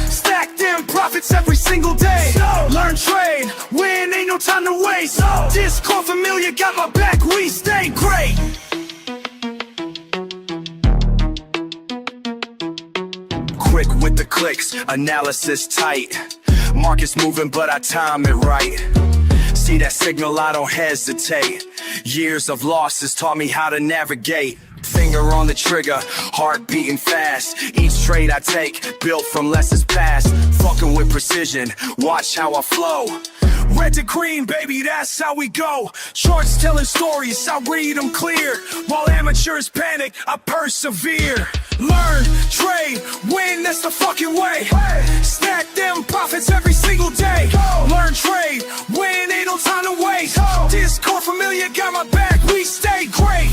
Stack them profits every single day. Learn, trade, win, ain't no time to waste. Discord familiar, got my back, we stay great. Quick with the clicks, analysis tight. Market's moving, but I time it right. See that signal, I don't hesitate. Years of losses taught me how to navigate. Finger on the trigger, heart beating fast. Each trade I take, built from lessons past. Fucking with precision, watch how I flow. Red to green, baby, that's how we go. Charts telling stories, I read them clear. While amateurs panic, I persevere. Learn, trade, win, that's the fucking way. Stack them profits every single day. Learn, trade, win, ain't no time to waste. Discord familiar, got my back, we stay great.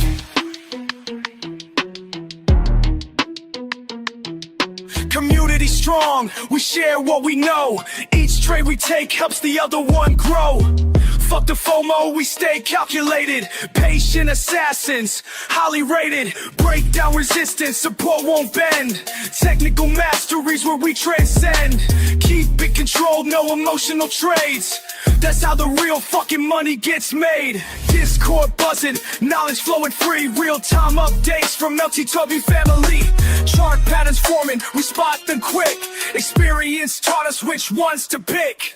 Community strong, we share what we know. Each trade we take helps the other one grow. Fuck the FOMO, we stay calculated. Patient assassins, highly rated. Break down resistance, support won't bend. Technical masteries where we transcend. Keep it controlled, no emotional trades. That's how the real fucking money gets made. Discord buzzing, knowledge flowing free. Real-time updates from LTW family. Chart patterns forming, we spot them quick. Experience taught us which ones to pick.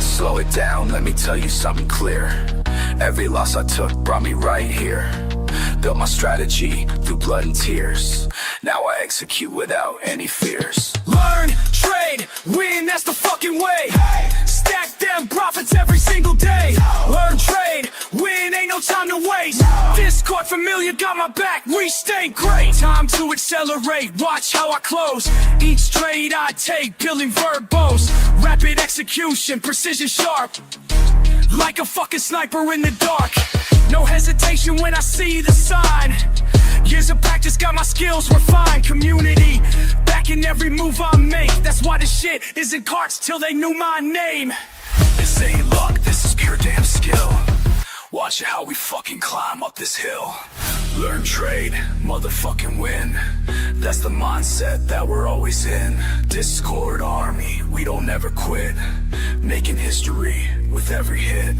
Slow it down, let me tell you something clear. Every loss I took brought me right here. Built my strategy through blood and tears. Now I execute without any fears. Learn, trade, win, that's the fucking way. Stack them profits every single day. Learn, trade, win, ain't no time to waste. Discord familiar, got my back, we stay great. Time to accelerate, watch how I close. Each trade I take, building verbose. Rapid execution, precision sharp. Like a fucking sniper in the dark. No hesitation when I see the sign. Years of practice got my skills refined. Community, backing every move I make. That's why this shit isn't carts till they knew my name. This ain't luck, this is pure damn skill. Watch how we fucking climb up this hill. Learn, trade, motherfucking win. That's the mindset that we're always in. Discord army, we don't ever quit. Making history with every hit.